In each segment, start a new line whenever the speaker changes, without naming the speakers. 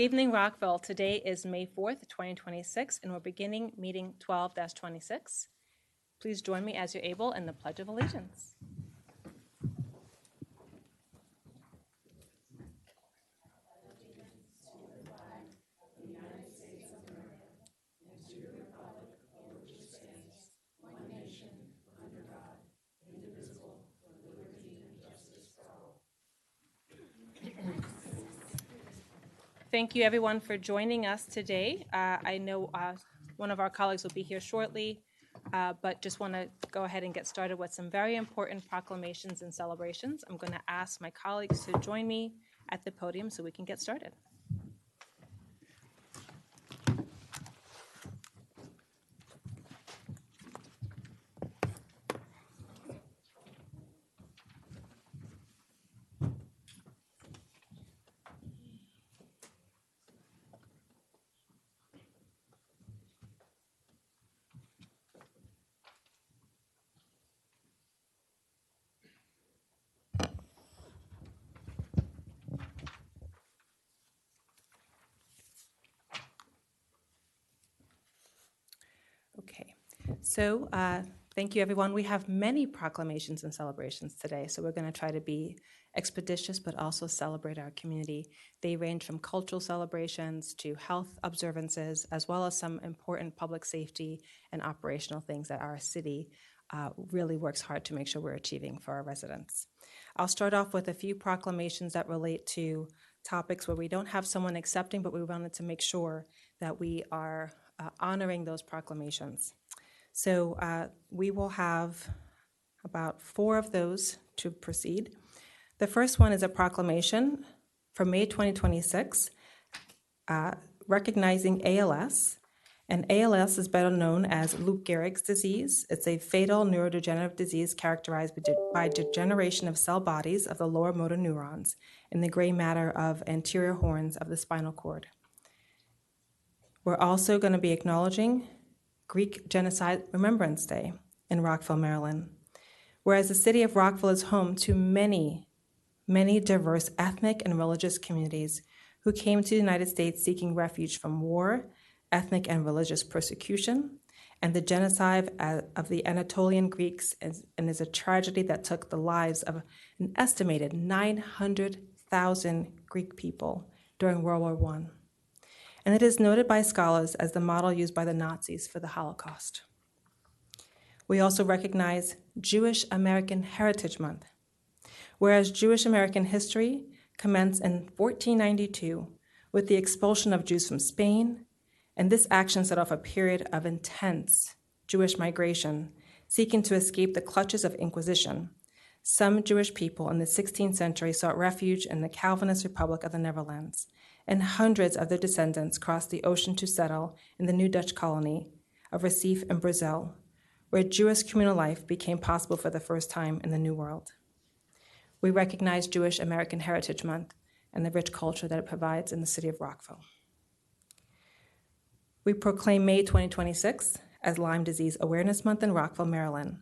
evening, Rockville. Today is May 4th, 2026, and we're beginning meeting 12-26. Please join me as you're able in the Pledge of Allegiance. Thank you, everyone, for joining us today. I know one of our colleagues will be here shortly, but just want to go ahead and get started with some very important proclamations and celebrations. I'm going to ask my colleagues to join me at the podium so we can get started. Okay, so thank you, everyone. We have many proclamations and celebrations today, so we're going to try to be expeditious but also celebrate our community. They range from cultural celebrations to health observances, as well as some important public safety and operational things that our city really works hard to make sure we're achieving for our residents. I'll start off with a few proclamations that relate to topics where we don't have someone accepting, but we wanted to make sure that we are honoring those proclamations. So we will have about 4 of those to proceed. The first one is a proclamation for May 2026, recognizing ALS. And ALS is better known as Lou Gehrig's disease. It's a fatal neurodegenerative disease characterized by degeneration of cell bodies of the lower motor neurons in the gray matter of anterior horns of the spinal cord. We're also going to be acknowledging Greek Genocide Remembrance Day in Rockville, Maryland. Whereas the city of Rockville is home to many, many diverse ethnic and religious communities who came to the United States seeking refuge from war, ethnic and religious persecution, and the genocide of the Anatolian Greeks, and is a tragedy that took the lives of an estimated 900,000 Greek people during World War I. And it is noted by scholars as the model used by the Nazis for the Holocaust. We also recognize Jewish American Heritage Month. Whereas Jewish American history commenced in 1492 with the expulsion of Jews from Spain, and this action set off a period of intense Jewish migration, seeking to escape the clutches of Inquisition. Some Jewish people in the 16th century sought refuge in the Calvinist Republic of the Netherlands, and hundreds of their descendants crossed the ocean to settle in the new Dutch colony of Recife in Brazil, where Jewish communal life became possible for the first time in the New World. We recognize Jewish American Heritage Month and the rich culture that it provides in the city of Rockville. We proclaim May 2026 as Lyme Disease Awareness Month in Rockville, Maryland.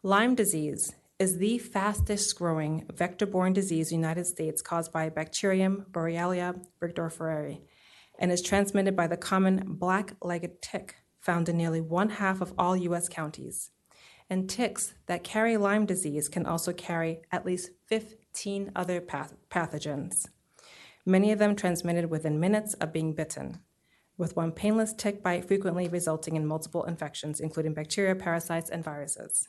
Lyme disease is the fastest growing vector-borne disease in the United States caused by bacterium Borrelia burgdorferi and is transmitted by the common black-legged tick found in nearly 1/2 of all U.S. counties. And ticks that carry Lyme disease can also carry at least 15 other pathogens, many of them transmitted within minutes of being bitten, with one painless tick bite frequently resulting in multiple infections, including bacteria, parasites, and viruses.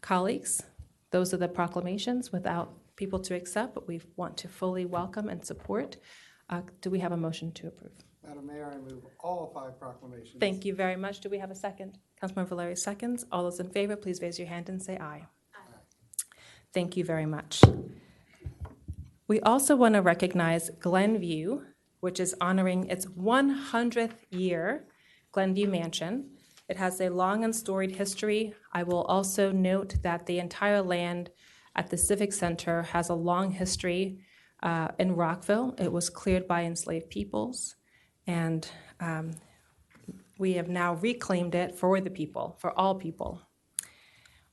Colleagues, those are the proclamations without people to accept, but we want to fully welcome and support. Do we have a motion to approve?
Madam Mayor, I move all 5 proclamations.
Thank you very much. Do we have a second? Councilmember Valeri seconds. All those in favor, please raise your hand and say aye. Aye. Thank you very much. We also want to recognize Glenview, which is honoring its 100th year, Glenview Mansion. It has a long and storied history. I will also note that the entire land at the Civic Center has a long history in Rockville. It was cleared by enslaved peoples, and we have now reclaimed it for the people, for all people.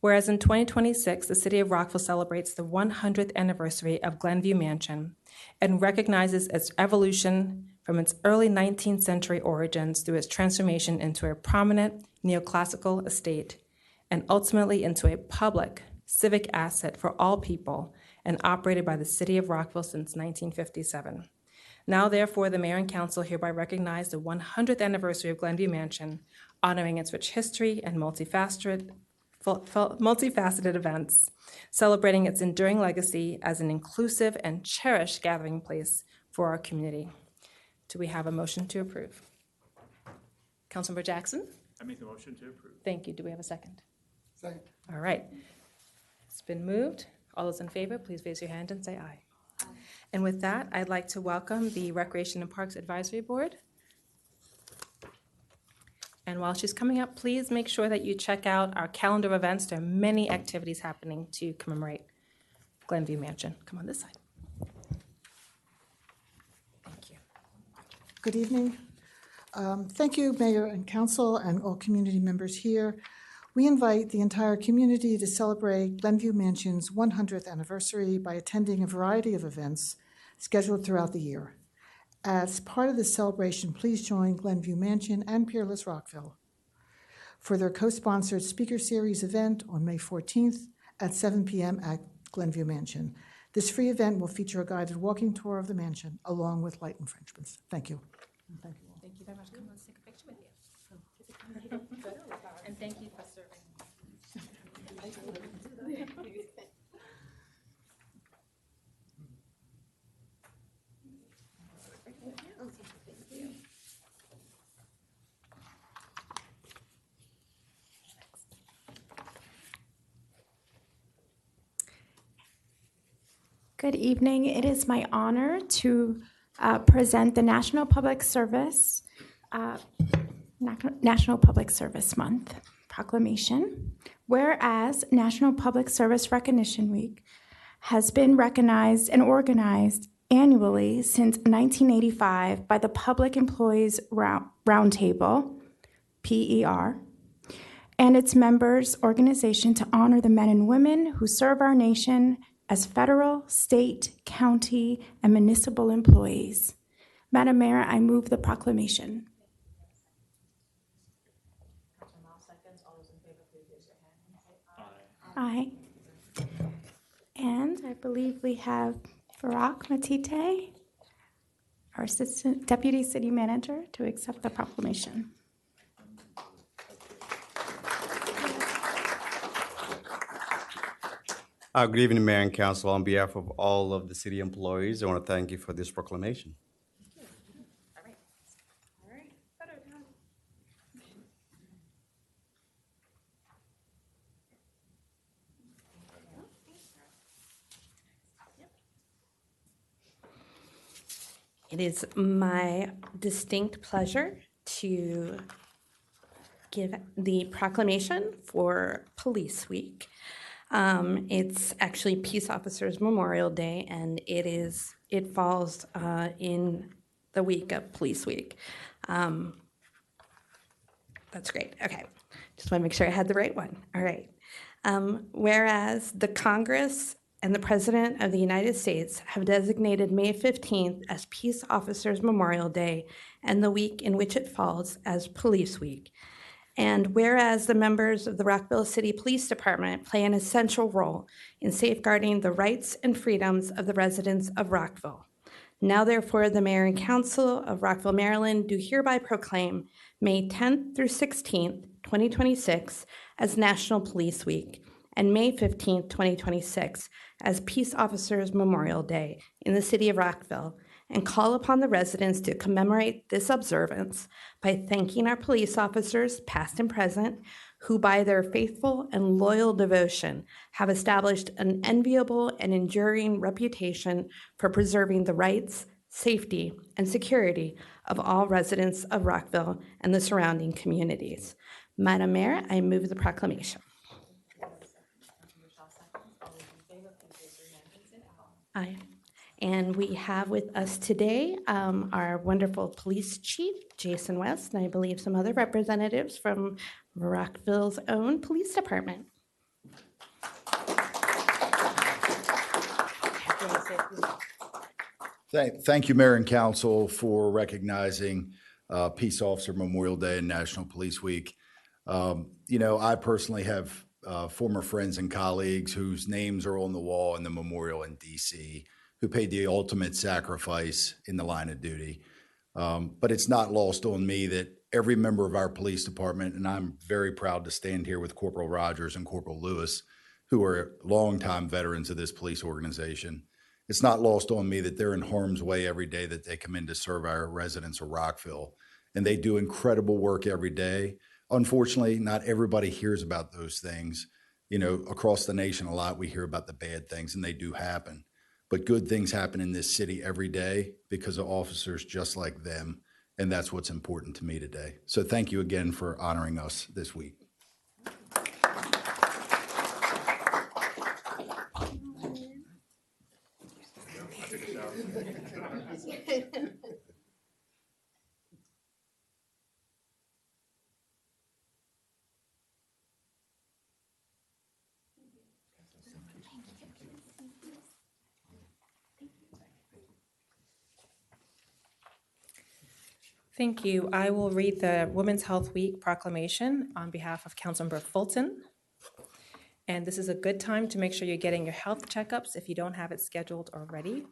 Whereas in 2026, the City of Rockville celebrates the 100th anniversary of Glenview Mansion and recognizes its evolution from its early 19th century origins through its transformation into a prominent neoclassical estate and ultimately into a public civic asset for all people and operated by the City of Rockville since 1957. Now, therefore, the Mayor and Council hereby recognize the 100th anniversary of Glenview Mansion, honoring its rich history and multifaceted events, celebrating its enduring legacy as an inclusive and cherished gathering place for our community. Do we have a motion to approve? Councilmember Jackson?
I make the motion to approve.
Thank you. Do we have a second?
Second.
All right. It's been moved. All those in favor, please raise your hand and say aye. And with that, I'd like to welcome the Recreation and Parks Advisory Board. And while she's coming up, please make sure that you check out our calendar of events. There are many activities happening to commemorate Glenview Mansion. Come on this side. Thank you.
Good evening. Thank you, Mayor and Council, and all community members here. We invite the entire community to celebrate Glenview Mansion's 100th anniversary by attending a variety of events scheduled throughout the year. As part of this celebration, please join Glenview Mansion and Peerless Rockville for their co-sponsored speaker series event on May 14th at 7 p.m. at Glenview Mansion. This free event will feature a guided walking tour of the mansion along with light infringements. Thank you.
Thank you very much. Come on, let's take a picture with you. And thank you for serving.
Good evening. It is my honor to present the National Public Service Month proclamation. Whereas National Public Service Recognition Week has been recognized and organized annually since 1985 by the Public Employees Roundtable, PER, and its members' organization to honor the men and women who serve our nation as federal, state, county, and municipal employees. Madam Mayor, I move the proclamation. Aye. And I believe we have Farak Matite, our Assistant Deputy City Manager, to accept the proclamation.
Good evening, Mayor and Council. On behalf of all of the city employees, I want to thank you for this proclamation.
It is my distinct pleasure to give the proclamation for Police Week. It's actually Peace Officers Memorial Day, and it falls in the week of Police Week. That's great. Okay, just want to make sure I had the right one. All right. Whereas the Congress and the President of the United States have designated May 15th as Peace Officers Memorial Day and the week in which it falls as Police Week. And whereas the members of the Rockville City Police Department play an essential role in safeguarding the rights and freedoms of the residents of Rockville. Now, therefore, the Mayor and Council of Rockville, Maryland do hereby proclaim May 10th through 16th, 2026 as National Police Week and May 15th, 2026 as Peace Officers Memorial Day in the city of Rockville, and call upon the residents to commemorate this observance by thanking our police officers, past and present, who by their faithful and loyal devotion have established an enviable and enduring reputation for preserving the rights, safety, and security of all residents of Rockville and the surrounding communities. Madam Mayor, I move the proclamation. Aye. And we have with us today our wonderful police chief, Jason West, and I believe some other representatives from Rockville's own police department.
Thank you, Mayor and Council, for recognizing Peace Officer Memorial Day and National Police Week. I personally have former friends and colleagues whose names are on the wall in the memorial in DC, who paid the ultimate sacrifice in the line of duty. But it's not lost on me that every member of our police department, and I'm very proud to stand here with Corporal Rogers and Corporal Lewis, who are longtime veterans of this police organization. It's not lost on me that they're in harm's way every day that they come in to serve our residents of Rockville. And they do incredible work every day. Unfortunately, not everybody hears about those things. Across the nation, a lot we hear about the bad things, and they do happen. But good things happen in this city every day because of officers just like them. And that's what's important to me today. So thank you again for honoring us this week.
Thank you. I will read the Women's Health Week proclamation on behalf of Councilmember Fulton. And this is a good time to make sure you're getting your health checkups if you don't have it scheduled already.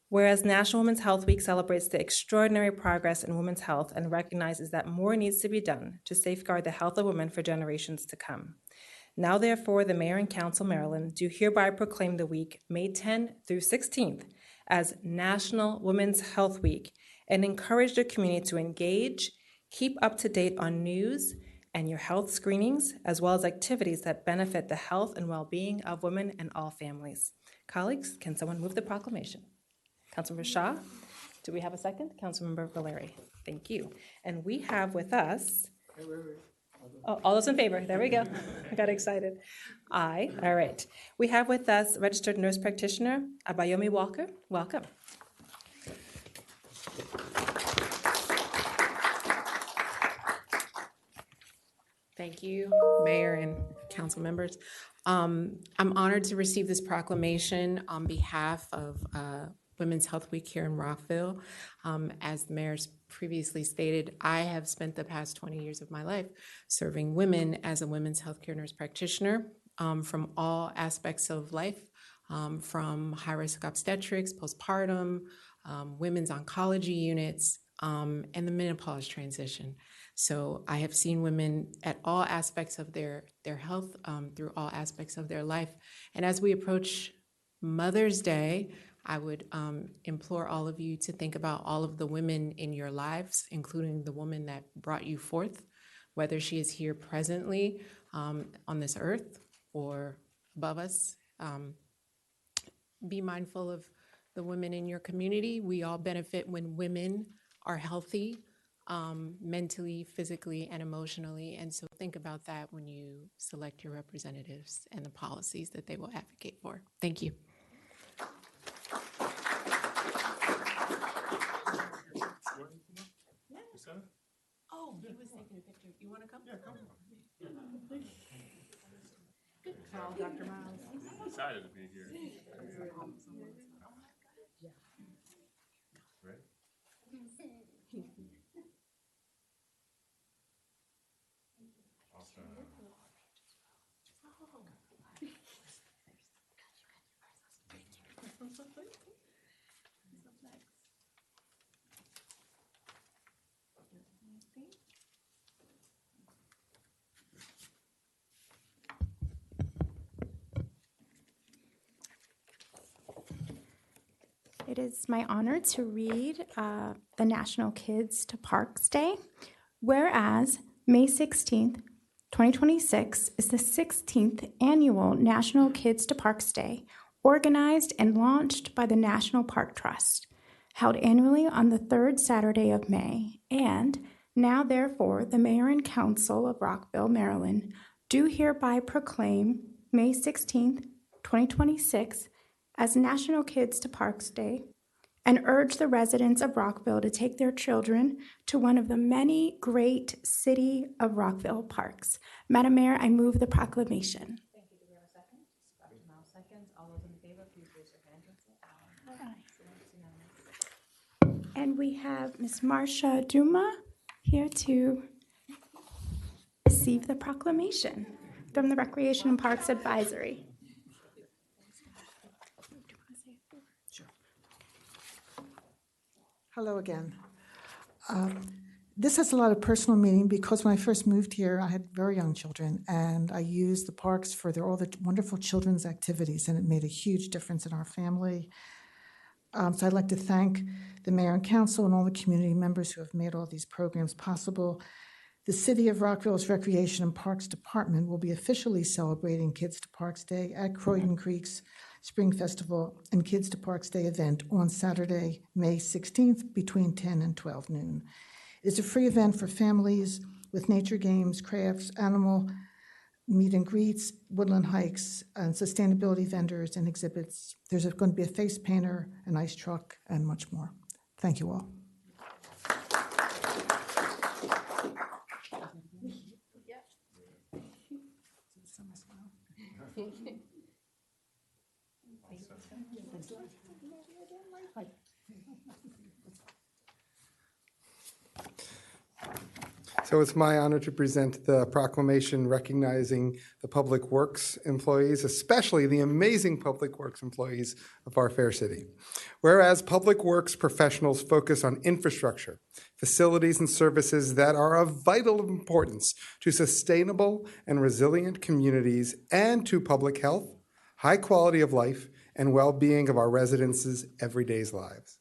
Whereas National Women's Health Week celebrates the extraordinary progress in women's health and recognizes that more needs to be done to safeguard the health of women for generations to come. Now, therefore, the Mayor and Council of Maryland do hereby proclaim the week, May 10th through 16th, as National Women's Health Week and encourage the community to engage, keep up to date on news and your health screenings, as well as activities that benefit the health and well-being of women and all families. Colleagues, can someone move the proclamation? Councilmember Shaw, do we have a second? Councilmember Valeri, thank you. And we have with us, oh, all those in favor, there we go. I got excited. Aye, all right. We have with us registered nurse practitioner, Abayomi Walker, welcome.
Thank you, Mayor and council members. I'm honored to receive this proclamation on behalf of Women's Health Week here in Rockville. As the mayor's previously stated, I have spent the past 20 years of my life serving women as a women's healthcare nurse practitioner from all aspects of life, from high-risk obstetrics, postpartum, women's oncology units, and the menopause transition. So I have seen women at all aspects of their health, through all aspects of their life. And as we approach Mother's Day, I would implore all of you to think about all of the women in your lives, including the woman that brought you forth, whether she is here presently on this earth or above us. Be mindful of the women in your community. We all benefit when women are healthy, mentally, physically, and emotionally. And so think about that when you select your representatives and the policies that they will advocate for. Thank you. Oh, he was taking a picture. You want to come? Yeah, come. Good call, Dr. Miles.
I'm excited to be here. Right? Awesome.
It is my honor to read the National Kids to Parks Day. Whereas May 16th, 2026 is the 16th annual National Kids to Parks Day, organized and launched by the National Park Trust, held annually on the third Saturday of May. And now, therefore, the Mayor and Council of Rockville, Maryland, do hereby proclaim May 16th, 2026 as National Kids to Parks Day, and urge the residents of Rockville to take their children to one of the many great City of Rockville parks. Madam Mayor, I move the proclamation.
Thank you. Do we have a second? Dr. Miles seconds. All those in favor, please raise your hand.
And we have Ms. Marcia Duma here to receive the proclamation from the Recreation and Parks Advisory.
Hello again. This has a lot of personal meaning because when I first moved here, I had very young children, and I used the parks for all the wonderful children's activities, and it made a huge difference in our family. So I'd like to thank the mayor and council and all the community members who have made all these programs possible. The City of Rockville's Recreation and Parks Department will be officially celebrating Kids to Parks Day at Croydon Creek's Spring Festival and Kids to Parks Day event on Saturday, May 16th between 10 and 12 noon. It's a free event for families with nature games, crafts, animal meet and greets, woodland hikes, and sustainability vendors and exhibits. There's going to be a face painter, an ice truck, and much more. Thank you all.
So it's my honor to present the proclamation recognizing the Public Works employees, especially the amazing Public Works employees of our fair city. Whereas Public Works professionals focus on infrastructure, facilities, and services that are of vital importance to sustainable and resilient communities and to public health, high quality of life, and well-being of our residents' everyday lives.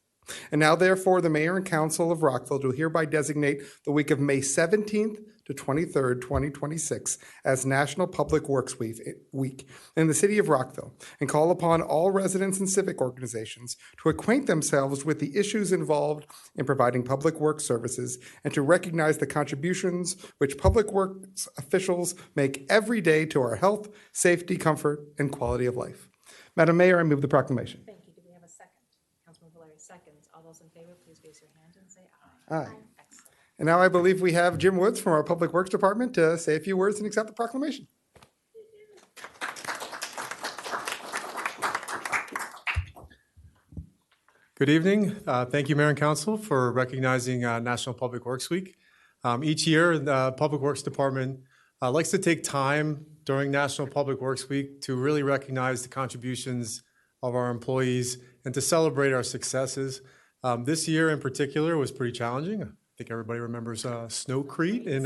And now, therefore, the Mayor and Council of Rockville do hereby designate the week of May 17th to 23rd, 2026 as National Public Works Week in the city of Rockville and call upon all residents and civic organizations to acquaint themselves with the issues involved in providing public works services and to recognize the contributions which public works officials make every day to our health, safety, comfort, and quality of life. Madam Mayor, I move the proclamation.
Thank you. Do we have a second? Councilman Valeri seconds. All those in favor, please raise your hand and say aye.
Aye.
Excellent.
And now I believe we have Jim Woods from our Public Works Department to say a few words and accept the proclamation.
Good evening. Thank you, Mayor and Council, for recognizing National Public Works Week. Each year, the Public Works Department likes to take time during National Public Works Week to really recognize the contributions of our employees and to celebrate our successes. This year in particular was pretty challenging. I think everybody remembers Snowcrete, and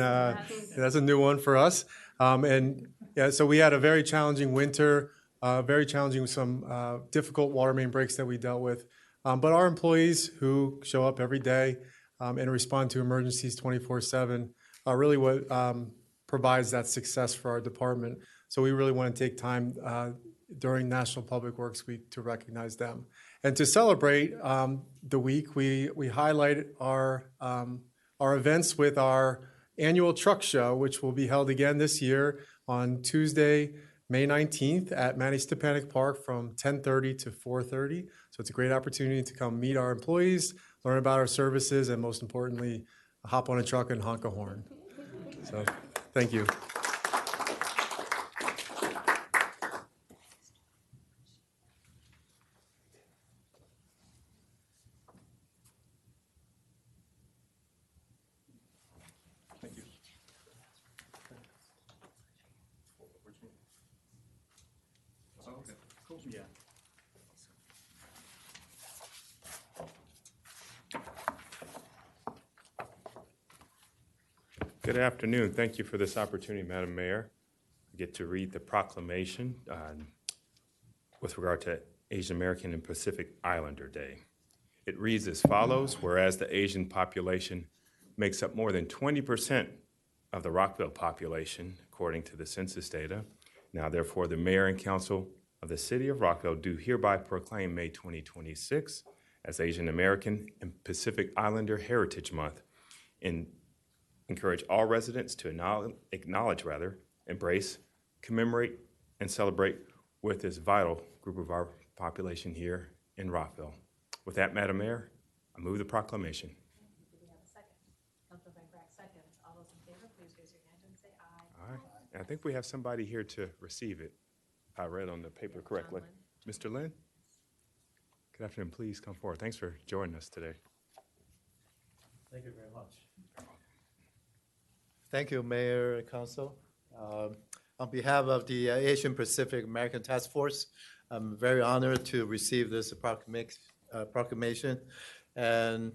that's a new one for us. So we had a very challenging winter, very challenging with some difficult water main breaks that we dealt with. But our employees who show up every day and respond to emergencies 24/7 are really what provides that success for our department. So we really want to take time during National Public Works Week to recognize them. And to celebrate the week, we highlight our events with our annual truck show, which will be held again this year on Tuesday, May 19th at Manny Stepanek Park from 10:30 to 4:30. So it's a great opportunity to come meet our employees, learn about our services, and most importantly, hop on a truck and honk a horn. So thank you.
Good afternoon. Thank you for this opportunity, Madam Mayor. I get to read the proclamation with regard to Asian American and Pacific Islander Day. It reads as follows: whereas the Asian population makes up more than 20% of the Rockville population, according to the census data. Now, therefore, the Mayor and Council of the City of Rockville do hereby proclaim May 2026 as Asian American and Pacific Islander Heritage Month and encourage all residents to acknowledge, embrace, commemorate, and celebrate with this vital group of our population here in Rockville. With that, Madam Mayor, I move the proclamation.
Do we have a second? Councilman Van Brack seconds. All those in favor, please raise your hand and say aye.
All right. And I think we have somebody here to receive it. I read on the paper correctly. Mr. Lynn? Good afternoon. Please come forward. Thanks for joining us today.
Thank you very much. Thank you, Mayor and Council. On behalf of the Asian Pacific American Task Force, I'm very honored to receive this proclamation. And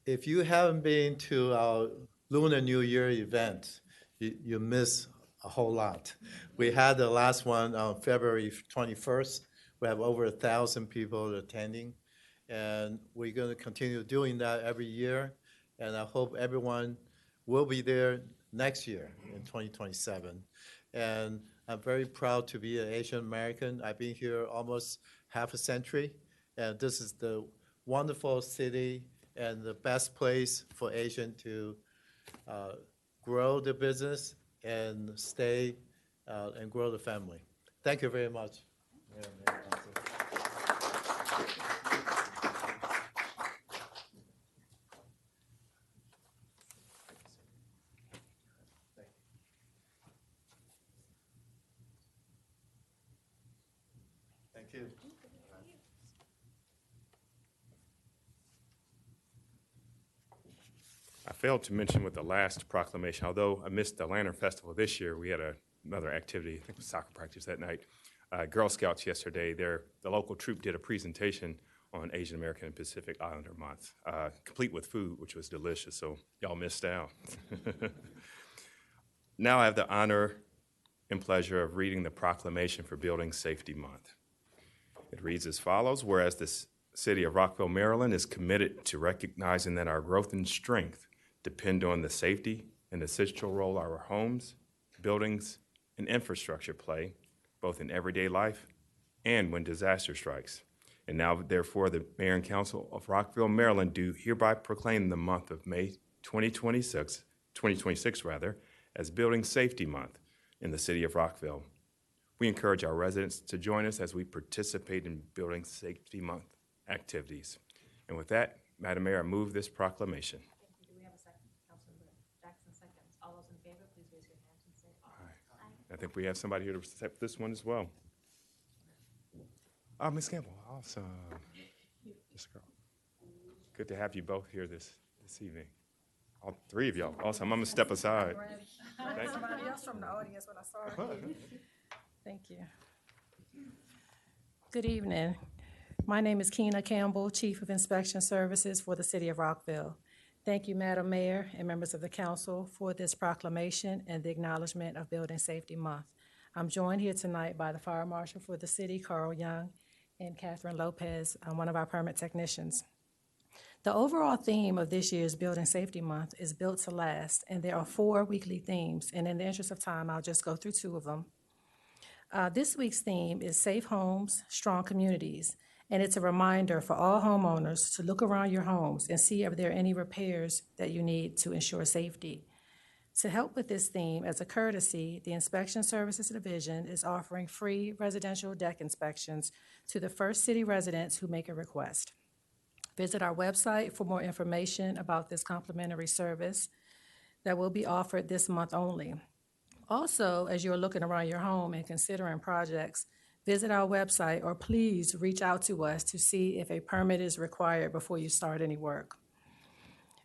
if you haven't been to our Lunar New Year event, you miss a whole lot. We had the last one on February 21st. We have over 1,000 people attending, and we're going to continue doing that every year. And I hope everyone will be there next year in 2027. And I'm very proud to be an Asian American. I've been here almost half a century, and this is the wonderful city and the best place for Asian to grow the business and stay and grow the family. Thank you very much. Thank you.
I failed to mention with the last proclamation, although I missed the Lantern Festival this year, we had another activity, I think it was soccer practice that night. Girl Scouts yesterday, the local troop did a presentation on Asian American and Pacific Islander Month, complete with food, which was delicious, so y'all missed out. Now I have the honor and pleasure of reading the proclamation for Building Safety Month. It reads as follows: whereas the City of Rockville, Maryland is committed to recognizing that our growth and strength depend on the safety and essential role our homes, buildings, and infrastructure play, both in everyday life and when disaster strikes. And now, therefore, the Mayor and Council of Rockville, Maryland do hereby proclaim the month of May 2026 as Building Safety Month in the City of Rockville. We encourage our residents to join us as we participate in Building Safety Month activities. And with that, Madam Mayor, I move this proclamation.
Thank you. Do we have a second? Councilmember Jackson seconds. All those in favor, please raise your hands and say aye.
I think we have somebody here to accept this one as well. Oh, Ms. Campbell, awesome. Ms. Girl. Good to have you both here this evening. All three of y'all. Awesome. I'm going to step aside.
Somebody else from the audience when I saw her. Thank you. Good evening. My name is Keena Campbell, Chief of Inspection Services for the City of Rockville. Thank you, Madam Mayor and members of the council, for this proclamation and the acknowledgement of Building Safety Month. I'm joined here tonight by the Fire Marshal for the city, Carl Young, and Catherine Lopez, one of our permit technicians. The overall theme of this year's Building Safety Month is Built to Last, and there are 4 weekly themes, and in the interest of time, I'll just go through 2 of them. This week's theme is Safe Homes, Strong Communities, and it's a reminder for all homeowners to look around your homes and see if there are any repairs that you need to ensure safety. To help with this theme, as a courtesy, the Inspection Services Division is offering free residential deck inspections to the first city residents who make a request. Visit our website for more information about this complimentary service that will be offered this month only. Also, as you're looking around your home and considering projects, visit our website or please reach out to us to see if a permit is required before you start any work.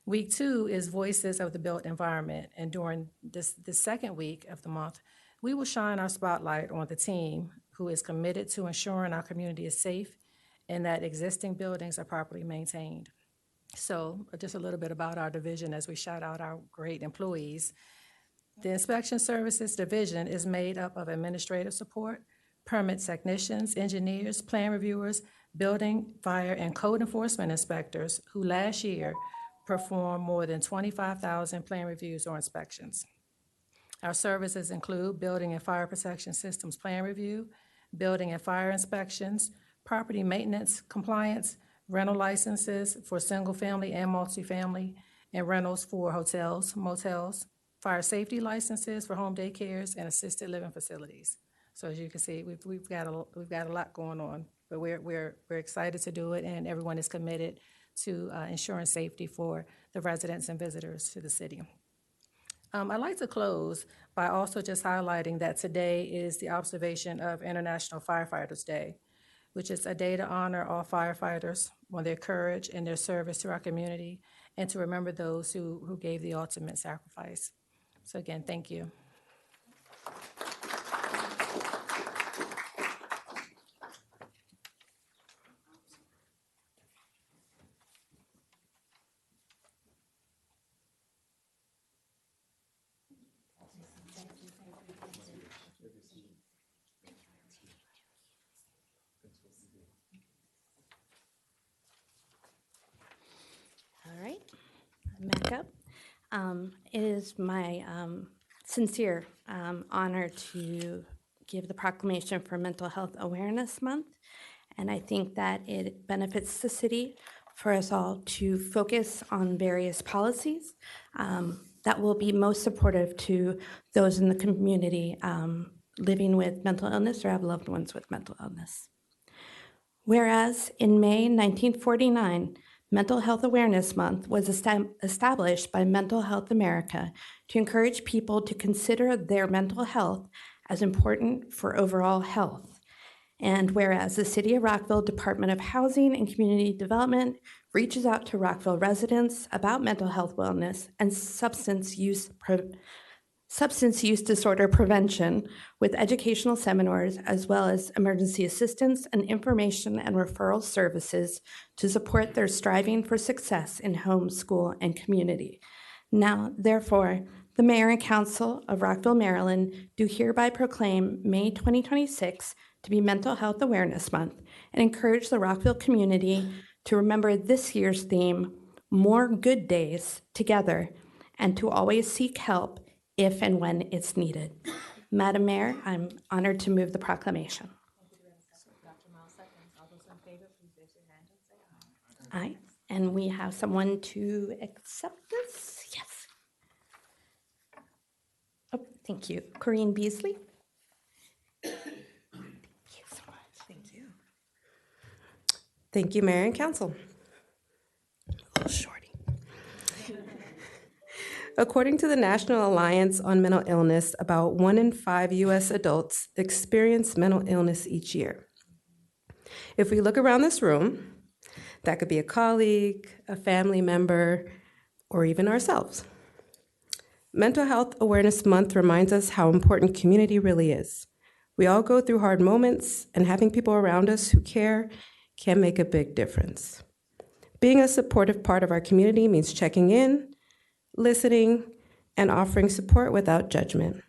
Week 2 is Voices of the Built Environment, and during this second week of the month, we will shine our spotlight on the team who is committed to ensuring our community is safe and that existing buildings are properly maintained. So just a little bit about our division as we shout out our great employees. The Inspection Services Division is made up of administrative support, permit technicians, engineers, plan reviewers, building, fire, and code enforcement inspectors who last year performed more than 25,000 plan reviews or inspections. Our services include building and fire protection systems plan review, building and fire inspections, property maintenance compliance, rental licenses for single-family and multifamily, and rentals for hotels, motels, fire safety licenses for home daycares, and assisted living facilities. So as you can see, we've got a lot going on, but we're excited to do it, and everyone is committed to ensuring safety for the residents and visitors to the city. I'd like to close by also just highlighting that today is the observation of International Firefighters Day.
which is a day to honor all firefighters on their courage and their service to our community, and to remember those who gave the ultimate sacrifice. So again, thank you.
All right, I'm back up. It is my sincere honor to give the proclamation for Mental Health Awareness Month, and I think that it benefits the city for us all to focus on various policies that will be most supportive to those in the community living with mental illness or have loved ones with mental illness. Whereas in May 1949, Mental Health Awareness Month was established by Mental Health America to encourage people to consider their mental health as important for overall health. And whereas the City of Rockville Department of Housing and Community Development reaches out to Rockville residents about mental health wellness and substance use disorder prevention with educational seminars, as well as emergency assistance and information and referral services to support their striving for success in home, school, and community. Now, therefore, the Mayor and Council of Rockville, Maryland do hereby proclaim May 2026 to be Mental Health Awareness Month and encourage the Rockville community to remember this year's theme, More Good Days Together, and to always seek help if and when it's needed. Madam Mayor, I'm honored to move the proclamation.
Dr. Miles seconds. All those in favor, please raise your hand and say aye.
Aye. And we have someone to accept this? Yes. Oh, thank you. Corinne Beasley. Thank you so much. Thank you.
Thank you, Mayor and Council.
A little shorty.
According to the National Alliance on Mental Illness, about 1 in 5 U.S. adults experience mental illness each year. If we look around this room, that could be a colleague, a family member, or even ourselves. Mental Health Awareness Month reminds us how important community really is. We all go through hard moments, and having people around us who care can make a big difference. Being a supportive part of our community means checking in, listening, and offering support without judgment.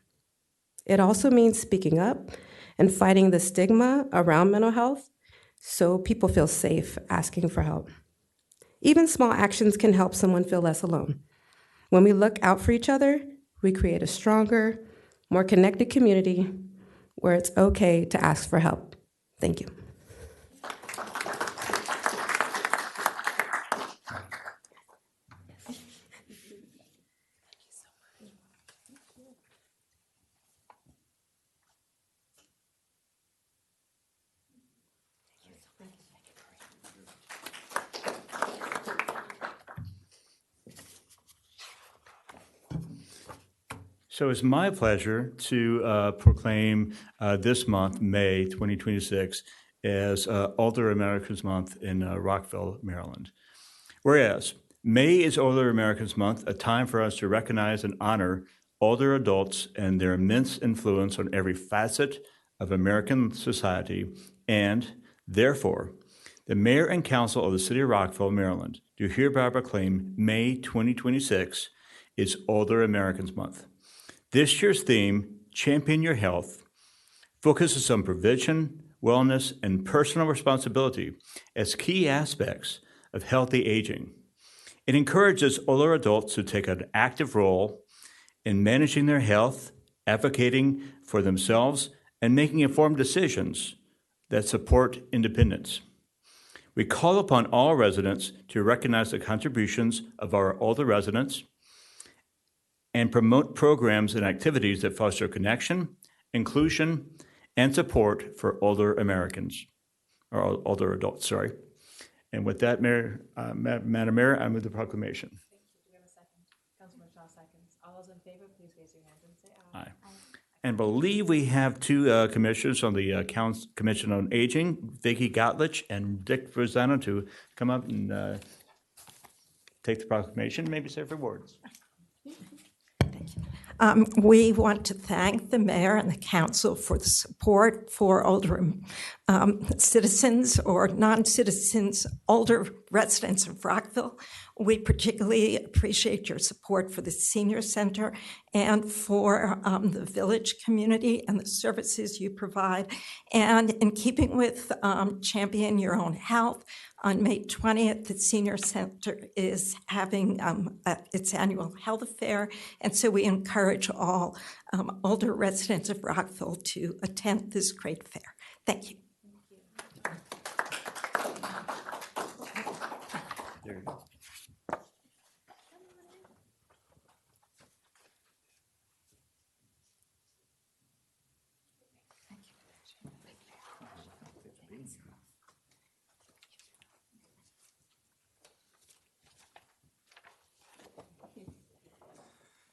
It also means speaking up and fighting the stigma around mental health so people feel safe asking for help. Even small actions can help someone feel less alone. When we look out for each other, we create a stronger, more connected community where it's okay to ask for help. Thank you.
So it's my pleasure to proclaim this month, May 2026, as Older Americans Month in Rockville, Maryland. Whereas May is Older Americans Month, a time for us to recognize and honor older adults and their immense influence on every facet of American society, and therefore, the Mayor and Council of the City of Rockville, Maryland, do hereby proclaim May 2026 is Older Americans Month. This year's theme, Champion Your Health, focuses on prevention, wellness, and personal responsibility as key aspects of healthy aging. It encourages older adults to take an active role in managing their health, advocating for themselves, and making informed decisions that support independence. We call upon all residents to recognize the contributions of our older residents and promote programs and activities that foster connection, inclusion, and support for older Americans, or older adults, sorry. And with that, Madam Mayor, I move the proclamation.
Thank you. Do we have a second? Councilman Shaw seconds. All those in favor, please raise your hand and say aye.
Aye. And believe we have two commissioners on the Commission on Aging, Vicki Gottlich and Dick Rosano, to come up and take the proclamation, maybe say a few words.
We want to thank the mayor and the council for the support for older citizens or non-citizens, older residents of Rockville. We particularly appreciate your support for the senior center and for the village community and the services you provide. And in keeping with Champion Your Own Health, on May 20th, the Senior Center is having its annual health fair, and so we encourage all older residents of Rockville to attend this great fair. Thank you.
There you go.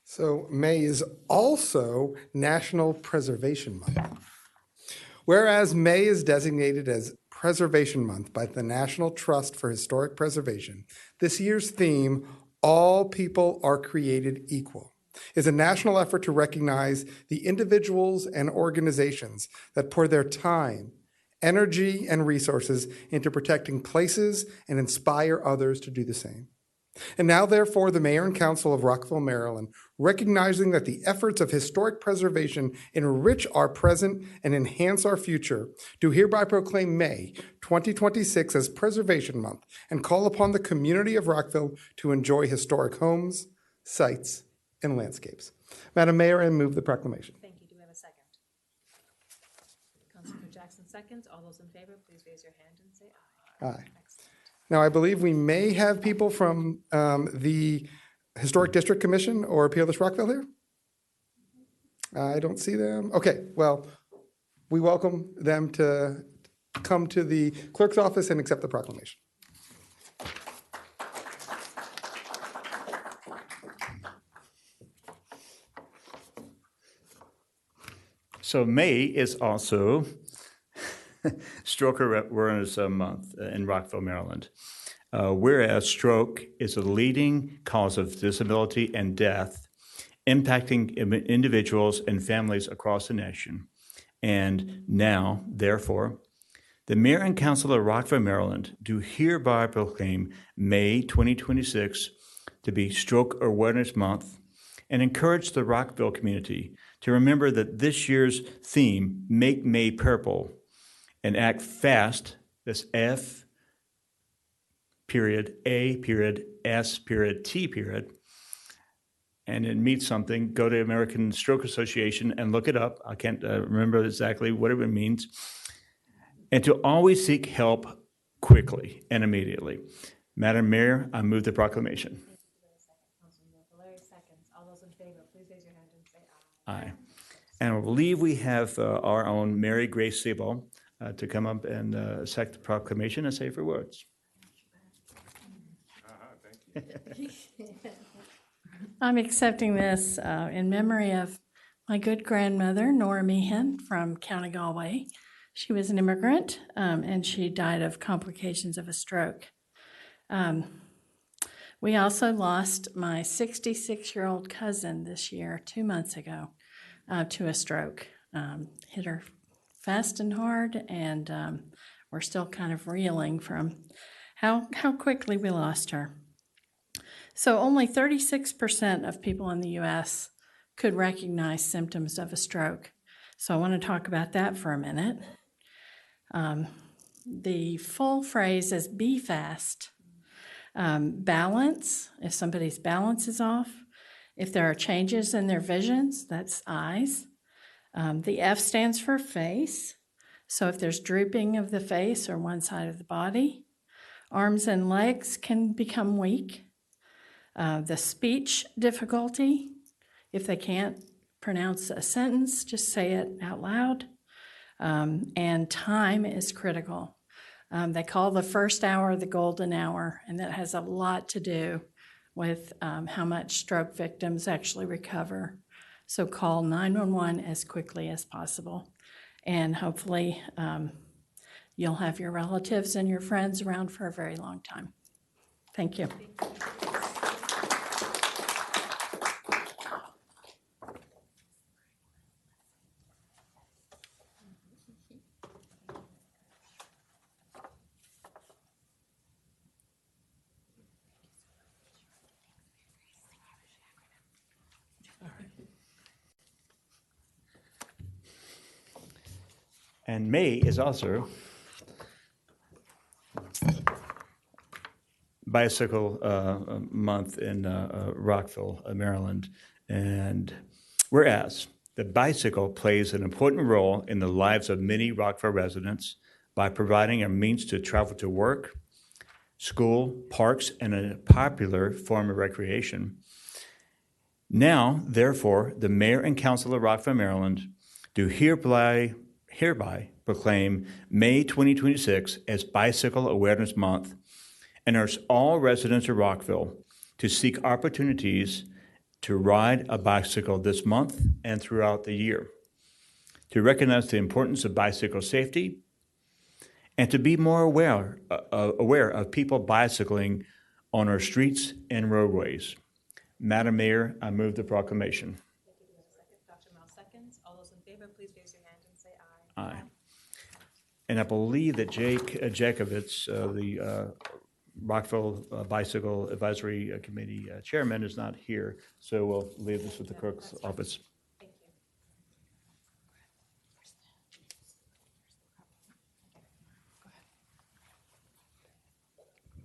So May is also National Preservation Month. Whereas May is designated as Preservation Month by the National Trust for Historic Preservation, this year's theme, All People Are Created Equal, is a national effort to recognize the individuals and organizations that pour their time, energy, and resources into protecting places and inspire others to do the same. And now, therefore, the Mayor and Council of Rockville, Maryland, recognizing that the efforts of historic preservation enrich our present and enhance our future, do hereby proclaim May 2026 as Preservation Month and call upon the community of Rockville to enjoy historic homes, sites, and landscapes. Madam Mayor, I move the proclamation.
Thank you. Do we have a second? Councilmember Jackson seconds. All those in favor, please raise your hand and say aye.
Aye. Now, I believe we may have people from the Historic District Commission or Peerless Rockville here. I don't see them. Okay, well, we welcome them to come to the clerk's office and accept the proclamation.
So May is also Stroke Awareness Month in Rockville, Maryland. Whereas stroke is a leading cause of disability and death, impacting individuals and families across the nation. And now, therefore, the Mayor and Council of Rockville, Maryland do hereby proclaim May 2026 to be Stroke Awareness Month and encourage the Rockville community to remember that this year's theme, Make May Purple, and act fast, that's F period, A period, S period, T period, and it means something. Go to American Stroke Association and look it up. I can't remember exactly what it means. And to always seek help quickly and immediately. Madam Mayor, I move the proclamation.
All those in favor, please raise your hand and say aye.
Aye. And I believe we have our own Mary Grace Sebo to come up and second the proclamation and say a few words.
I'm accepting this in memory of my good grandmother, Nora Meehan from County Galway. She was an immigrant and she died of complications of a stroke. We also lost my 66-year-old cousin this year, 2 months ago, to a stroke. Hit her fast and hard, and we're still kind of reeling from how quickly we lost her. So only 36% of people in the U.S. could recognize symptoms of a stroke. So I want to talk about that for a minute. The full phrase is be fast. Balance, if somebody's balance is off. If there are changes in their visions, that's eyes. The F stands for face. So if there's drooping of the face or one side of the body, arms and legs can become weak. The speech difficulty, if they can't pronounce a sentence, just say it out loud. And time is critical. They call the first hour the golden hour, and that has a lot to do with how much stroke victims actually recover. So call 911 as quickly as possible. And hopefully you'll have your relatives and your friends around for a very long time. Thank you.
And May is also Bicycle Month in Rockville, Maryland. And whereas the bicycle plays an important role in the lives of many Rockville residents by providing a means to travel to work, school, parks, and a popular form of recreation. Now, therefore, the mayor and council of Rockville, Maryland, do hereby proclaim May 2026 as Bicycle Awareness Month and urge all residents of Rockville to seek opportunities to ride a bicycle this month and throughout the year, to recognize the importance of bicycle safety, and to be more aware of people bicycling on our streets and roadways. Madam Mayor, I move the proclamation.
Dr. Mel seconds. All those in favor, please raise your hand and say aye.
Aye. And I believe that Jake Jacobitz, the Rockville Bicycle Advisory Committee Chairman, is not here, so we'll leave this with the clerk's office.
Thank you.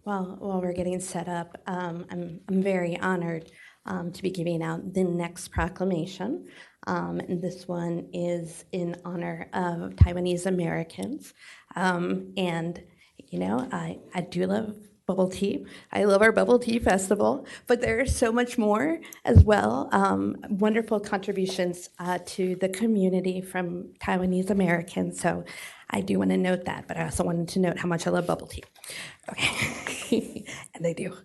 While we're getting set up, I'm very honored to be giving out the next proclamation. And this one is in honor of Taiwanese Americans. And, you know, I do love bubble tea. I love our bubble tea festival, but there's so much more as well. Wonderful contributions to the community from Taiwanese Americans. So I do want to note that, but I also wanted to note how much I love bubble tea. Okay, and they do.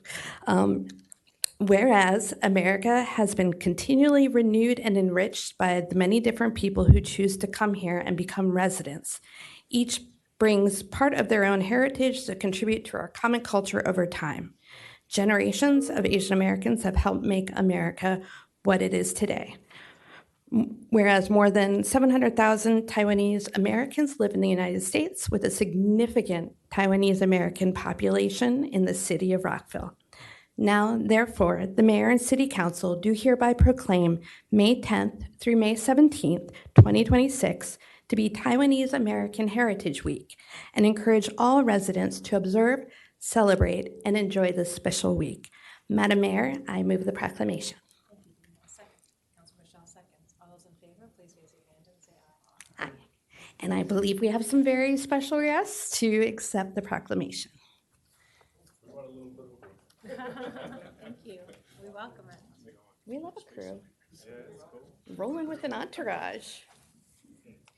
Whereas America has been continually renewed and enriched by the many different people who choose to come here and become residents. Each brings part of their own heritage to contribute to our common culture over time. Generations of Asian Americans have helped make America what it is today. Whereas more than 700,000 Taiwanese Americans live in the United States, with a significant Taiwanese American population in the city of Rockville. Now, therefore, the Mayor and City Council do hereby proclaim May 10th through May 17th, 2026, to be Taiwanese American Heritage Week, and encourage all residents to observe, celebrate, and enjoy this special week. Madam Mayor, I move the proclamation. And I believe we have some very special guests to accept the proclamation.
Thank you. We welcome it.
We love a crew. Rolling with an entourage.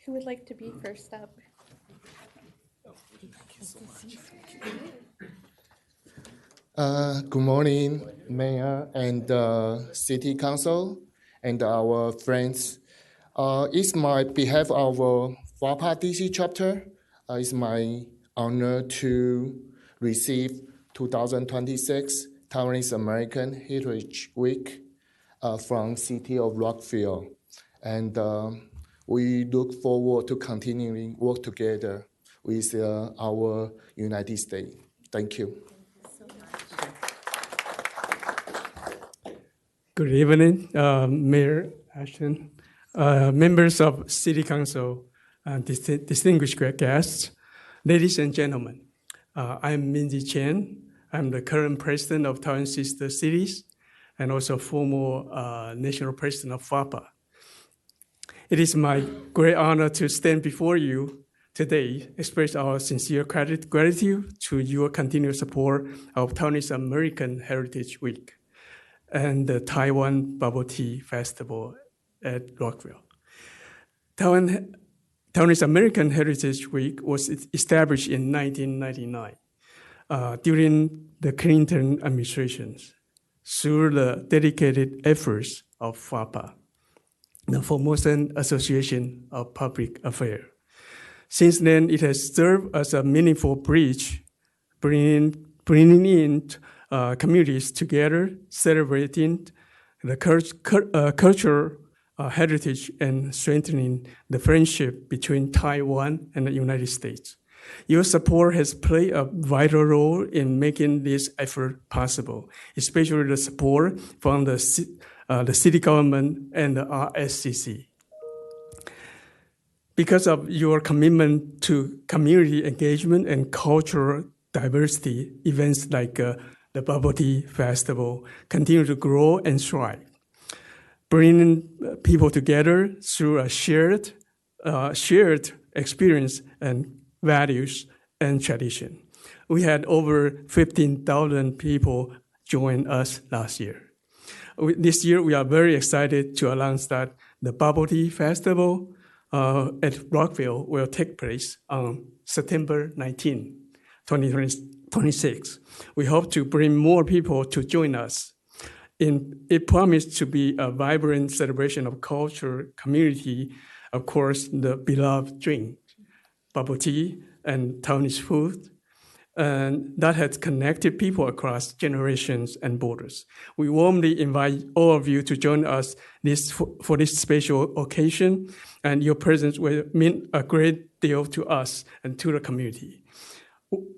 Who would like to be first up?
Good morning, Mayor and City Council and our friends. It's my behalf of WAPA DC chapter. It's my honor to receive 2026 Taiwanese American Heritage Week from City of Rockville. And we look forward to continuing work together with our United States. Thank you.
Good evening, Mayor Ashton, members of City Council, distinguished guests, ladies and gentlemen. I'm Minzy Chen. I'm the current president of Taiwan Sister Cities and also former national president of FAPA. It is my great honor to stand before you today, express our sincere gratitude to your continued support of Taiwanese American Heritage Week and the Taiwan Bubble Tea Festival at Rockville. Taiwanese American Heritage Week was established in 1999 during the Clinton administration through the dedicated efforts of FAPA. the Formosan Association of Public Affairs. Since then, it has served as a meaningful bridge, bringing in communities together, celebrating the cultural heritage and strengthening the friendship between Taiwan and the United States. Your support has played a vital role in making this effort possible, especially the support from the city government and the RSCC. Because of your commitment to community engagement and cultural diversity, events like the Bubble Tea Festival continue to grow and thrive, bringing people together through a shared experience and values and tradition. We had over 15,000 people join us last year. This year, we are very excited to announce that the Bubble Tea Festival at Rockville will take place on September 19, 2026. We hope to bring more people to join us. It promised to be a vibrant celebration of culture, community, of course, the beloved drink, bubble tea, and Taiwanese food, and that has connected people across generations and borders. We warmly invite all of you to join us for this special occasion, and your presence will mean a great deal to us and to the community.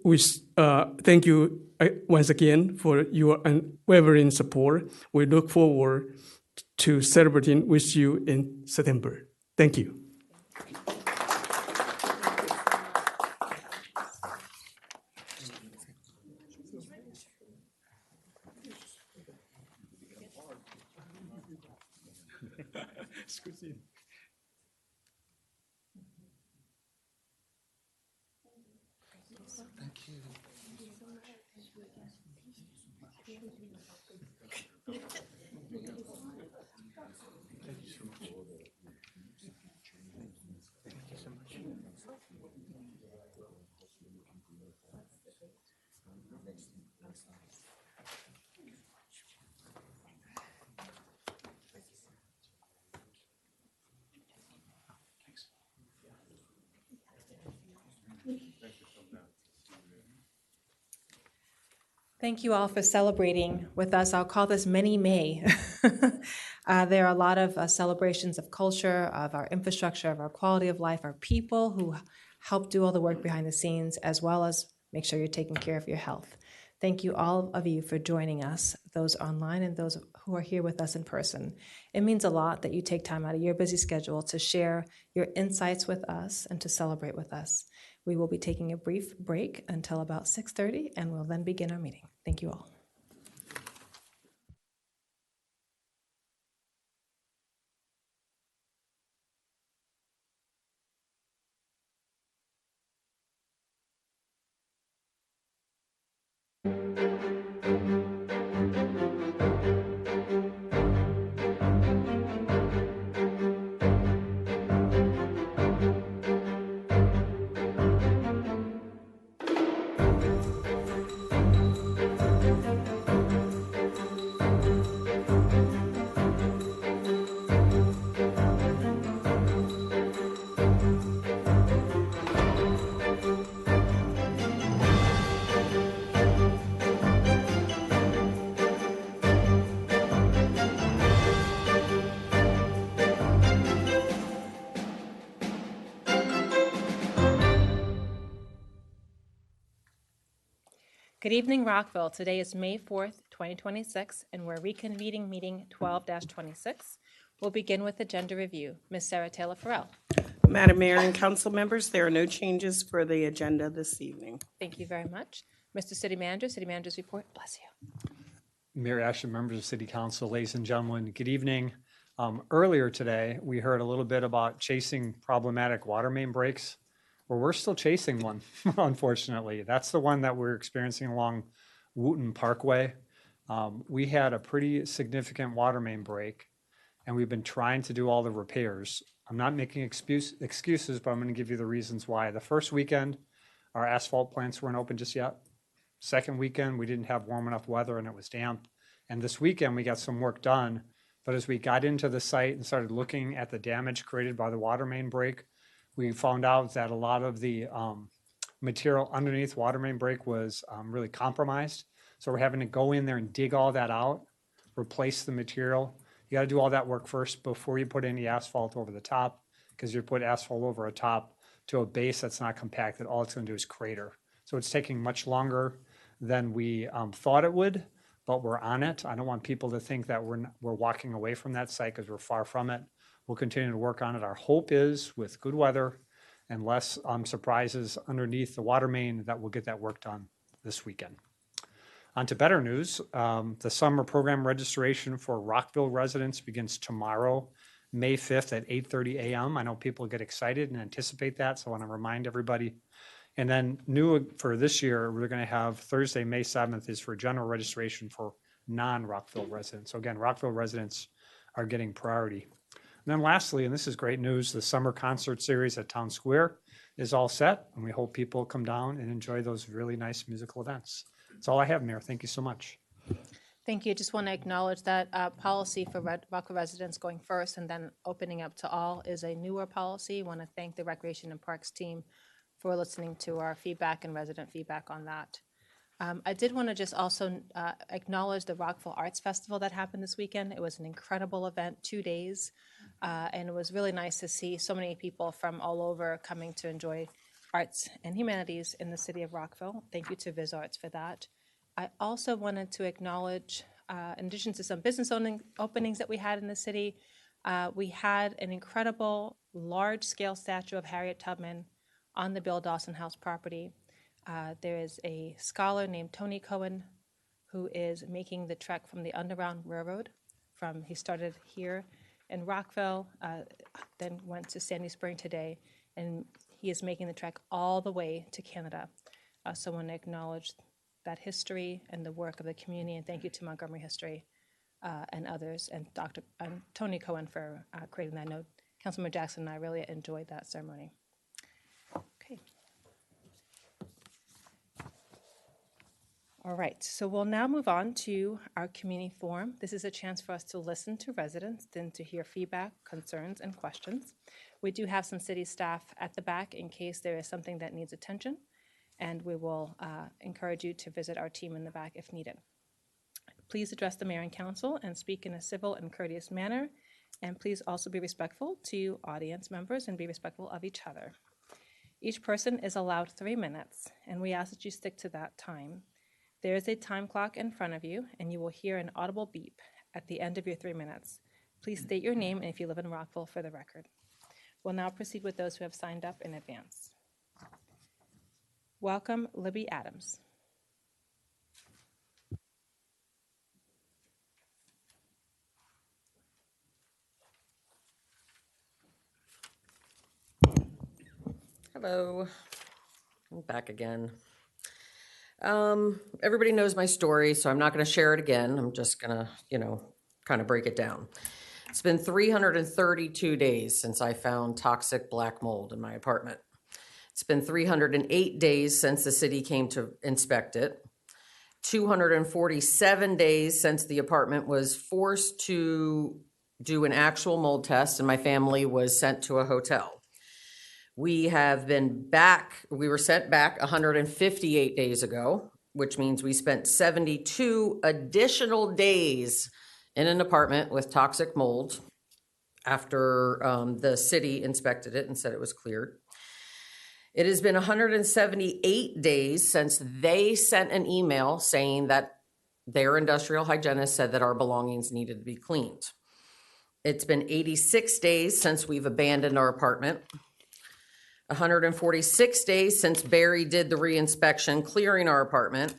We thank you once again for your unwavering support. We look forward to celebrating with you in September. Thank you.
Thank you all for celebrating with us. I'll call this Mini May. There are a lot of celebrations of culture, of our infrastructure, of our quality of life, our people who help do all the work behind the scenes, as well as make sure you're taking care of your health. Thank you, all of you, for joining us, those online and those who are here with us in person. It means a lot that you take time out of your busy schedule to share your insights with us and to celebrate with us. We will be taking a brief break until about 6:30, and we'll then begin our meeting. Thank you all. Good evening, Rockville. Today is May 4th, 2026, and we're reconvening meeting 12-26. We'll begin with agenda review. Ms. Sarah Taylor Farrell.
Madam Mayor and council members, there are no changes for the agenda this evening.
Thank you very much. Mr. City Manager's report. Bless you.
Mayor Ashton, members of City Council, ladies and gentlemen, good evening. Earlier today, we heard a little bit about chasing problematic water main breaks. Well, we're still chasing one, unfortunately. That's the one that we're experiencing along Wooten Parkway. We had a pretty significant water main break, and we've been trying to do all the repairs. I'm not making excuses, but I'm going to give you the reasons why. The first weekend, our asphalt plants weren't open just yet. Second weekend, we didn't have warm enough weather and it was damp. And this weekend, we got some work done, But as we got into the site and started looking at the damage created by the water main break, we found out that a lot of the material underneath water main break was really compromised. So we're having to go in there and dig all that out, replace the material. You got to do all that work first before you put any asphalt over the top, because you put asphalt over a top to a base that's not compacted, all it's going to do is crater. So it's taking much longer than we thought it would, but we're on it. I don't want people to think that we're walking away from that site, because we're far from it. We'll continue to work on it. Our hope is, with good weather and less surprises underneath the water main, that we'll get that work done this weekend. On to better news. The summer program registration for Rockville residents begins tomorrow, May 5th at 8:30 a.m. I know people get excited and anticipate that, so I want to remind everybody. And then new for this year, we're going to have Thursday, May 7th is for general registration for non-Rockville residents. So again, Rockville residents are getting priority. And then lastly, and this is great news, the summer concert series at Town Square is all set, and we hope people come down and enjoy those really nice musical events. That's all I have, Mayor. Thank you so much.
Thank you. Just want to acknowledge that policy for Rockville residents going first and then opening up to all is a newer policy. Want to thank the Recreation and Parks team for listening to our feedback and resident feedback on that. I did want to just also acknowledge the Rockville Arts Festival that happened this weekend. It was an incredible event, 2 days, and it was really nice to see so many people from all over coming to enjoy arts and humanities in the city of Rockville. Thank you to Viz Arts for that. I also wanted to acknowledge, in addition to some business openings that we had in the city, we had an incredible large-scale statue of Harriet Tubman on the Bill Dawson House property. There is a scholar named Tony Cohen who is making the trek from the Underground Railroad. He started here in Rockville, then went to Sandy Spring today, and he is making the trek all the way to Canada. So I want to acknowledge that history and the work of the community, and thank you to Montgomery History and others, and Dr. Tony Cohen for creating that note. Councilmember Jackson and I really enjoyed that ceremony. Okay. All right, so we'll now move on to our community forum. This is a chance for us to listen to residents, then to hear feedback, concerns, and questions. We do have some city staff at the back in case there is something that needs attention, and we will encourage you to visit our team in the back if needed. Please address the mayor and council and speak in a civil and courteous manner, and please also be respectful to audience members and be respectful of each other. Each person is allowed 3 minutes, and we ask that you stick to that time. There is a time clock in front of you, and you will hear an audible beep at the end of your 3 minutes. Please state your name and if you live in Rockville for the record. We'll now proceed with those who have signed up in advance. Welcome, Libby Adams.
Hello, I'm back again. Everybody knows my story, so I'm not going to share it again. I'm just going to, kind of break it down. It's been 332 days since I found toxic black mold in my apartment. It's been 308 days since the city came to inspect it. 247 days since the apartment was forced to do an actual mold test and my family was sent to a hotel. We have been back, we were sent back 158 days ago, which means we spent 72 additional days in an apartment with toxic mold after the city inspected it and said it was cleared. It has been 178 days since they sent an email saying that their industrial hygienist said that our belongings needed to be cleaned. It's been 86 days since we've abandoned our apartment. 146 days since Barry did the reinspection, clearing our apartment.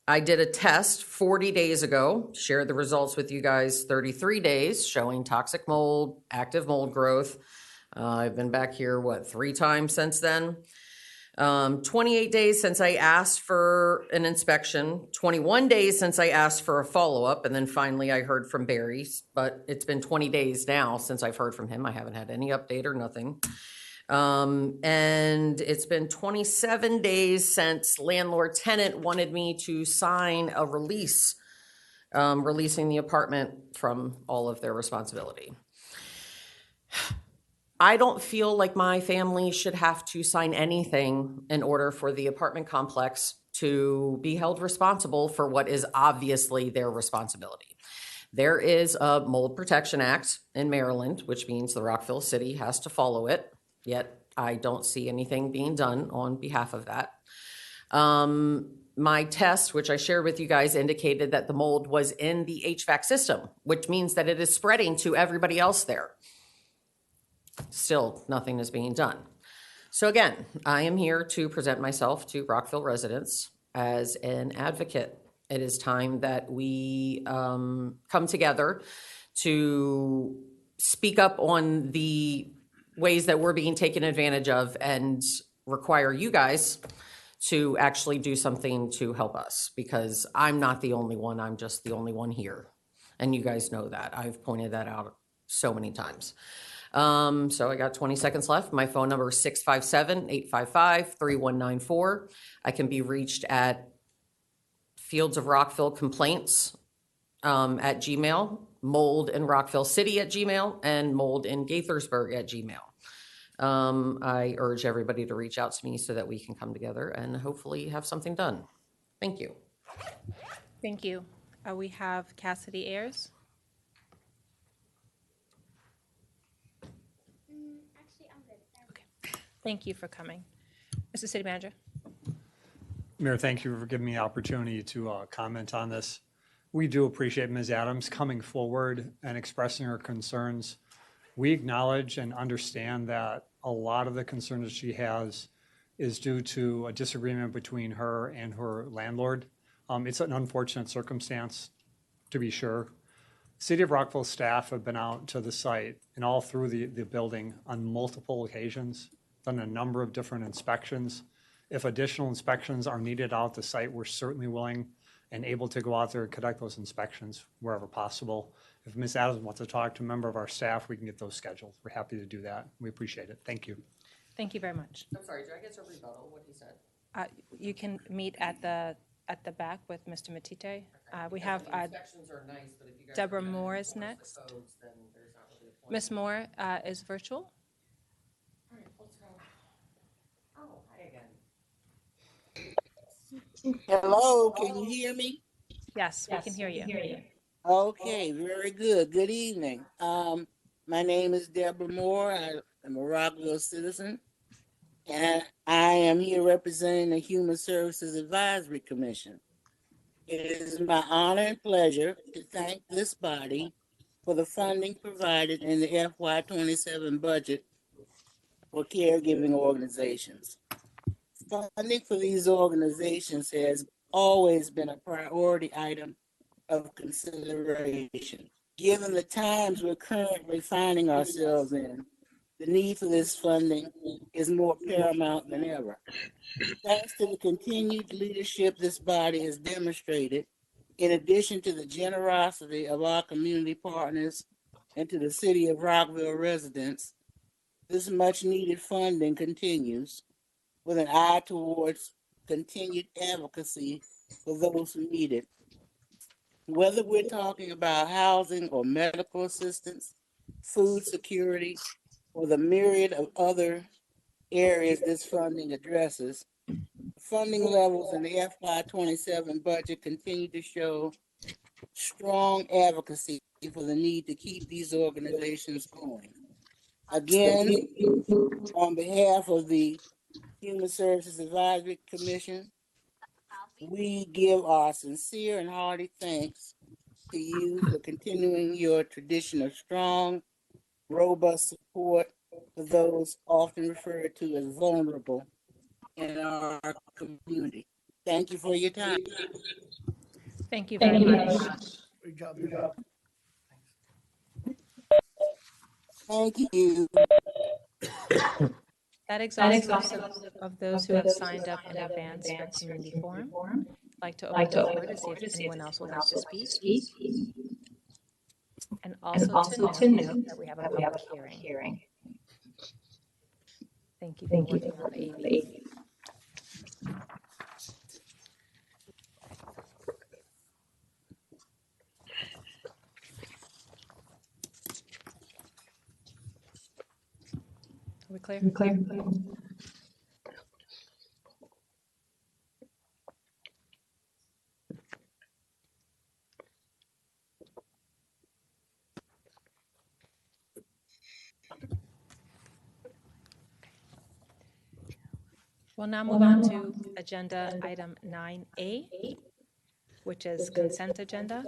I did a test 40 days ago, shared the results with you guys, 33 days, showing toxic mold, active mold growth. I've been back here, 3 times since then. 28 days since I asked for an inspection, 21 days since I asked for a follow-up, and then finally I heard from Barry, but it's been 20 days now since I've heard from him. I haven't had any update or nothing. And it's been 27 days since landlord tenant wanted me to sign a release releasing the apartment from all of their responsibility. I don't feel like my family should have to sign anything in order for the apartment complex to be held responsible for what is obviously their responsibility. There is a Mold Protection Act in Maryland, which means the Rockville City has to follow it, yet I don't see anything being done on behalf of that. My test, which I shared with you guys, indicated that the mold was in the HVAC system, which means that it is spreading to everybody else there. Still, nothing is being done. So again, I am here to present myself to Rockville residents as an advocate. It is time that we come together to speak up on the ways that we're being taken advantage of and require you guys to actually do something to help us, because I'm not the only one. I'm just the only one here. And you guys know that. I've pointed that out so many times. So I got 20 seconds left. My phone number is 657-855-3194. I can be reached at Fields of Rockville Complaints at Gmail, Mold in Rockville City at Gmail, and Mold in Gaithersburg at Gmail. I urge everybody to reach out to me so that we can come together and hopefully have something done. Thank you.
Thank you. We have Cassidy Ayers. Thank you for coming. Mr. City Manager.
Mayor, thank you for giving me the opportunity to comment on this. We do appreciate Ms. Adams coming forward and expressing her concerns. We acknowledge and understand that a lot of the concerns she has is due to a disagreement between her and her landlord. It's an unfortunate circumstance, to be sure. City of Rockville staff have been out to the site and all through the building on multiple occasions, done a number of different inspections. If additional inspections are needed out at the site, we're certainly willing and able to go out there and conduct those inspections wherever possible. If Ms. Adams wants to talk to a member of our staff, we can get those scheduled. We're happy to do that. We appreciate it. Thank you.
T's very much.
I'm sorry, did I get a rebuttal, what he said?
You can meet at the back with Mr. Matite. We have
Inspections are nice, but if you guys
Deborah
are gonna
Moore is
enforce the
next.
codes, then there's not really a point.
Ms. Moore is virtual.
All right, let's go. Oh, hi again.
Hello, can you hear me?
Yes, we can hear you.
Okay, very good. Good evening. My name is Deborah Moore. I am a Rockville citizen, and I am here representing the Human Services Advisory Commission. It is my honor and pleasure to thank this body for the funding provided in the FY27 budget for caregiving organizations. Funding for these organizations has always been a priority item of consideration. Given the times we're currently finding ourselves in, the need for this funding is more paramount than ever. Thanks to the continued leadership this body has demonstrated, in addition to the generosity of our community partners and to the City of Rockville residents, this much needed funding continues with an eye towards continued advocacy for those who need it. Whether we're talking about housing or medical assistance, food security, or the myriad of other areas this funding addresses, funding levels in the FY27 budget continue to show strong advocacy for the need to keep these organizations going. Again, on behalf of the Human Services Advisory Commission, we give our sincere and hearty thanks to you for continuing your tradition of strong, robust support for those often referred to as vulnerable in our community. Thank you for your time.
Thank you very much.
Good job. Thank you.
That exhausts the list of those who have signed up in advance for community forum. I'd like to open the floor to see if anyone else would like to speak. And also to note that we have a public hearing. Thank you for working on the AV. we clear? We'll now move on to agenda item 9A, which is consent agenda.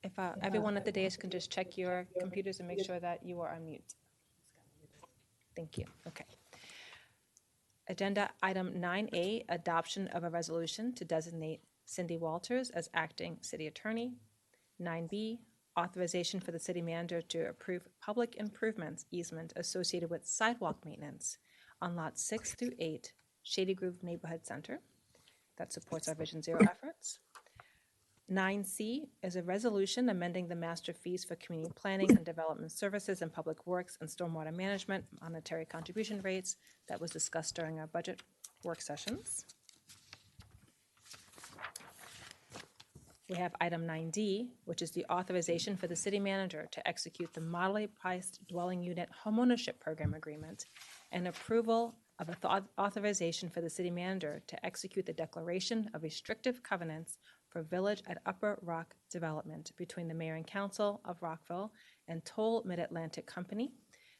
If everyone at the dais can just check your computers and make sure that you are on mute. Thank you. Okay. Agenda item 9A, adoption of a resolution to designate Cindy Walters as acting city attorney. 9B, authorization for the city manager to approve public improvements easement associated with sidewalk maintenance on lots 6 through 8, Shady Grove Neighborhood Center. That supports our Vision Zero efforts. 9C is a resolution amending the master fees for community planning and development services and public works and stormwater management monetary contribution rates that was discussed during our budget work sessions. We have item 9D, which is the authorization for the city manager to execute the moderately priced dwelling unit homeownership program agreement and approval of authorization for the city manager to execute the declaration of restrictive covenants for Village at Upper Rock Development between the Mayor and Council of Rockville and Toll Mid-Atlantic Company,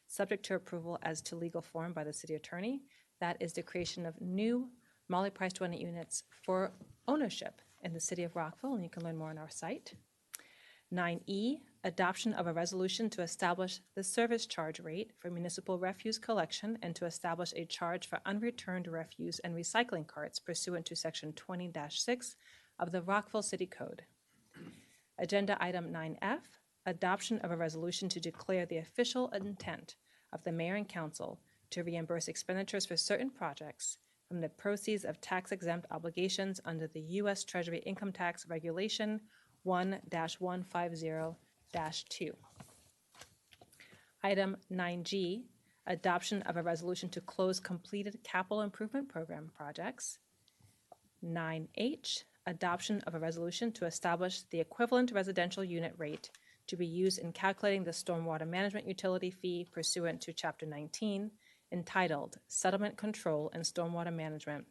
subject to approval as to legal form by the city attorney. That is the creation of new moderately-priced dwelling units for ownership in the city of Rockville, and you can learn more on our site. 9E, adoption of a resolution to establish the service charge rate for municipal refuse collection and to establish a charge for unreturned refuse and recycling carts pursuant to Section 20-6 of the Rockville City Code. Agenda item 9F, adoption of a resolution to declare the official intent of the Mayor and Council to reimburse expenditures for certain projects from the proceeds of tax-exempt obligations under the U.S. Treasury Income Tax Regulation 1-150-2. Item 9G, adoption of a resolution to close completed capital improvement program projects. 9H, adoption of a resolution to establish the equivalent residential unit rate to be used in calculating the stormwater management utility fee pursuant to Chapter 19, entitled Settlement Control and Stormwater Management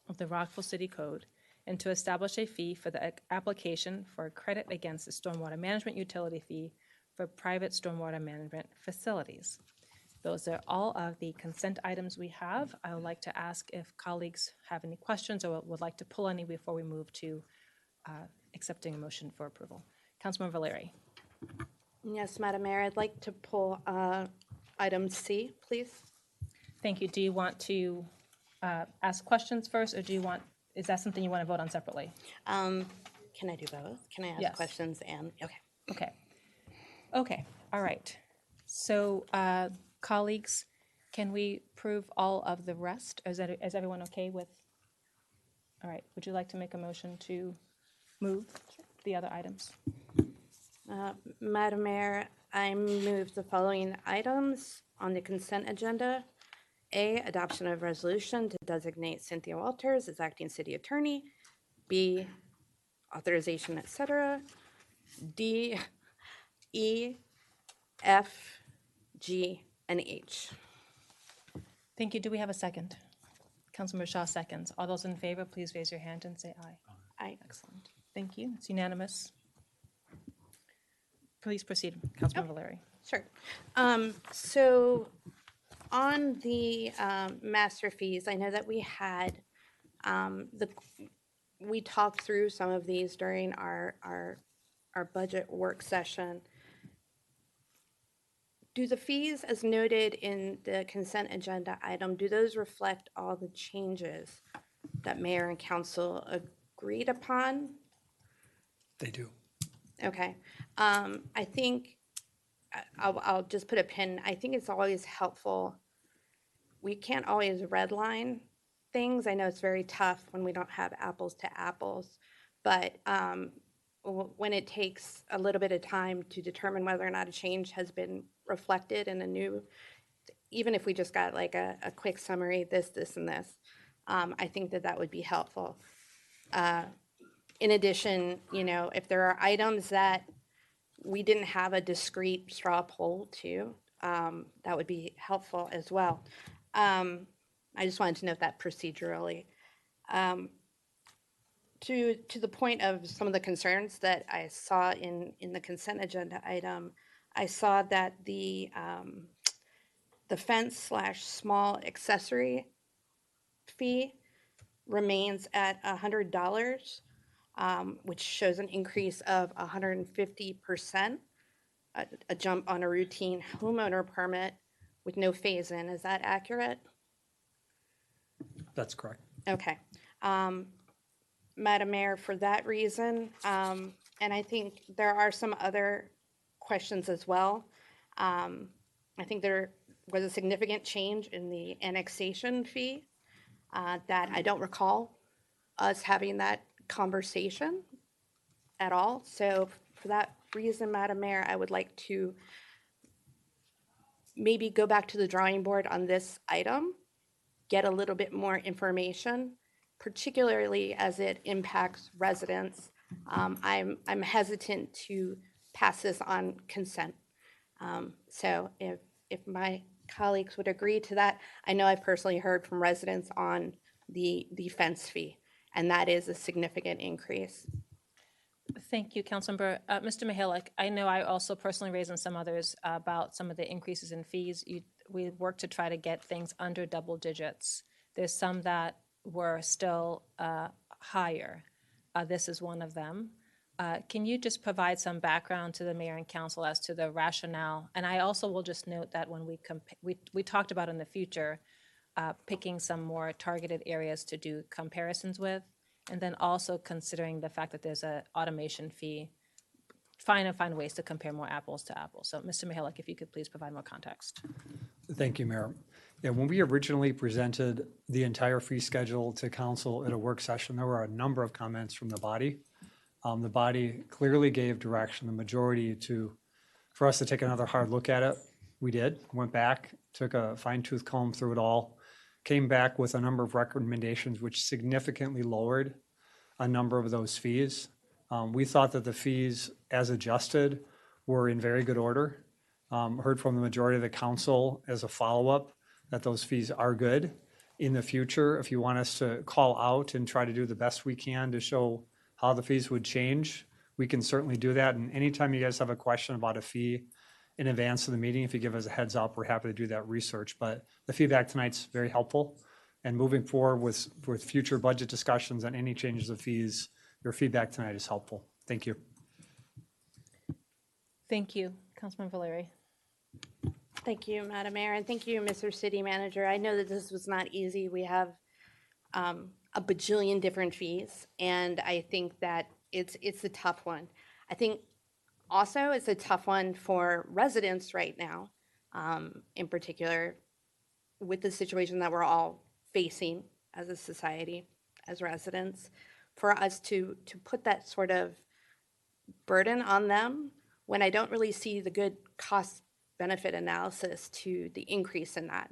of the Rockville City Code, and to establish a fee for the application for a credit against the stormwater management utility fee for private stormwater management facilities. Those are all of the consent items we have. I would like to ask if colleagues have any questions or would like to pull any before we move to accepting a motion for approval. Councilmember Valeri.
Yes, Madam Mayor, I'd like to pull item C, please.
Thank you. Do you want to ask questions first, or is that something you want to vote on separately?
Can I do both? Can I ask
Yes.
questions and, okay.
Okay, all right. So, colleagues, can we approve all of the rest? Is everyone okay with? All right, would you like to make a motion to move the other items?
Madam Mayor, I move the following items on the consent agenda. A, adoption of resolution to designate Cynthia Walters as acting city attorney. B, authorization, etc. D, E, F, G, and H.
Thank you. Do we have a second? Councilmember Shaw seconds. All those in favor, please raise your hand and say aye.
Aye.
Excellent. Thank you. It's unanimous. Please proceed, Councilmember Valeri.
Sure. So on the master fees, I know that we had we talked through some of these during our budget work session. Do the fees, as noted in the consent agenda item, do those reflect all the changes that Mayor and Council agreed upon?
They do.
Okay. I think I'll just put a pin. I think it's always helpful. We can't always redline things. I know it's very tough when we don't have apples to apples, but when it takes a little bit of time to determine whether or not a change has been reflected in a new, even if we just got like a quick summary, this, and this, I think that would be helpful. In addition, if there are items that we didn't have a discrete straw poll to, that would be helpful as well. I just wanted to note that procedurally. To the point of some of the concerns that I saw in the consent agenda item, I saw that the fence/small accessory fee remains at $100, which shows an increase of 150%, a jump on a routine homeowner permit with no phase-in. Is that accurate?
That's correct.
Okay. Madam Mayor, for that reason, and I think there are some other questions as well. I think there was a significant change in the annexation fee that I don't recall us having that conversation at all. So for that reason, Madam Mayor, I would like to maybe go back to the drawing board on this item, get a little bit more information, particularly as it impacts residents. I'm hesitant to pass this on consent. So if my colleagues would agree to that, I know I've personally heard from residents on the fence fee, and that is a significant increase.
Thank you, Councilmember. Mr. Mihalik, I know I also personally raised and some others about some of the increases in fees. We worked to try to get things under double digits. There's some that were still higher. This is one of them. Can you just provide some background to the mayor and council as to the rationale? And I also will just note that when we talked about in the future, picking some more targeted areas to do comparisons with, and then also considering the fact that there's an automation fee, find ways to compare more apples to apples. So Mr. Mihalik, if you could please provide more context.
Thank you, Mayor. Yeah, when we originally presented the entire fee schedule to council at a work session, there were a number of comments from the body. The body clearly gave direction, the majority, for us to take another hard look at it. We did, went back, took a fine-tooth comb through it all, came back with a number of recommendations which significantly lowered a number of those fees. We thought that the fees, as adjusted, were in very good order. Heard from the majority of the council as a follow-up that those fees are good. In the future, if you want us to call out and try to do the best we can to show how the fees would change, we can certainly do that. And anytime you guys have a question about a fee in advance of the meeting, if you give us a heads up, we're happy to do that research. But the feedback tonight's very helpful. And moving forward with future budget discussions on any changes of fees, your feedback tonight is helpful. Thank you.
Thank you, Councilman Valeri.
Thank you, Madam Mayor, and thank you, Mr. City Manager. I know that this was not easy. We have a bajillion different fees, and I think that it's a tough one. I think also it's a tough one for residents right now, in particular, with the situation that we're all facing as a society, as residents, for us to put that sort of burden on them when I don't really see the good cost benefit analysis to the increase in that.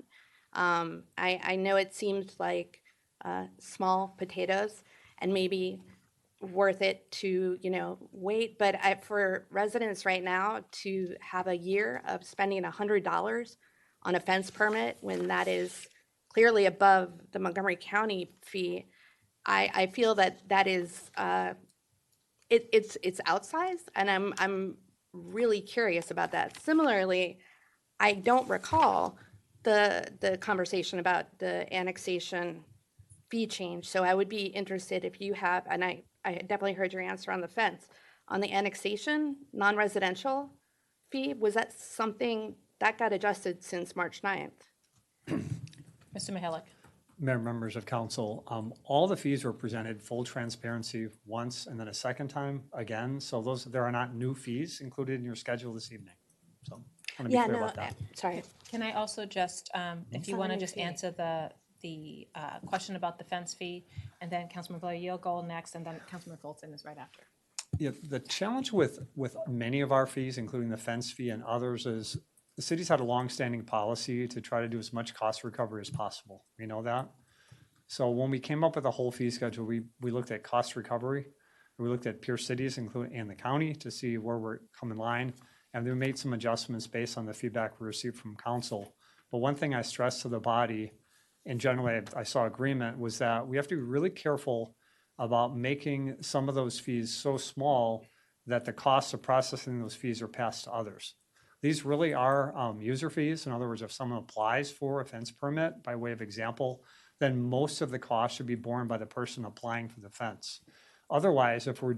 I know it seems like small potatoes and maybe worth it to wait, but for residents right now to have a year of spending $100 on a fence permit when that is clearly above the Montgomery County fee, I feel that is it's outsized, and I'm really curious about that. Similarly, I don't recall the conversation about the annexation fee change, so I would be interested if you have, and I definitely heard your answer on the fence. On the annexation, non-residential fee, was that something that got adjusted since March 9th?
Mr. Mihalik.
Mayor, members of council, all the fees were presented full transparency once and then a second time again. So there are not new fees included in your schedule this evening. So I want to be clear about that.
Sorry.
Can I also just, if you want to just answer the question about the fence fee, and then Councilman Valeri, you'll go next, and then Councilman Fulton is right after.
Yeah, the challenge with many of our fees, including the fence fee and others, is the city's had a longstanding policy to try to do as much cost recovery as possible. We know that. So when we came up with a whole fee schedule, we looked at cost recovery. We looked at peer cities, including and the county, to see where we're come in line. and we made some adjustments based on the feedback we received from council. But one thing I stressed to the body, and generally I saw agreement, was that we have to be really careful about making some of those fees so small that the costs of processing those fees are passed to others. These really are user fees. In other words, if someone applies for a fence permit, by way of example, then most of the cost should be borne by the person applying for the fence. Otherwise, if we're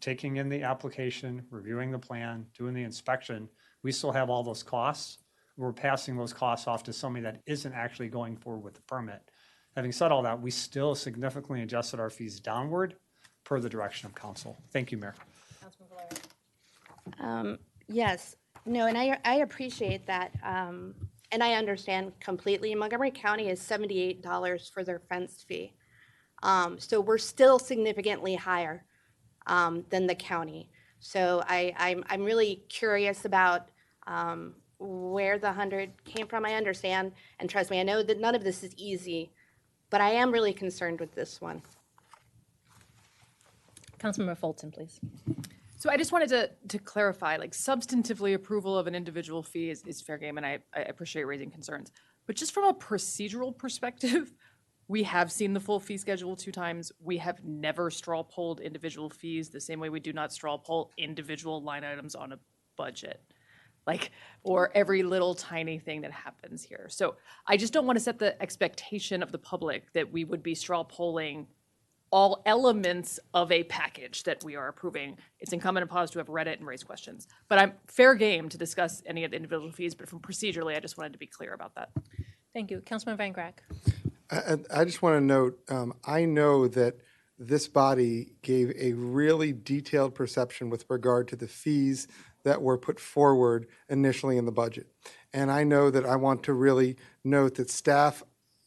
taking in the application, reviewing the plan, doing the inspection, we still have all those costs. We're passing those costs off to somebody that isn't actually going forward with the permit. Having said all that, we still significantly adjusted our fees downward per the direction of council. Thank you, Mayor.
Yes, no, and I appreciate that. And I understand completely. Montgomery County is $78 for their fence fee. So we're still significantly higher than the county. So I'm really curious about where the 100 came from. I understand, and trust me, I know that none of this is easy, but I am really concerned with this one.
Councilmember Fulton, please.
So I just wanted to clarify, like substantively approval of an individual fee is fair game, and I appreciate raising concerns. But just from a procedural perspective, we have seen the full fee schedule 2 times. We have never straw polled individual fees the same way we do not straw poll individual line items on a budget, like, or every little tiny thing that happens here. So I just don't want to set the expectation of the public that we would be straw polling all elements of a package that we are approving. It's incumbent upon us to have read it and raised questions. But I'm fair game to discuss any of the individual fees, but from procedurally, I just wanted to be clear about that.
Thank you. Councilman Van Grack.
I just want to note, I know that this body gave a really detailed perception with regard to the fees that were put forward initially in the budget. And I know that I want to really note that staff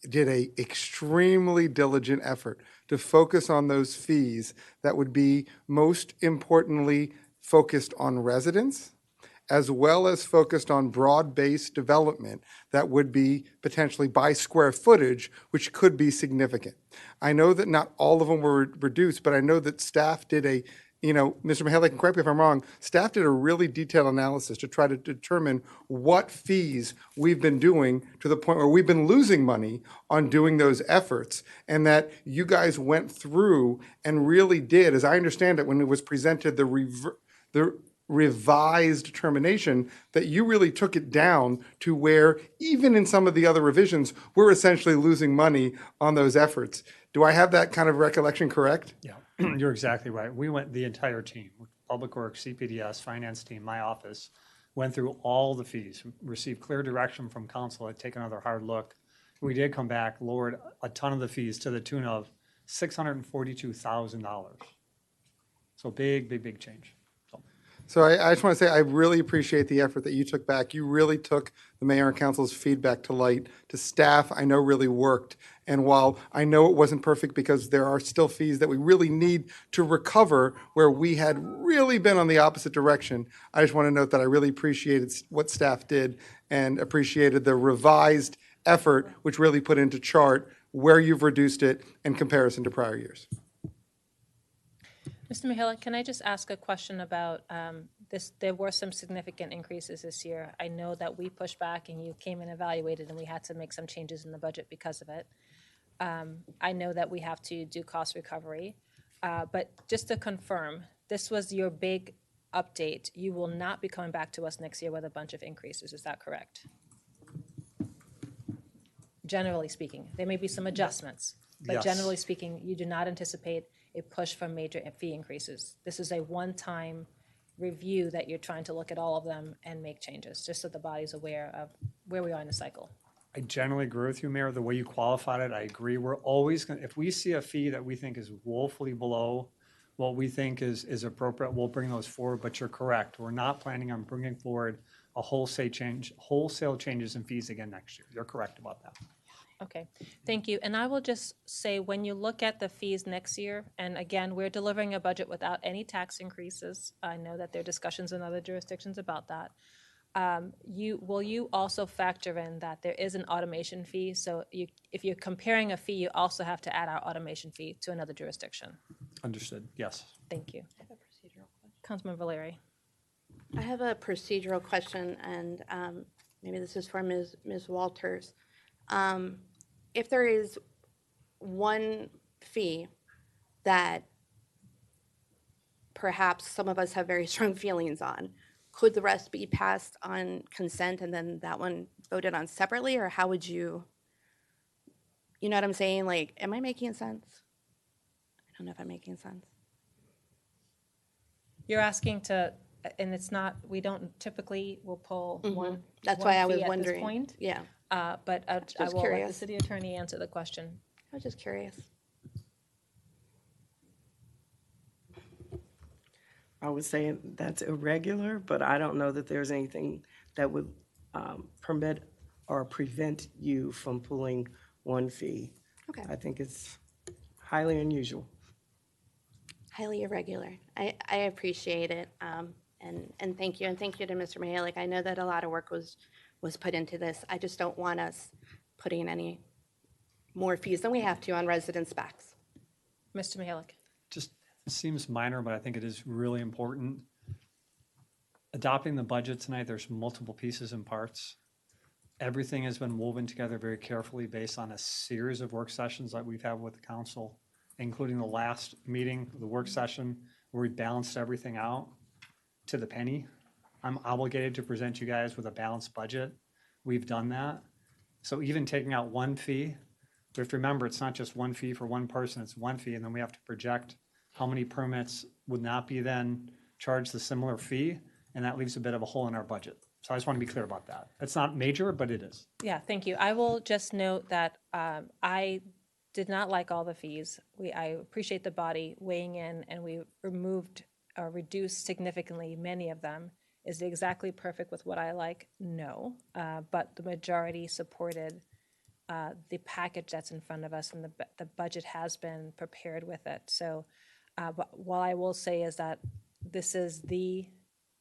did a extremely diligent effort to focus on those fees that would be most importantly focused on residents, as well as focused on broad-based development that would be potentially by square footage, which could be significant. I know that not all of them were reduced, but I know that staff did a, Mr. Mihaly can correct me if I'm wrong, staff did a really detailed analysis to try to determine what fees we've been doing to the point where we've been losing money on doing those efforts, and that you guys went through and really did, as I understand it, when it was presented the revised determination, that you really took it down to where even in some of the other revisions, we're essentially losing money on those efforts. Do I have that kind of recollection correct?
Yeah, you're exactly right. We went, the entire team, Public Works, CPDS, Finance team, my office, went through all the fees, received clear direction from council, had taken another hard look. We did come back, lowered a ton of the fees to the tune of $642,000. So big change.
So I just want to say I really appreciate the effort that you took back. You really took the mayor and council's feedback to light. To staff, I know really worked. And while I know it wasn't perfect because there are still fees that we really need to recover where we had really been on the opposite direction, I just want to note that I really appreciated what staff did and appreciated the revised effort, which really put into chart where you've reduced it in comparison to prior years.
Mr. Mihaly, can I just ask a question about this? There were some significant increases this year. I know that we pushed back and you came and evaluated and we had to make some changes in the budget because of it. I know that we have to do cost recovery, but just to confirm, this was your big update. You will not be coming back to us next year with a bunch of increases. Is that correct? Generally speaking, there may be some adjustments, but
Yes.
Generally speaking, you do not anticipate a push for major fee increases. This is a one-time review that you're trying to look at all of them and make changes, just so the body's aware of where we are in the cycle.
I generally agree with you, Mayor. The way you qualified it, I agree. We're always going to, if we see a fee that we think is woefully below what we think is appropriate, we'll bring those forward. But you're correct. We're not planning on bringing forward a wholesale changes in fees again next year. You're correct about that.
Okay, thank you. And I will just say, when you look at the fees next year, and again, we're delivering a budget without any tax increases. I know that there are discussions in other jurisdictions about that. Will you also factor in that there is an automation fee? So if you're comparing a fee, you also have to add our automation fee to another jurisdiction.
Understood. Yes.
Thank you. Councilman Valeri.
I have a procedural question, and maybe this is for Ms. Walters. If there is one fee that perhaps some of us have very strong feelings on, could the rest be passed on consent and then that one voted on separately, or how would you know what I'm saying? Like, am I making sense? I don't know if I'm making sense.
You're asking to, and it's not, we don't typically will pull one.
That's
one
why I was
fee at this
wondering.
point.
Yeah.
But I
Just
will let the
curious.
city attorney answer the question.
I was just curious.
I would say that's irregular, but I don't know that there's anything that would permit or prevent you from pulling one fee.
Okay.
I think it's highly unusual.
Highly irregular. I appreciate it. And thank you. And thank you to Mr. Mihalik. I know that a lot of work was put into this. I just don't want us putting any more fees than we have to on residents' backs.
Mr. Mihalik.
Just seems minor, but I think it is really important. Adopting the budget tonight, there's multiple pieces and parts. Everything has been woven together very carefully based on a series of work sessions that we've had with the council, including the last meeting, the work session, where we balanced everything out to the penny. I'm obligated to present you guys with a balanced budget. We've done that. So even taking out one fee, we have to remember it's not just one fee for one person, it's one fee, and then we have to project how many permits would not be then charged the similar fee, and that leaves a bit of a hole in our budget. So I just want to be clear about that. It's not major, but it is.
Yeah, thank you. I will just note that I did not like all the fees. I appreciate the body weighing in, and we removed or reduced significantly many of them. Is it exactly perfect with what I like? No, but the majority supported the package that's in front of us, and the budget has been prepared with it. So but what I will say is that this is the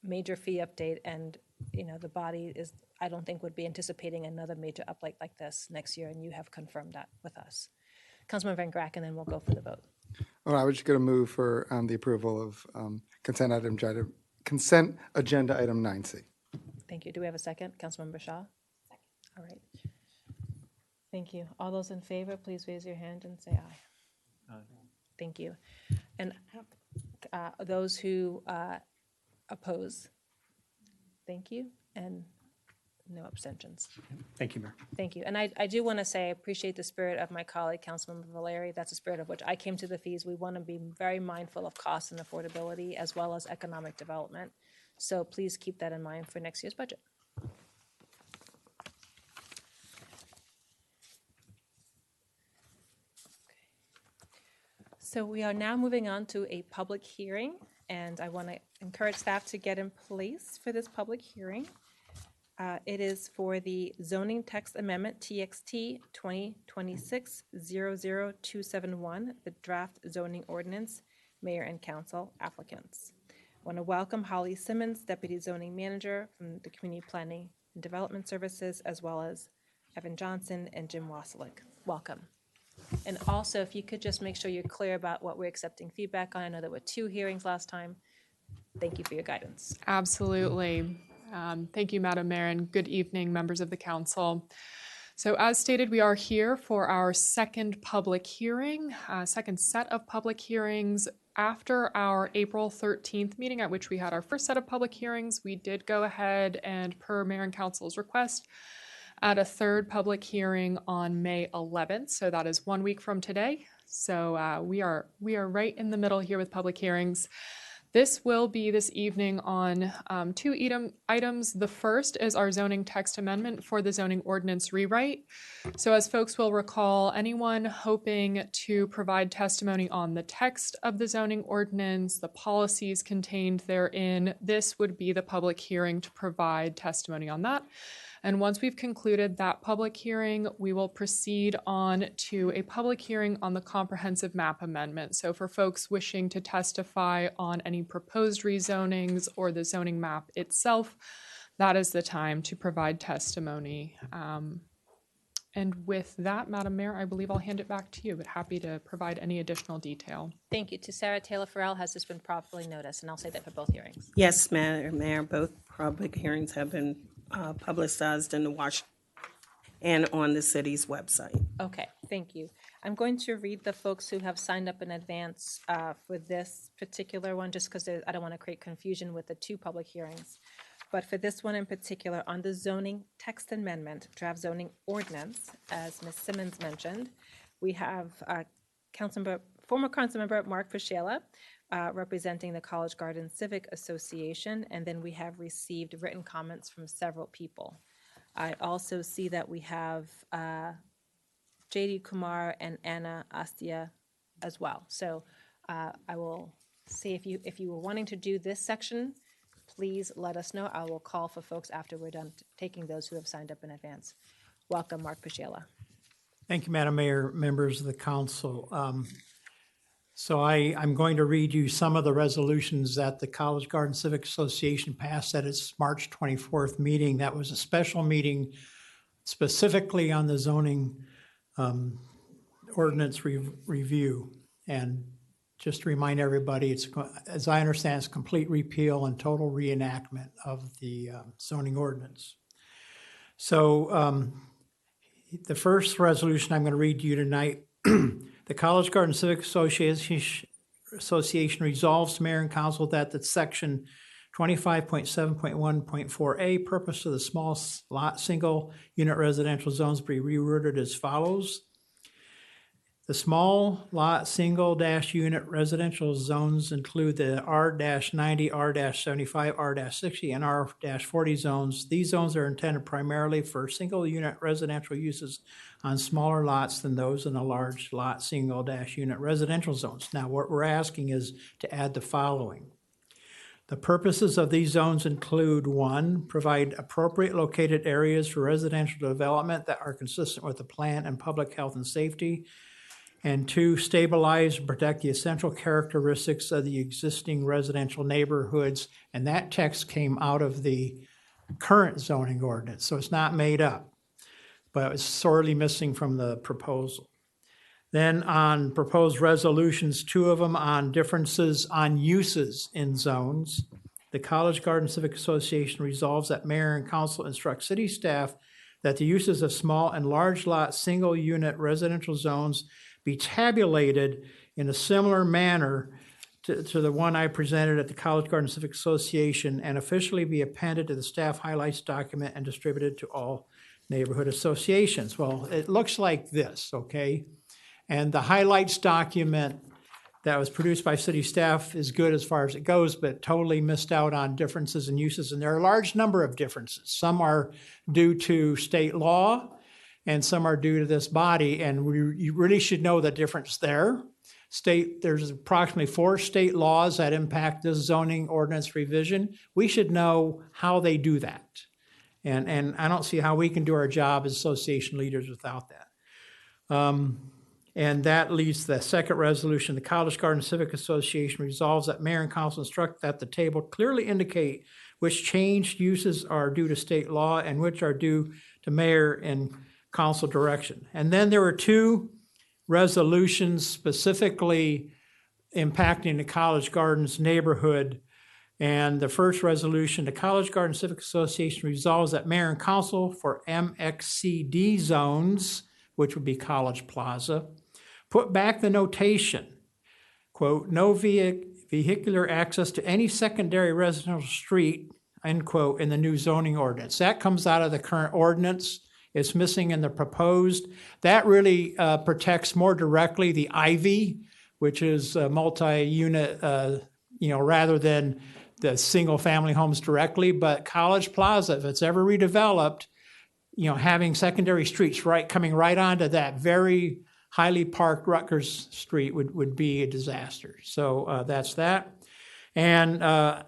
major fee update, and the body is, I don't think, would be anticipating another major update like this next year, and you have confirmed that with us. Councilman Van Grack, and then we'll go for the vote.
Well, I was just going to move for the approval of consent agenda item 9C.
Thank you. Do we have a second? Councilmember Shaw? Second. All right. Thank you. All those in favor, please raise your hand and say aye.
Aye.
Thank you. And those who oppose, thank you, and no abstentions.
Thank you, Mayor.
Thank you. And I do want to say I appreciate the spirit of my colleague, Councilmember Valeri. That's the spirit of which I came to the fees. We want to be very mindful of cost and affordability as well as economic development. So please keep that in mind for next year's budget. So we are now moving on to a public hearing, and I want to encourage staff to get in place for this public hearing. It is for the zoning text amendment TXT 2026-00271, the draft zoning ordinance, mayor and council applicants. I want to welcome Holly Simmons, Deputy Zoning Manager from the Community Planning and Development Services, as well as Evan Johnson and Jim Wasilick. Welcome. And also, if you could just make sure you're clear about what we're accepting feedback on. I know there were 2 hearings last time. Thank you for your guidance.
Absolutely. Thank you, Madam Mayor, and good evening, members of the council. So as stated, we are here for our second public hearing, second set of public hearings. After our April 13th meeting, at which we had our first set of public hearings, we did go ahead and, per Mayor and Council's request, add a third public hearing on May 11th. So that is 1 week from today. So we are right in the middle here with public hearings. This will be this evening on 2 items. The first is our zoning text amendment for the zoning ordinance rewrite. So as folks will recall, anyone hoping to provide testimony on the text of the zoning ordinance, the policies contained therein, this would be the public hearing to provide testimony on that. And once we've concluded that public hearing, we will proceed on to a public hearing on the comprehensive map amendment. So for folks wishing to testify on any proposed rezonings or the zoning map itself, that is the time to provide testimony. And with that, Madam Mayor, I believe I'll hand it back to you, but happy to provide any additional detail.
Thank you. To Sarah Taylor Farrell, has this been properly noticed? And I'll say that for both hearings.
Yes, Madam Mayor, both public hearings have been publicized in the Washington and on the city's website.
Okay, thank you. I'm going to read the folks who have signed up in advance for this particular one, just because I don't want to create confusion with the two public hearings. But for this one in particular, on the zoning text amendment, draft zoning ordinance, as Ms. Simmons mentioned, we have former Councilmember Mark Fischella representing the College Garden Civic Association, and then we have received written comments from several people. I also see that we have J.D. Kumar and Anna Astia as well. So I will say if you were wanting to do this section, please let us know. I will call for folks after we're done taking those who have signed up in advance. Welcome, Mark Fischella.
Thank you, Madam Mayor, members of the council. So I'm going to read you some of the resolutions that the College Garden Civic Association passed at its March 24th meeting. That was a special meeting specifically on the zoning ordinance review. And just to remind everybody, it's, as I understand, it's complete repeal and total reenactment of the zoning ordinance. So the first resolution I'm going to read to you tonight, the College Garden Civic Association resolves, Mayor and Council, that the section 25.7.1.4A, purpose of the small lot single unit residential zones be reworded as follows. The small lot single dash unit residential zones include the R-90, R-75, R-60, and R-40 zones. These zones are intended primarily for single unit residential uses on smaller lots than those in the large lot single dash unit residential zones. Now, what we're asking is to add the following. The purposes of these zones include: 1, provide appropriate located areas for residential development that are consistent with the plan and public health and safety. And 2, stabilize and protect the essential characteristics of the existing residential neighborhoods. And that text came out of the current zoning ordinance, so it's not made up, but it's sorely missing from the proposal. Then on proposed resolutions, 2 of them on differences on uses in zones. The College Garden Civic Association resolves that Mayor and Council instruct city staff that the uses of small and large lot single unit residential zones be tabulated in a similar manner to the one I presented at the College Garden Civic Association and officially be appended to the staff highlights document and distributed to all neighborhood associations. Well, it looks like this, okay? And the highlights document that was produced by city staff is good as far as it goes, but totally missed out on differences in uses. And there are a large number of differences. Some are due to state law, and some are due to this body, and you really should know the difference there. There's approximately 4 state laws that impact this zoning ordinance revision. We should know how they do that. And I don't see how we can do our job as association leaders without that. And that leads to the second resolution. The College Garden Civic Association resolves that Mayor and Council instruct that the table clearly indicate which changed uses are due to state law and which are due to Mayor and Council direction. And then there were 2 resolutions specifically impacting the College Gardens neighborhood. And the first resolution, the College Garden Civic Association resolves that Mayor and Council for MXCD zones, which would be College Plaza, put back the notation, quote, no vehicular access to any secondary residential street, end quote, in the new zoning ordinance. That comes out of the current ordinance. It's missing in the proposed. That really protects more directly the Ivy, which is a multi-unit, rather than the single-family homes directly. But College Plaza, if it's ever redeveloped, having secondary streets coming right onto that very highly parked Rutgers Street would be a disaster. So that's that. And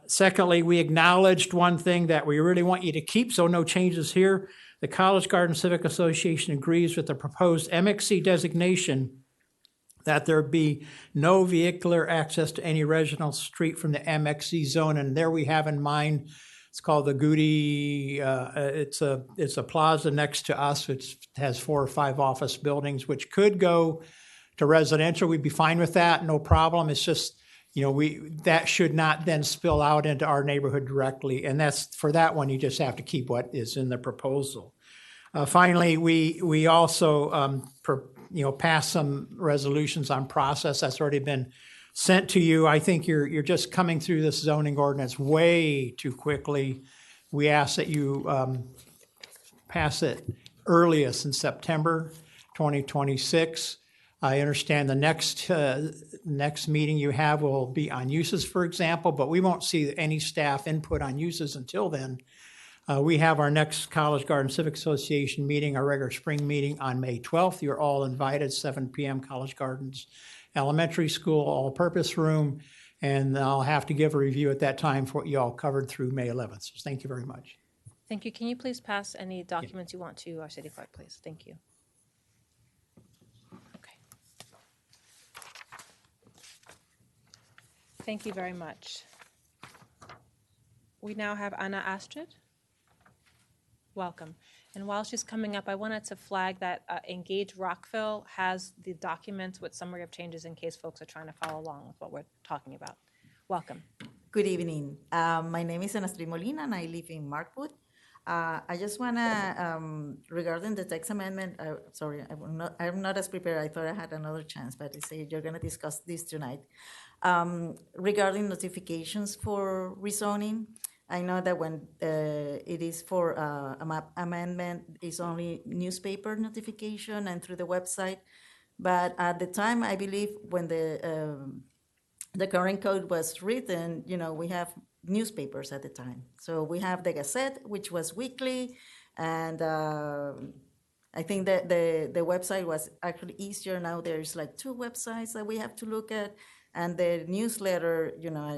secondly, we acknowledged one thing that we really want you to keep, so no changes here. The College Garden Civic Association agrees with the proposed MXC designation that there be no vehicular access to any residential street from the MXC zone. And there we have in mind It's called the Goody. It's a plaza next to us. It has 4 or 5 office buildings, which could go to residential. We'd be fine with that, no problem. It's just, that should not then spill out into our neighborhood directly. And that's, for that one, you just have to keep what is in the proposal. Finally, we also passed some resolutions on process that's already been sent to you. I think you're just coming through this zoning ordinance way too quickly. We ask that you pass it earliest in September 2026. I understand the next meeting you have will be on uses, for example, but we won't see any staff input on uses until then. We have our next College Garden Civic Association meeting, our regular spring meeting on May 12th. You're all invited, 7 p.m. College Gardens Elementary School, all-purpose room, and I'll have to give a review at that time for what you all covered through May 11th. So thank you very much.
Thank you. Can you please pass any documents you want to our city clerk, please? Thank you. Okay. Thank you very much. We now have Anna Astrid. Welcome. And while she's coming up, I wanted to flag that Engage Rockville has the documents with summary of changes in case folks are trying to follow along with what we're talking about. Welcome.
Good evening. My name is Ana Astrid Molina, and I live in Markwood. I just want to, regarding the text amendment, sorry, I'm not as prepared. I thought I had another chance, but they say you're going to discuss this tonight. Regarding notifications for rezoning, I know that when it is for a map amendment, it's only newspaper notification and through the website. But at the time, I believe when the current code was written, we have newspapers at the time. So we have the Gazette, which was weekly, and I think that the website was actually easier. Now there's like 2 websites that we have to look at, and the newsletter,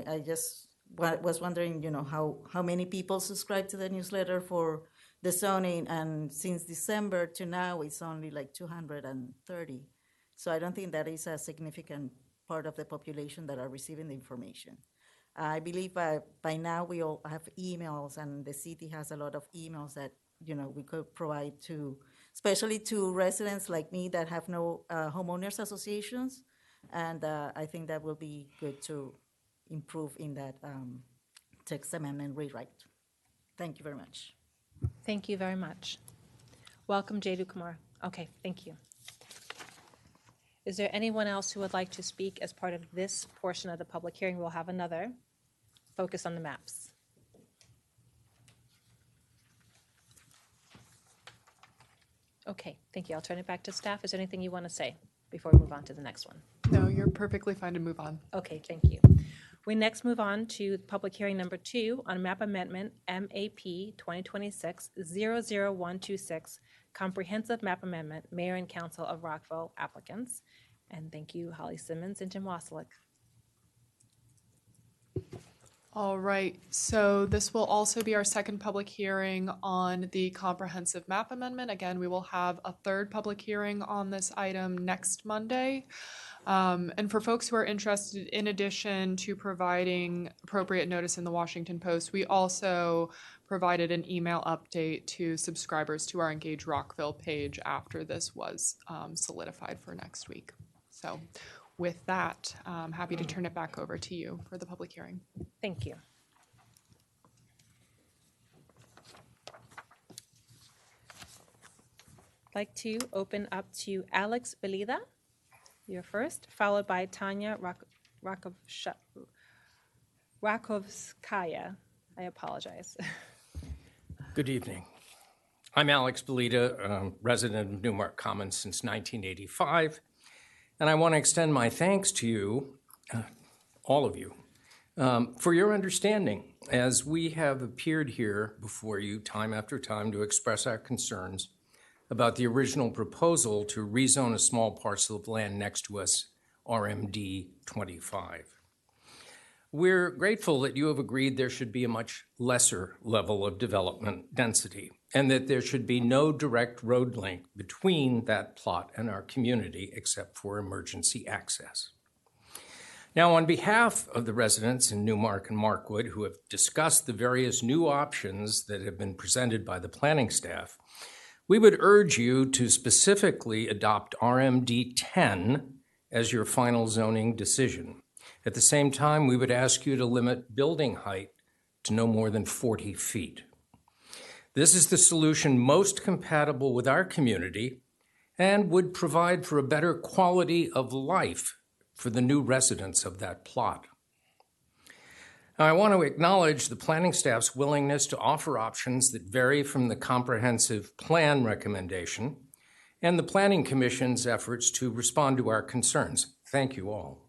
I just was wondering, how many people subscribe to the newsletter for the zoning, and since December to now, it's only like 230. So I don't think that is a significant part of the population that are receiving the information. I believe by now we all have emails, and the city has a lot of emails that, we could provide to, especially to residents like me that have no homeowners associations. And I think that will be good to improve in that text amendment rewrite. Thank you very much.
Thank you very much. Welcome, Jadu Kumar. Okay, thank you. Is there anyone else who would like to speak as part of this portion of the public hearing? We'll have another focus on the maps. Okay, thank you. I'll turn it back to staff. Is there anything you want to say before we move on to the next one?
No, you're perfectly fine to move on.
Okay, thank you. We next move on to public hearing number 2 on map amendment MAP 2026-00126, comprehensive map amendment, Mayor and Council of Rockville applicants. And thank you, Holly Simmons and Jim Wasilick.
All right, so this will also be our second public hearing on the comprehensive map amendment. Again, we will have a third public hearing on this item next Monday. And for folks who are interested, in addition to providing appropriate notice in the Washington Post, we also provided an email update to subscribers to our Engage Rockville page after this was solidified for next week. So with that, I'm happy to turn it back over to you for the public hearing.
Thank you. I'd like to open up to Alex Belida. You're first, followed by Tanya Rakovskaya. I apologize.
Good evening. I'm Alex Belida, resident of Newmark Commons since 1985, and I want to extend my thanks to you, all of you, for your understanding as we have appeared here before you time after time to express our concerns about the original proposal to rezone a small parcel of land next to us, RMD 25. We're grateful that you have agreed there should be a much lesser level of development density and that there should be no direct road link between that plot and our community except for emergency access. Now, on behalf of the residents in Newmark and Markwood who have discussed the various new options that have been presented by the planning staff, we would urge you to specifically adopt RMD 10 as your final zoning decision. At the same time, we would ask you to limit building height to no more than 40 feet. This is the solution most compatible with our community and would provide for a better quality of life for the new residents of that plot. Now, I want to acknowledge the planning staff's willingness to offer options that vary from the comprehensive plan recommendation and the Planning Commission's efforts to respond to our concerns. Thank you all.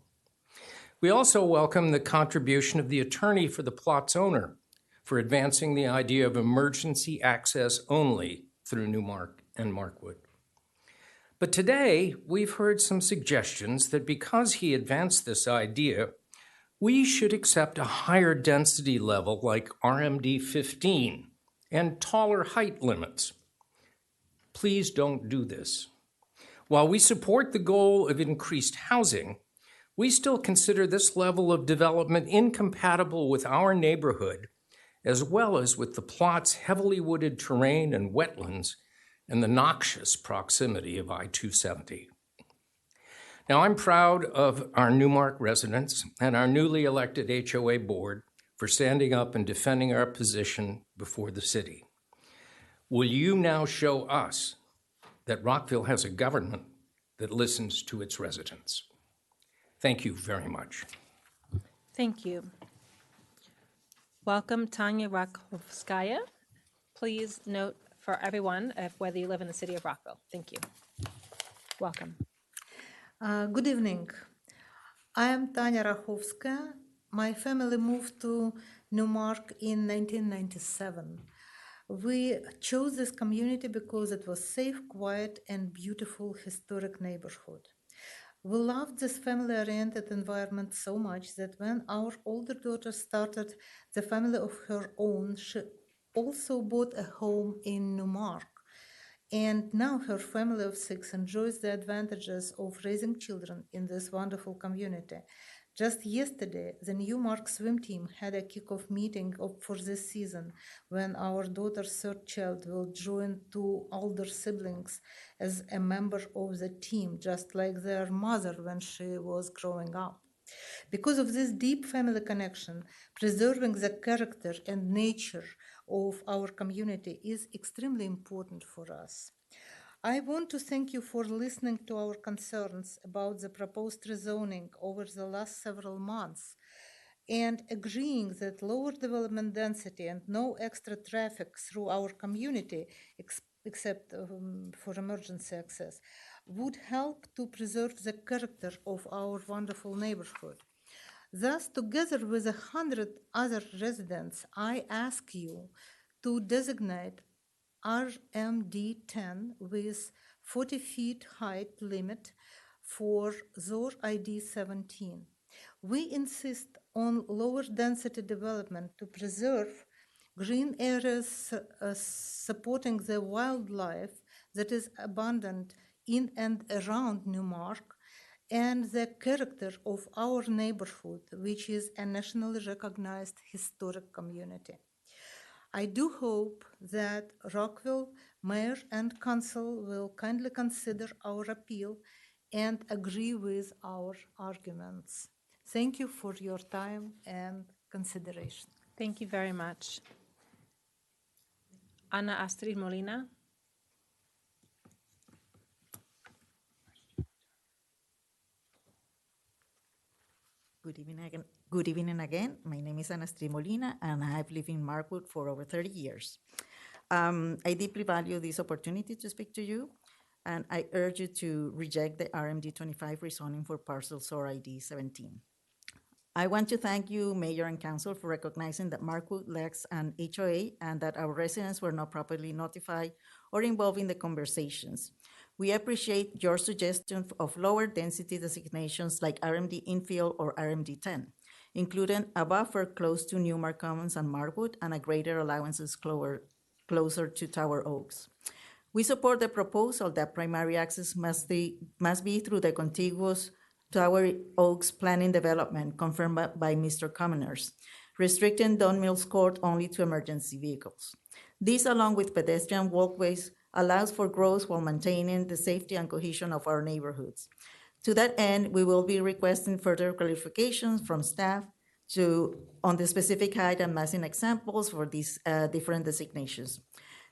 We also welcome the contribution of the attorney for the plot's owner for advancing the idea of emergency access only through Newmark and Markwood. But today, we've heard some suggestions that because he advanced this idea, we should accept a higher density level like RMD 15 and taller height limits. Please don't do this. While we support the goal of increased housing, we still consider this level of development incompatible with our neighborhood, as well as with the plot's heavily wooded terrain and wetlands and the noxious proximity of I-270. Now, I'm proud of our Newmark residents and our newly elected HOA board for standing up and defending our position before the city. Will you now show us that Rockville has a government that listens to its residents? Thank you very much.
Thank you. Welcome, Tanya Rakhovskaya. Please note for everyone whether you live in the city of Rockville. Thank you. Welcome.
Good evening. I am Tanya Rakhovskaya. My family moved to Newmark in 1997. We chose this community because it was safe, quiet, and beautiful historic neighborhood. We loved this family-oriented environment so much that when our older daughter started the family of her own, she also bought a home in Newmark. And now her family of 6 enjoys the advantages of raising children in this wonderful community. Just yesterday, the Newmark swim team had a kickoff meeting for this season when our daughter's 3rd child will join 2 older siblings as a member of the team, just like their mother when she was growing up. Because of this deep family connection, preserving the character and nature of our community is extremely important for us. I want to thank you for listening to our concerns about the proposed rezoning over the last several months and agreeing that lower development density and no extra traffic through our community, except for emergency access, would help to preserve the character of our wonderful neighborhood. Thus, together with 100 other residents, I ask you to designate RMD 10 with 40 feet height limit for ZOR ID 17. We insist on lower density development to preserve green areas supporting the wildlife that is abundant in and around Newmark and the character of our neighborhood, which is a nationally recognized historic community. I do hope that Rockville Mayor and Council will kindly consider our appeal and agree with our arguments. Thank you for your time and consideration.
Thank you very much. Ana Astrid Molina.
Good evening again. Good evening again. My name is Ana Astrid Molina, and I have lived in Markwood for over 30 years. I deeply value this opportunity to speak to you, and I urge you to reject the RMD 25 rezoning for parcel SOR ID 17. I want to thank you, Mayor and Council, for recognizing that Markwood lacks an HOA and that our residents were not properly notified or involved in the conversations. We appreciate your suggestion of lower density designations like RMD infill or RMD 10, including a buffer close to Newmark Commons and Markwood and a greater allowances closer to Tower Oaks. We support the proposal that primary access must be through the contiguous Tower Oaks planning development confirmed by Mr. Commoners, restricting Don Mills Court only to emergency vehicles. This, along with pedestrian walkways, allows for growth while maintaining the safety and cohesion of our neighborhoods. To that end, we will be requesting further clarifications from staff on the specific height and massing examples for these different designations.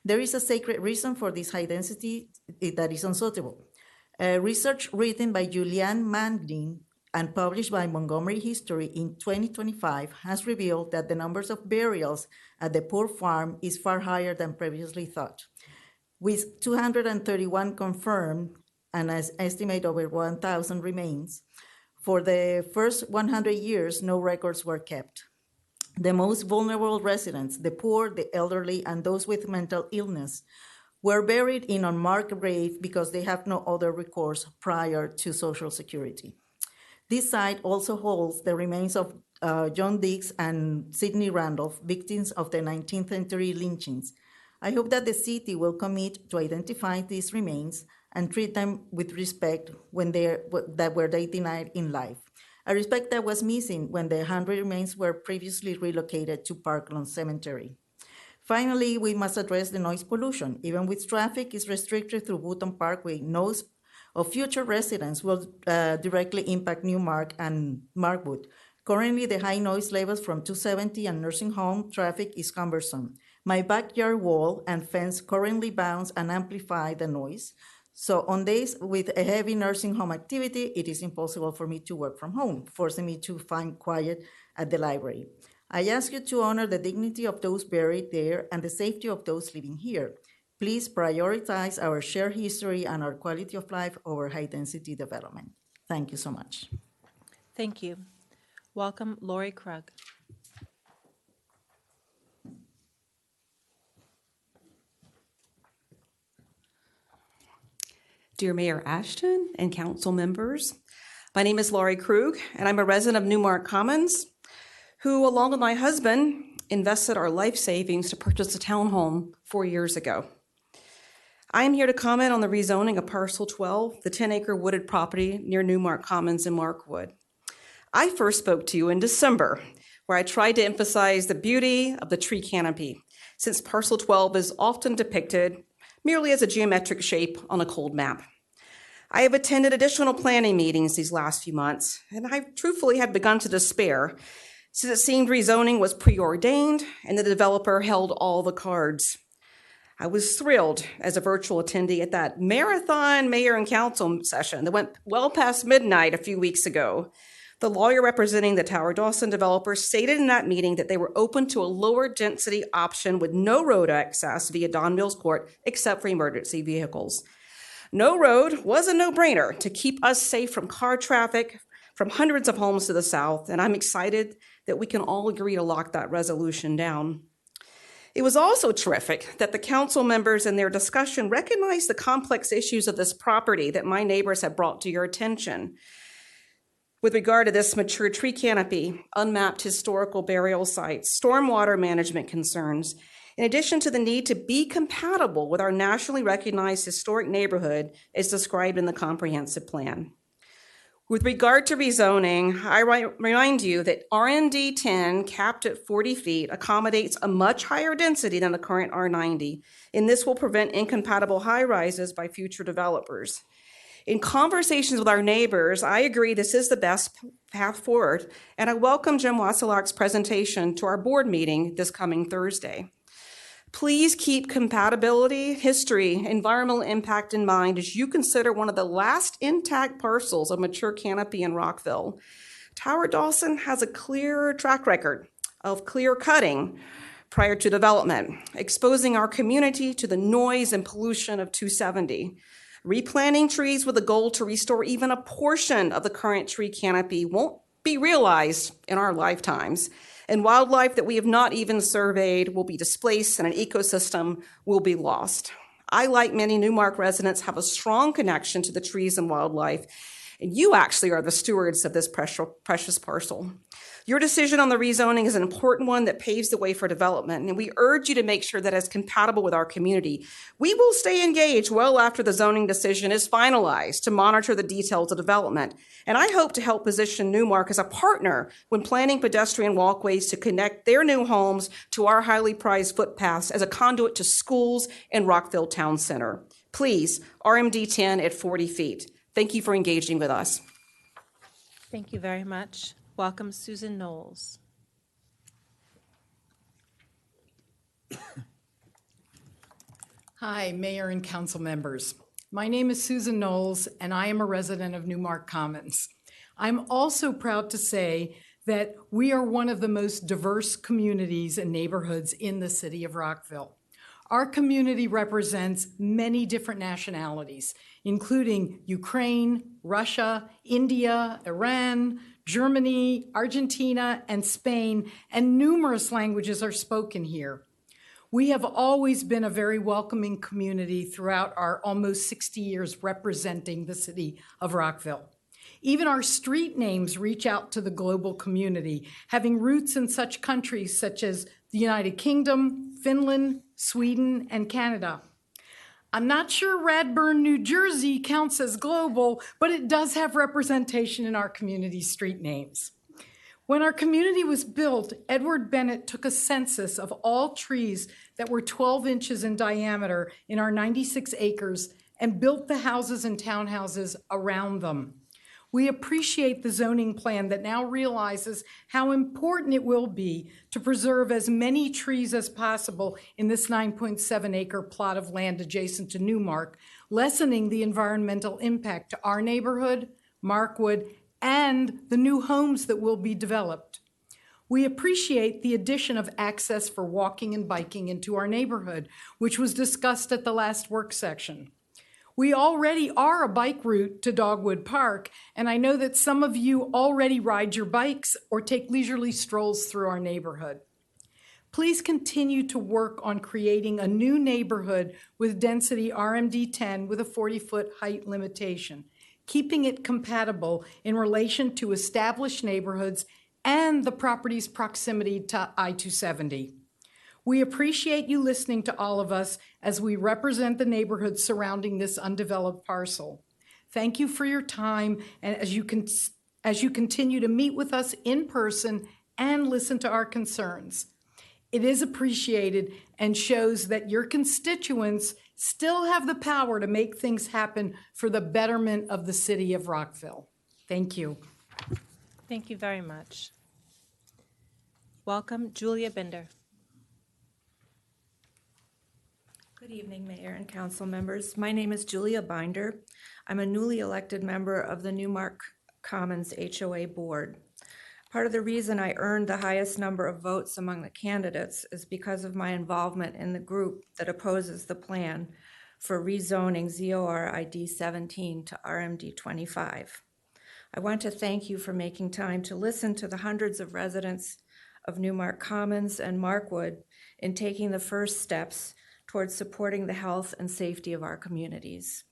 There is a sacred reason for this high density that is unsuitable. Research written by Julianne Manning and published by Montgomery History in 2025 has revealed that the numbers of burials at the Poor Farm is far higher than previously thought, with 231 confirmed and an estimate over 1,000 remains. For the first 100 years, no records were kept. The most vulnerable residents, the poor, the elderly, and those with mental illness, were buried in unmarked grave because they have no other recourse prior to Social Security. This site also holds the remains of John Dix and Sidney Randolph, victims of the 19th century lynchings. I hope that the city will commit to identify these remains and treat them with respect that were they denied in life. A respect that was missing when the 100 remains were previously relocated to Parkland Cemetery. Finally, we must address the noise pollution. Even with traffic is restricted through Booton Parkway, noise of future residents will directly impact Newmark and Markwood. Currently, the high noise levels from 270 and nursing home traffic is cumbersome. My backyard wall and fence currently bounce and amplify the noise. So on days with a heavy nursing home activity, it is impossible for me to work from home, forcing me to find quiet at the library. I ask you to honor the dignity of those buried there and the safety of those living here. Please prioritize our shared history and our quality of life over high-density development. Thank you so much.
Thank you. Welcome, Lori Krug.
Dear Mayor Ashton and council members, my name is Laurie Krug, and I'm a resident of Newmark Commons, who, along with my husband, invested our life savings to purchase a townhome 4 years ago. I am here to comment on the rezoning of Parcel 12, the 10-acre wooded property near Newmark Commons in Markwood. I first spoke to you in December, where I tried to emphasize the beauty of the tree canopy, since Parcel 12 is often depicted merely as a geometric shape on a cold map. I have attended additional planning meetings these last few months, and I truthfully had begun to despair, since it seemed rezoning was preordained and the developer held all the cards. I was thrilled as a virtual attendee at that marathon mayor and council session that went well past midnight a few weeks ago. The lawyer representing the Tower Dawson developer stated in that meeting that they were open to a lower density option with no road access via Don Mills Court except for emergency vehicles. No road was a no-brainer to keep us safe from car traffic from hundreds of homes to the south, and I'm excited that we can all agree to lock that resolution down. It was also terrific that the council members in their discussion recognized the complex issues of this property that my neighbors have brought to your attention. With regard to this mature tree canopy, unmapped historical burial sites, stormwater management concerns, in addition to the need to be compatible with our nationally recognized historic neighborhood as described in the comprehensive plan. With regard to rezoning, I remind you that RND 10, capped at 40 feet, accommodates a much higher density than the current R90, and this will prevent incompatible high rises by future developers. In conversations with our neighbors, I agree this is the best path forward, and I welcome Jim Wasilak's presentation to our board meeting this coming Thursday. Please keep compatibility, history, environmental impact in mind as you consider one of the last intact parcels of mature canopy in Rockville. Tower Dawson has a clear track record of clear cutting prior to development, exposing our community to the noise and pollution of 270. Replanting trees with a goal to restore even a portion of the current tree canopy won't be realized in our lifetimes, and wildlife that we have not even surveyed will be displaced and an ecosystem will be lost. I, like many Newmark residents, have a strong connection to the trees and wildlife, and you actually are the stewards of this precious parcel. Your decision on the rezoning is an important one that paves the way for development, and we urge you to make sure that it's compatible with our community. We will stay engaged well after the zoning decision is finalized to monitor the details of development, and I hope to help position Newmark as a partner when planning pedestrian walkways to connect their new homes to our highly prized footpaths as a conduit to schools in Rockville Town Center. Please, RMD 10 at 40 feet. Thank you for engaging with us.
Thank you very much. Welcome, Susan Knowles.
Hi, Mayor and council members. My name is Susan Knowles, and I am a resident of Newmark Commons. I'm also proud to say that we are one of the most diverse communities and neighborhoods in the city of Rockville. Our community represents many different nationalities, including Ukraine, Russia, India, Iran, Germany, Argentina, and Spain, and numerous languages are spoken here. We have always been a very welcoming community throughout our almost 60 years representing the city of Rockville. Even our street names reach out to the global community, having roots in such countries such as the United Kingdom, Finland, Sweden, and Canada. I'm not sure Radburn, New Jersey counts as global, but it does have representation in our community street names. When our community was built, Edward Bennett took a census of all trees that were 12 inches in diameter in our 96 acres and built the houses and townhouses around them. We appreciate the zoning plan that now realizes how important it will be to preserve as many trees as possible in this 9.7 acre plot of land adjacent to Newmark, lessening the environmental impact to our neighborhood, Markwood, and the new homes that will be developed. We appreciate the addition of access for walking and biking into our neighborhood, which was discussed at the last work section. We already are a bike route to Dogwood Park, and I know that some of you already ride your bikes or take leisurely strolls through our neighborhood. Please continue to work on creating a new neighborhood with density RMD 10 with a 40-foot height limitation, keeping it compatible in relation to established neighborhoods and the property's proximity to I-270. We appreciate you listening to all of us as we represent the neighborhoods surrounding this undeveloped parcel. Thank you for your time, and as you continue to meet with us in person and listen to our concerns. It is appreciated and shows that your constituents still have the power to make things happen for the betterment of the city of Rockville. Thank you.
Thank you very much. Welcome, Julia Binder.
Good evening, Mayor and council members. My name is Julia Binder. I'm a newly elected member of the Newmark Commons HOA Board. Part of the reason I earned the highest number of votes among the candidates is because of my involvement in the group that opposes the plan for rezoning ZOR ID 17 to RMD 25. I want to thank you for making time to listen to the hundreds of residents of Newmark Commons and Markwood in taking the first steps towards supporting the health and safety of our communities.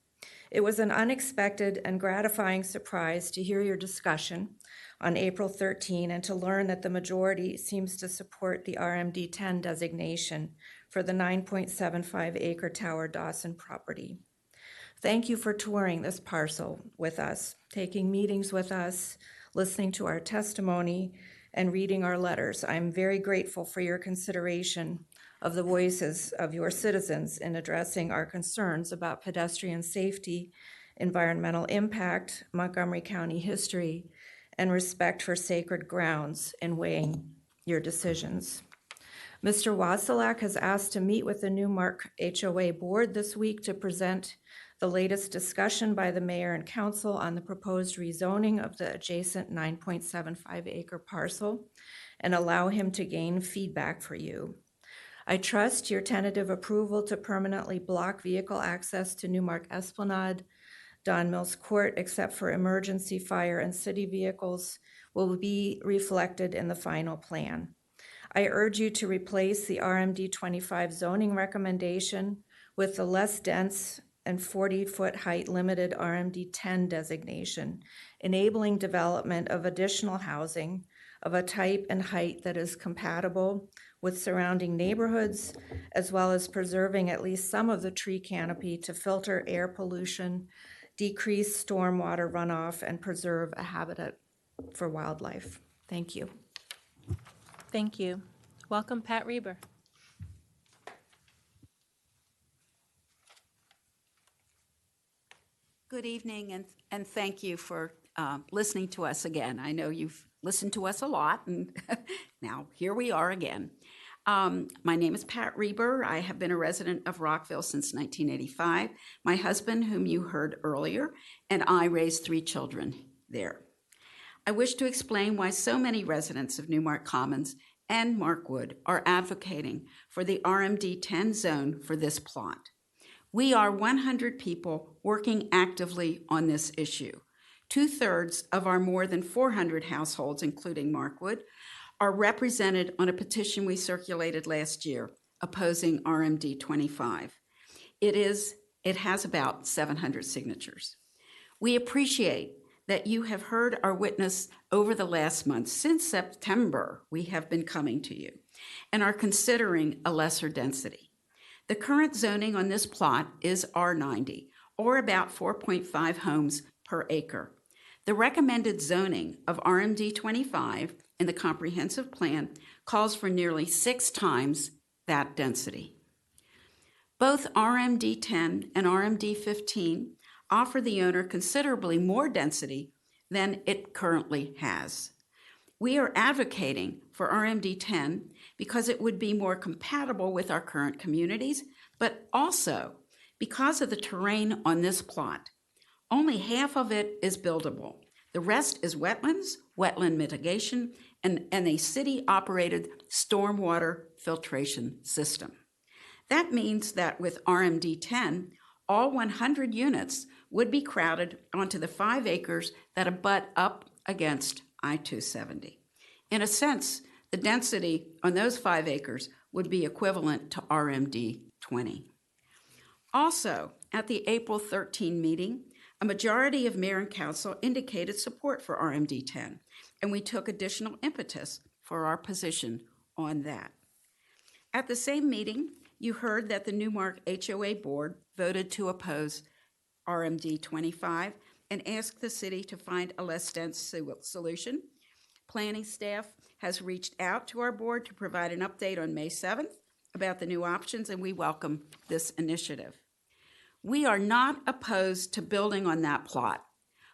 It was an unexpected and gratifying surprise to hear your discussion on April 13 and to learn that the majority seems to support the RMD 10 designation for the 9.75 acre Tower Dawson property. Thank you for touring this parcel with us, taking meetings with us, listening to our testimony, and reading our letters. I'm very grateful for your consideration of the voices of your citizens in addressing our concerns about pedestrian safety, environmental impact, Montgomery County history, and respect for sacred grounds in weighing your decisions. Mr. Wasilak has asked to meet with the Newmark HOA Board this week to present the latest discussion by the mayor and council on the proposed rezoning of the adjacent 9.75 acre parcel and allow him to gain feedback for you. I trust your tentative approval to permanently block vehicle access to Newmark Esplanade, Don Mills Court, except for emergency, fire, and city vehicles, will be reflected in the final plan. I urge you to replace the RMD 25 zoning recommendation with the less dense and 40-foot height limited RMD 10 designation, enabling development of additional housing, of a type and height that is compatible with surrounding neighborhoods, as well as preserving at least some of the tree canopy to filter air pollution, decrease stormwater runoff, and preserve a habitat for wildlife. Thank you.
Thank you. Welcome, Pat Reber.
Good evening, and thank you for listening to us again. I know you've listened to us a lot, and now here we are again. My name is Pat Reber. I have been a resident of Rockville since 1985. My husband, whom you heard earlier, and I raised 3 children there. I wish to explain why so many residents of Newmark Commons and Markwood are advocating for the RMD 10 zone for this plot. We are 100 people working actively on this issue. 2/3 of our more than 400 households, including Markwood, are represented on a petition we circulated last year opposing RMD 25. It has about 700 signatures. We appreciate that you have heard our witness over the last month. Since September, we have been coming to you and are considering a lesser density. The current zoning on this plot is R90, or about 4.5 homes per acre. The recommended zoning of RMD 25 in the comprehensive plan calls for nearly 6 times that density. Both RMD 10 and RMD 15 offer the owner considerably more density than it currently has. We are advocating for RMD 10 because it would be more compatible with our current communities, but also because of the terrain on this plot. Only half of it is buildable. The rest is wetlands, wetland mitigation, and a city-operated stormwater filtration system. That means that with RMD 10, all 100 units would be crowded onto the 5 acres that abut up against I-270. In a sense, the density on those 5 acres would be equivalent to RMD 20. Also, at the April 13 meeting, a majority of mayor and council indicated support for RMD 10, and we took additional impetus for our position on that. At the same meeting, you heard that the Newmark HOA board voted to oppose RMD 25 and asked the city to find a less dense solution. Planning staff has reached out to our board to provide an update on May 7th about the new options, and we welcome this initiative. We are not opposed to building on that plot.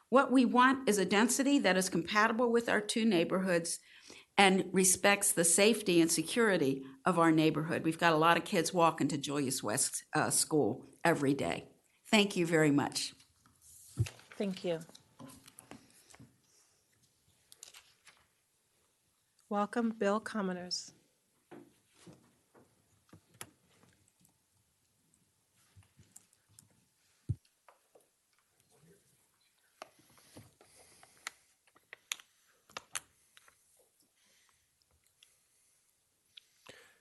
What we want is a density that is compatible with our 2 neighborhoods and respects the safety and security of our neighborhood. We've got a lot of kids walking to Julius West School every day. Thank you very much.
Thank you. Welcome, Bill Commoners.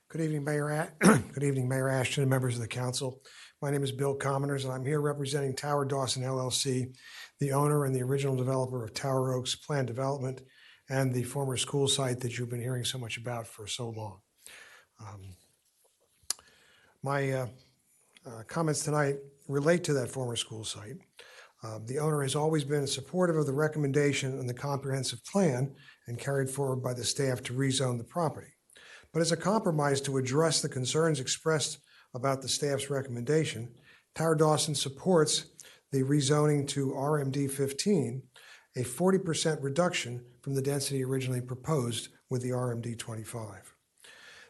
Good evening, Good evening, Mayor Ashton and members of the council. My name is Bill Commoners, and I'm here representing Tower Dawson LLC, the owner and the original developer of Tower Oaks Planned Development and the former school site that you've been hearing so much about for so long. My comments tonight relate to that former school site. The owner has always been supportive of the recommendation in the comprehensive plan and carried forward by the staff to rezone the property. But as a compromise to address the concerns expressed about the staff's recommendation, Tower Dawson supports the rezoning to RMD 15, a 40% reduction from the density originally proposed with the RMD 25.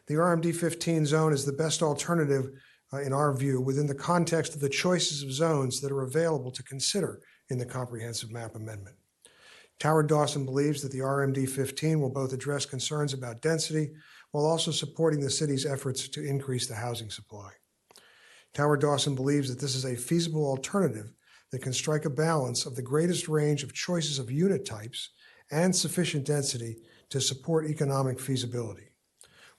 The RMD 15 zone is the best alternative in our view within the context of the choices of zones that are available to consider in the comprehensive map amendment. Tower Dawson believes that the RMD 15 will both address concerns about density while also supporting the city's efforts to increase the housing supply. Tower Dawson believes that this is a feasible alternative that can strike a balance of the greatest range of choices of unit types and sufficient density to support economic feasibility,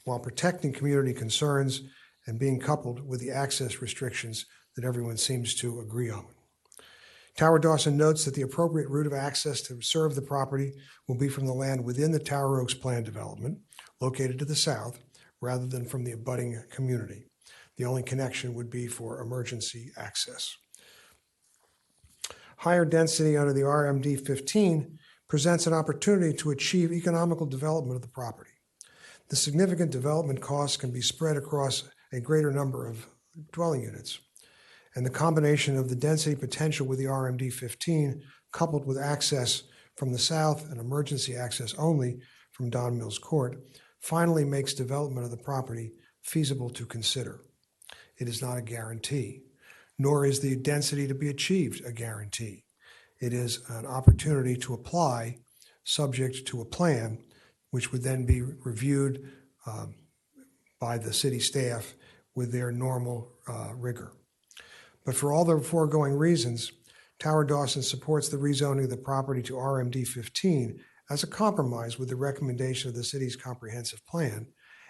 while protecting community concerns and being coupled with the access restrictions that everyone seems to agree on. Tower Dawson notes that the appropriate route of access to serve the property will be from the land within the Tower Oaks planned development, located to the south, rather than from the abutting community. The only connection would be for emergency access. Higher density under the RMD 15 presents an opportunity to achieve economical development of the property. The significant development costs can be spread across a greater number of dwelling units, and the combination of the density potential with the RMD 15 coupled with access from the south and emergency access only from Don Mills Court finally makes development of the property feasible to consider. It is not a guarantee, nor is the density to be achieved a guarantee. It is an opportunity to apply subject to a plan, which would then be reviewed by the city staff with their normal rigor. But for all the foregoing reasons, Tower Dawson supports the rezoning of the property to RMD 15 as a compromise with the recommendation of the city's comprehensive plan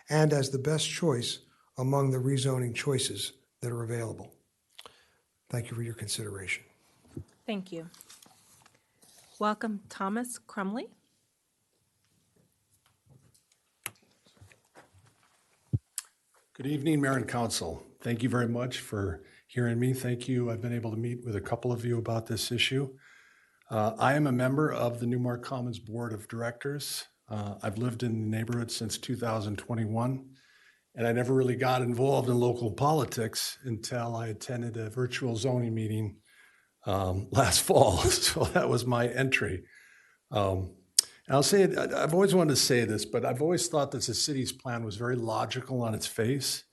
and as the best choice among the rezoning choices that are available. Thank you for your consideration.
Thank you. Welcome, Thomas Crumley.
Good evening, Mayor and Council. Thank you very much for hearing me. Thank you. I've been able to meet with a couple of you about this issue. I am a member of the Newmark Commons Board of Directors. I've lived in the neighborhood since 2021, and I never really got involved in local politics until I attended a virtual zoning meeting last fall. So that was my entry. And I'll say it, I've always wanted to say this, but I've always thought that the city's plan was very logical on its face.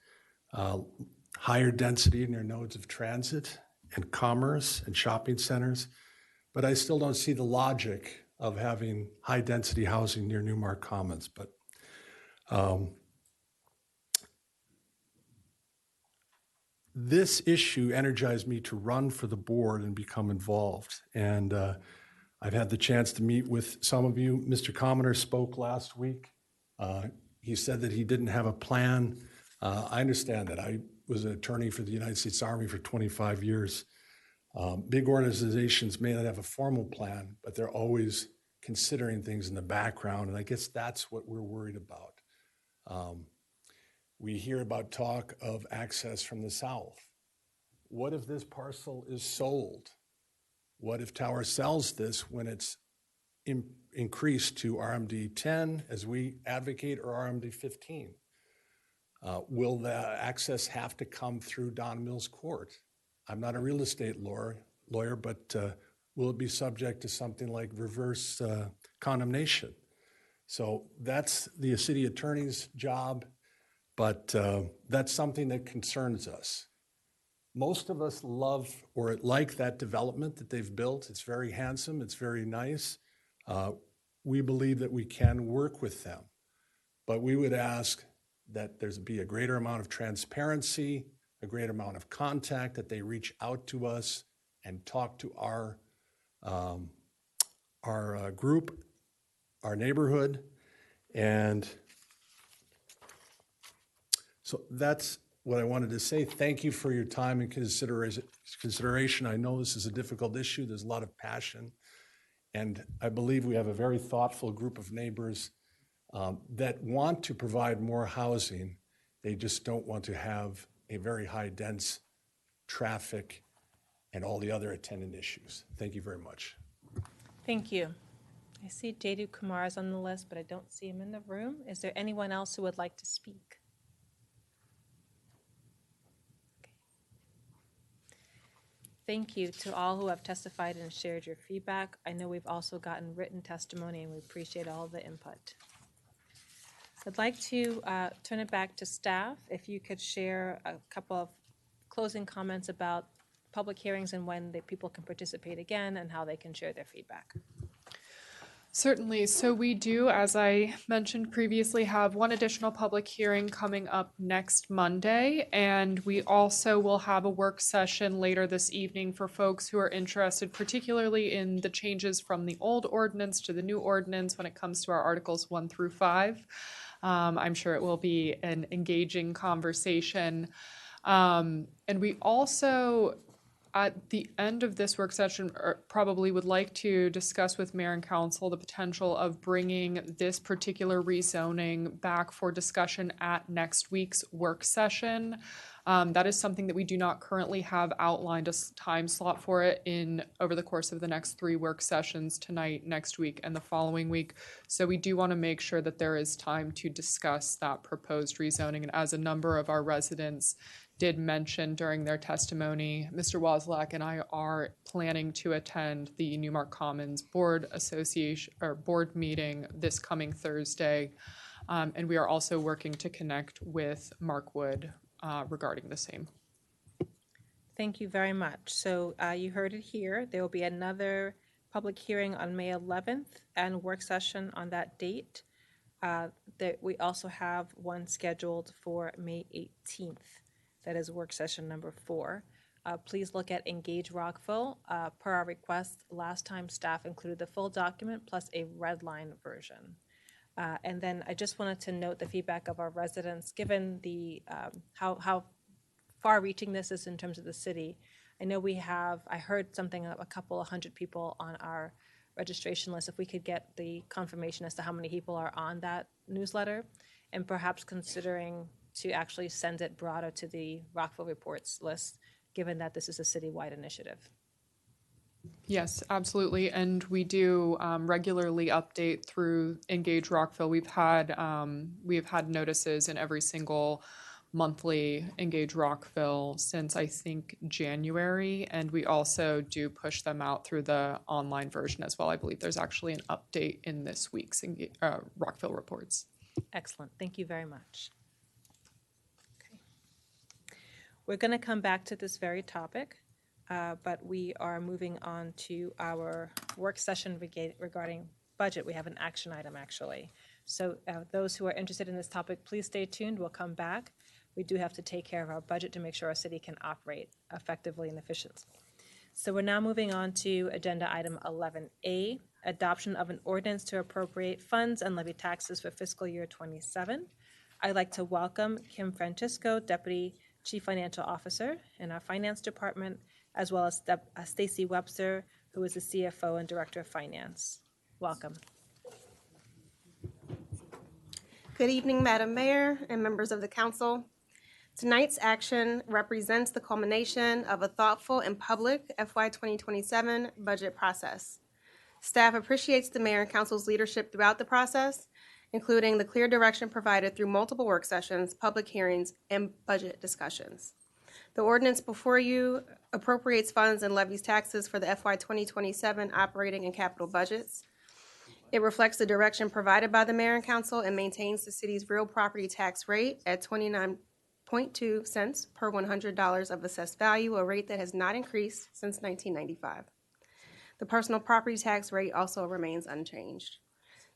Higher density near nodes of transit and commerce and shopping centers. But I still don't see the logic of having high density housing near Newmark Commons. But this issue energized me to run for the board and become involved. And I've had the chance to meet with some of you. Mr. Commoner spoke last week. He said that he didn't have a plan. I understand that. I was an attorney for the United States Army for 25 years. Big organizations may not have a formal plan, but they're always considering things in the background. And I guess that's what we're worried about. We hear about talk of access from the south. What if this parcel is sold? What if Tower sells this when it's increased to RMD 10 as we advocate, or RMD 15? Will the access have to come through Don Mills Court? I'm not a real estate lawyer, but will it be subject to something like reverse condemnation? So that's the city attorney's job, but that's something that concerns us. Most of us love or like that development that they've built. It's very handsome, it's very nice. We believe that we can work with them, but we would ask that there's be a greater amount of transparency, a greater amount of contact, that they reach out to us and talk to our group, our neighborhood. And so that's what I wanted to say. Thank you for your time and consideration. I know this is a difficult issue. There's a lot of passion. And I believe we have a very thoughtful group of neighbors that want to provide more housing. They just don't want to have a very high dense traffic and all the other attendant issues. Thank you very much.
Thank you. I see Jadu Kumar is on the list, but I don't see him in the room. Is there anyone else who would like to speak? Okay. Thank you to all who have testified and shared your feedback. I know we've also gotten written testimony, and we appreciate all the input. I'd like to turn it back to staff. If you could share a couple of closing comments about public hearings and when people can participate again and how they can share their feedback.
Certainly. So we do, as I mentioned previously, have one additional public hearing coming up next Monday. And we also will have a work session later this evening for folks who are interested, particularly in the changes from the old ordinance to the new ordinance when it comes to our Articles 1 through 5. I'm sure it will be an engaging conversation. And we also at the end of this work session, probably would like to discuss with Mayor and Council the potential of bringing this particular rezoning back for discussion at next week's work session. That is something that we do not currently have outlined a time slot for it over the course of the next 3 work sessions, tonight, next week, and the following week. So we do want to make sure that there is time to discuss that proposed rezoning. And as a number of our residents did mention during their testimony, Mr. Woslak and I are planning to attend the Newmark Commons Board Association or board meeting this coming Thursday. And we are also working to connect with Mark Wood regarding the same.
Thank you very much. So you heard it here. There will be another public hearing on May 11th and work session on that date. We also have one scheduled for May 18th. That is work session number 4. Please look at Engage Rockville. Per our request, last time staff included the full document plus a red line version. And then I just wanted to note the feedback of our residents, given the how far-reaching this is in terms of the city. I know I heard something, a couple of hundred people on our registration list. If we could get the confirmation as to how many people are on that newsletter, and perhaps considering to actually send it broader to the Rockville Reports list, given that this is a citywide initiative.
Yes, absolutely. And we do regularly update through Engage Rockville. We've had notices in every single monthly Engage Rockville since I think January, and we also do push them out through the online version as well. I believe there's actually an update in this week's Rockville Reports.
Excellent. Thank you very much. Okay. We're going to come back to this very topic, but we are moving on to our work session regarding budget. We have an action item, actually. So those who are interested in this topic, please stay tuned. We'll come back. We do have to take care of our budget to make sure our city can operate effectively and efficiently. So we're now moving on to agenda item 11A, adoption of an ordinance to appropriate funds and levy taxes for fiscal year 27. I'd like to welcome Kim Francisco, Deputy Chief Financial Officer in our Finance Department, as well as Stacy Webster, who is the CFO and Director of Finance. Welcome.
Good evening, Madam Mayor and members of the council. Tonight's action represents the culmination of a thoughtful and public FY 2027 budget process. Staff appreciates the Mayor and Council's leadership throughout the process, including the clear direction provided through multiple work sessions, public hearings, and budget discussions. The ordinance before you appropriates funds and levies taxes for the FY 2027 operating and capital budgets. It reflects the direction provided by the Mayor and Council and maintains the city's real property tax rate at 29.2 cents per $100 of assessed value, a rate that has not increased since 1995. The personal property tax rate also remains unchanged.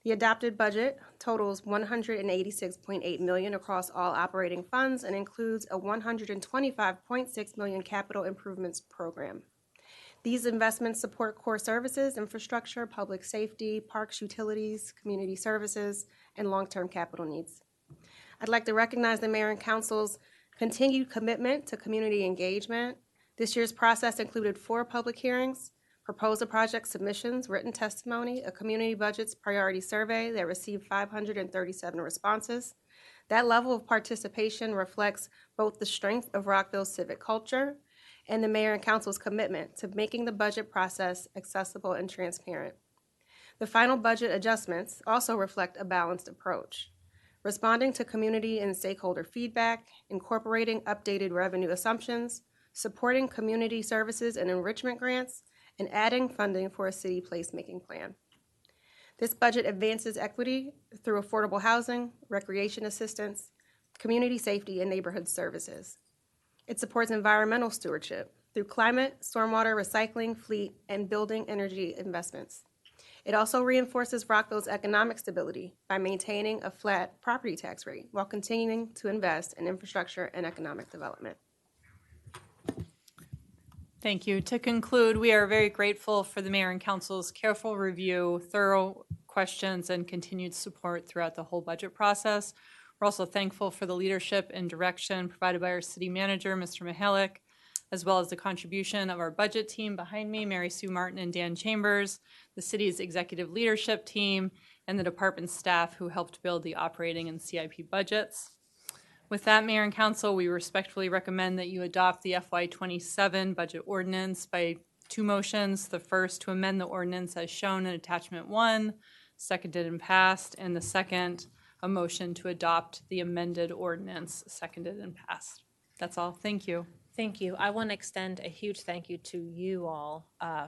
The adopted budget totals $186.8 million across all operating funds and includes a $125.6 million capital improvements program. These investments support core services, infrastructure, public safety, parks, utilities, community services, and long-term capital needs. I'd like to recognize the Mayor and Council's continued commitment to community engagement. This year's process included 4 public hearings, proposal project submissions, written testimony, a community budgets priority survey that received 537 responses. That level of participation reflects both the strength of Rockville's civic culture and the Mayor and Council's commitment to making the budget process accessible and transparent. The final budget adjustments also reflect a balanced approach, responding to community and stakeholder feedback, incorporating updated revenue assumptions, supporting community services and enrichment grants, and adding funding for a city placemaking plan. This budget advances equity through affordable housing, recreation assistance, community safety, and neighborhood services. It supports environmental stewardship through climate, stormwater, recycling, fleet, and building energy investments. It also reinforces Rockville's economic stability by maintaining a flat property tax rate while continuing to invest in infrastructure and economic development.
Thank you. To conclude, we are very grateful for the Mayor and Council's careful review, thorough questions, and continued support throughout the whole budget process. We're also thankful for the leadership and direction provided by our city manager, Mr. Mihalik, as well as the contribution of our budget team behind me, Mary Sue Martin and Dan Chambers, the city's executive leadership team, and the department staff who helped build the operating and CIP budgets. With that, Mayor and Council, we respectfully recommend that you adopt the FY27 budget ordinance by two motions. The first, to amend the ordinance as shown in Attachment 1, seconded and passed, and the second, a motion to adopt the amended ordinance, seconded and passed. That's all. Thank you.
Thank you. I want to extend a huge thank you to you all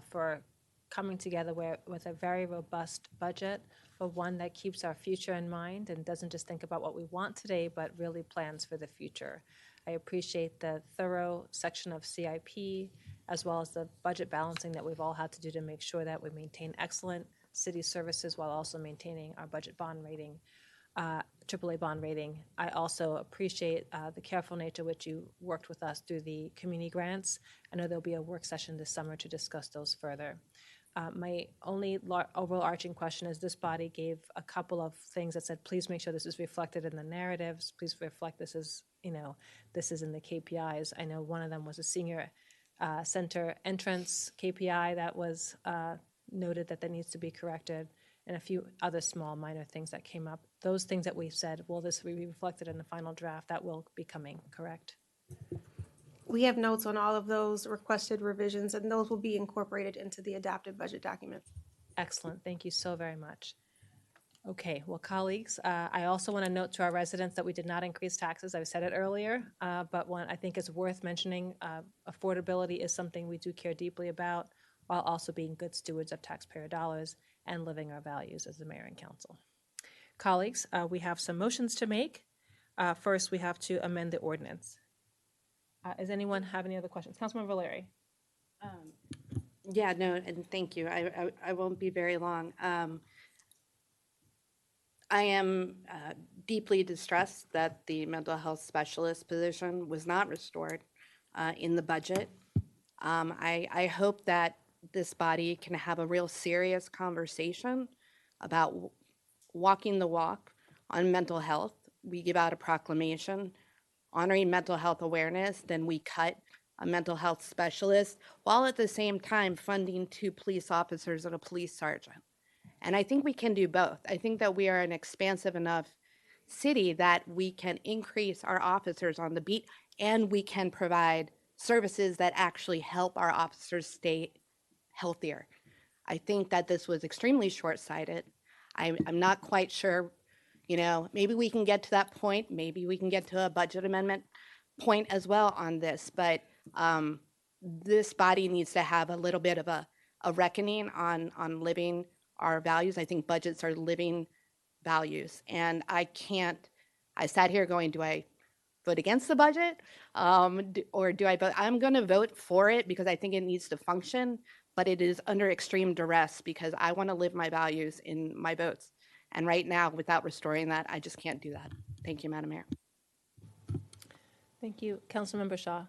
for coming together with a very robust budget, but one that keeps our future in mind and doesn't just think about what we want today, but really plans for the future. I appreciate the thorough section of CIP, as well as the budget balancing that we've all had to do to make sure that we maintain excellent city services while also maintaining our budget bond rating, AAA bond rating. I also appreciate the careful nature which you worked with us through the community grants. I know there'll be a work session this summer to discuss those further. My only overarching question is this body gave a couple of things that said, please make sure this is reflected in the narratives. Please reflect this is, this is in the KPIs. I know one of them was a senior center entrance KPI that was noted that needs to be corrected, and a few other small minor things that came up. Those things that we said, will this be reflected in the final draft? That will be coming, correct?
We have notes on all of those requested revisions, and those will be incorporated into the adopted budget document.
Excellent. Thank you so very much. Okay, well, colleagues, I also want to note to our residents that we did not increase taxes. I said it earlier, but one I think is worth mentioning. Affordability is something we do care deeply about, while also being good stewards of taxpayer dollars and living our values as the mayor and council. Colleagues, we have some motions to make. First, we have to amend the ordinance. Does anyone have any other questions? Councilmember Valeri.
Yeah, no, and thank you. I won't be very long. I am deeply distressed that the mental health specialist position was not restored in the budget. I hope that this body can have a real serious conversation about walking the walk on mental health. We give out a proclamation honoring mental health awareness, then we cut a mental health specialist, while at the same time funding 2 police officers and a police sergeant. And I think we can do both. I think that we are an expansive enough city that we can increase our officers on the beat, and we can provide services that actually help our officers stay healthier. I think that this was extremely short-sighted. I'm not quite sure, maybe we can get to that point. Maybe we can get to a budget amendment point as well on this. But this body needs to have a little bit of a reckoning on living our values. I think budgets are living values. And I sat here going, do I vote against the budget? Or do I vote? I'm going to vote for it because I think it needs to function, but it is under extreme duress because I want to live my values in my votes. And right now, without restoring that, I just can't do that. Thank you, Madam Mayor.
Thank you. Councilmember Shaw.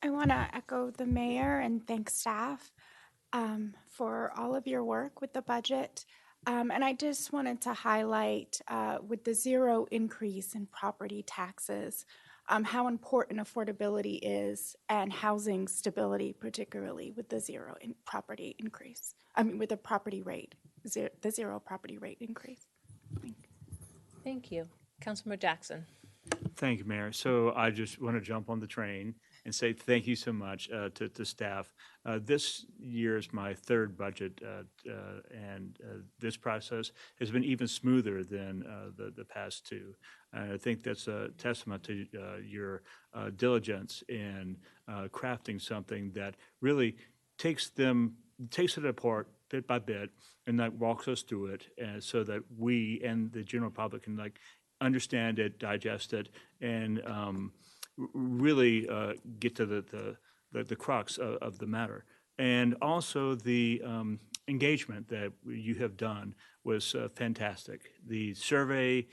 I want to echo the mayor and thank staff for all of your work with the budget. And I just wanted to highlight with the zero increase in property taxes, how important affordability is and housing stability, particularly with the zero in property increase. With the property rate, the zero property rate increase.
Thank you. Councilmember Jackson.
Thank you, Mayor. So I just want to jump on the train and say thank you so much to staff. This year is my 3rd budget, and this process has been even smoother than the past 2. And I think that's a testament to your diligence in crafting something that really takes it apart bit by bit and walks us through it, and so that we and the general public can understand it, digest it, and really get to the crux of the matter. And also the engagement that you have done was fantastic. The survey,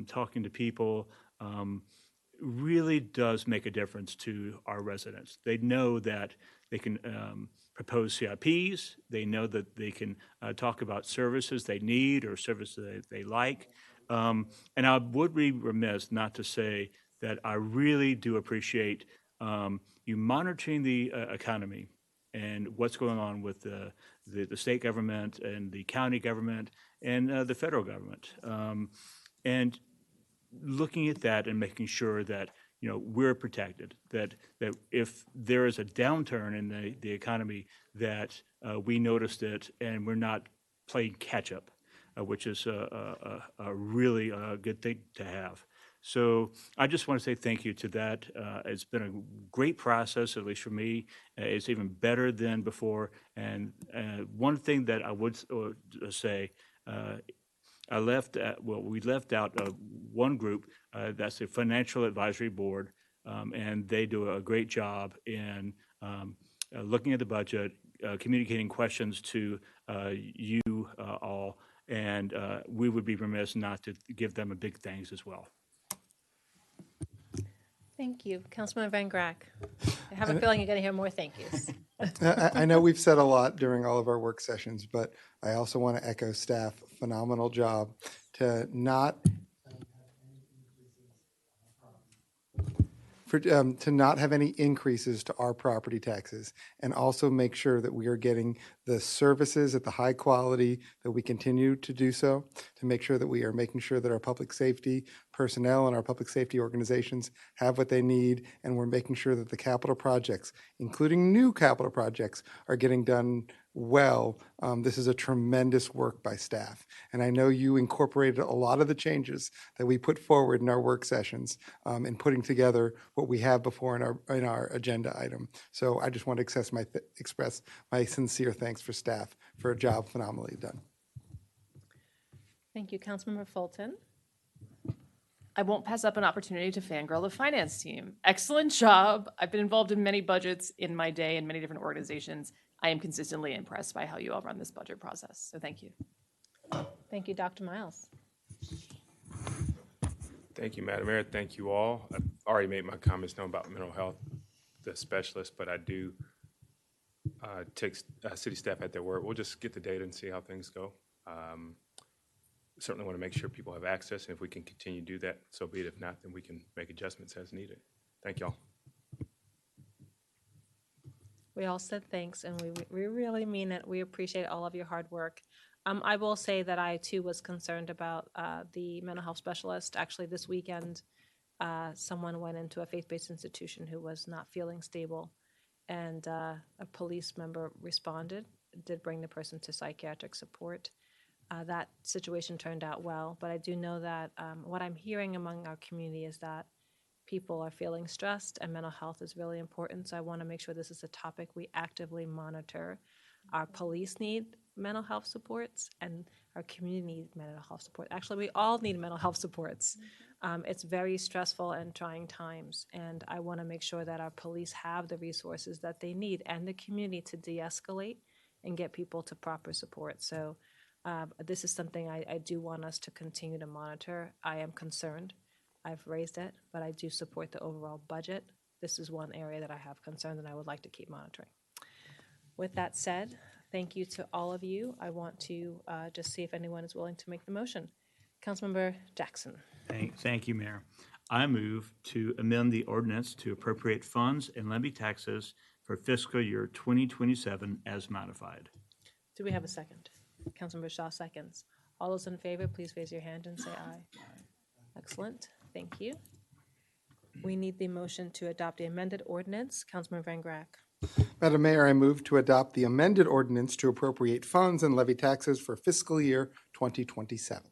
talking to people, really does make a difference to our residents. They know that they can propose CIPs. They know that they can talk about services they need or services that they like. And I would be remiss not to say that I really do appreciate you monitoring the economy and what's going on with the state government and the county government and the federal government. And looking at that and making sure that we're protected, that if there is a downturn in the economy, that we noticed it and we're not playing catch up, which is a really good thing to have. So I just want to say thank you to that. It's been a great process, at least for me. It's even better than before. And one thing that I would say, we left out one group, that's the Financial Advisory Board, and they do a great job in looking at the budget, communicating questions to you all, and we would be remiss not to give them a big thanks as well.
Thank you. Councilman Van Grack. I have a feeling you're going to hear more thank yous.
I know we've said a lot during all of our work sessions, but I also want to echo staff, phenomenal job to not to not have any increases to our property taxes, and also make sure that we are getting the services at the high quality that we continue to do so, to make sure that we are making sure that our public safety personnel and our public safety organizations have what they need, and we're making sure that the capital projects, including new capital projects, are getting done well. This is a tremendous work by staff. And I know you incorporated a lot of the changes that we put forward in our work sessions in putting together what we have before in our agenda item. So I just want to express my sincere thanks for staff for a job phenomenally done.
Thank you. Councilmember Fulton.
I won't pass up an opportunity to fangirl the finance team. Excellent job. I've been involved in many budgets in my day in many different organizations. I am consistently impressed by how you all run this budget process. So thank you.
Thank you, Dr. Miles.
Thank you, Madam Mayor. Thank you all. I've already made my comments known about mental health, the specialist, but I do take city staff at their word. We'll just get the data and see how things go. Certainly want to make sure people have access, and if we can continue to do that, so be it. If not, then we can make adjustments as needed. Thank y'all.
We all said thanks, and we really mean it. We appreciate all of your hard work. I will say that I, too, was concerned about the mental health specialist. Actually, this weekend, someone went into a faith-based institution who was not feeling stable, and a police member responded, did bring the person to psychiatric support. That situation turned out well, but I do know that what I'm hearing among our community is that people are feeling stressed, and mental health is really important. So I want to make sure this is a topic we actively monitor. Our police need mental health supports, and our community needs mental health support. Actually, we all need mental health supports. It's very stressful and trying times, and I want to make sure that our police have the resources that they need and the community to de-escalate and get people to proper support. So this is something I do want us to continue to monitor. I am concerned. I've raised it, but I do support the overall budget. This is one area that I have concern and I would like to keep monitoring. With that said, thank you to all of you. I want to just see if anyone is willing to make the motion. Councilmember Jackson.
Thank you, Mayor. I move to amend the ordinance to appropriate funds and levy taxes for fiscal year 2027 as modified.
Do we have a second? Councilmember Shaw seconds. All those in favor, please raise your hand and say aye. Excellent. Thank you. We need the motion to adopt the amended ordinance. Councilman Van Grack.
Madam Mayor, I move to adopt the amended ordinance to appropriate funds and levy taxes for fiscal year 2027.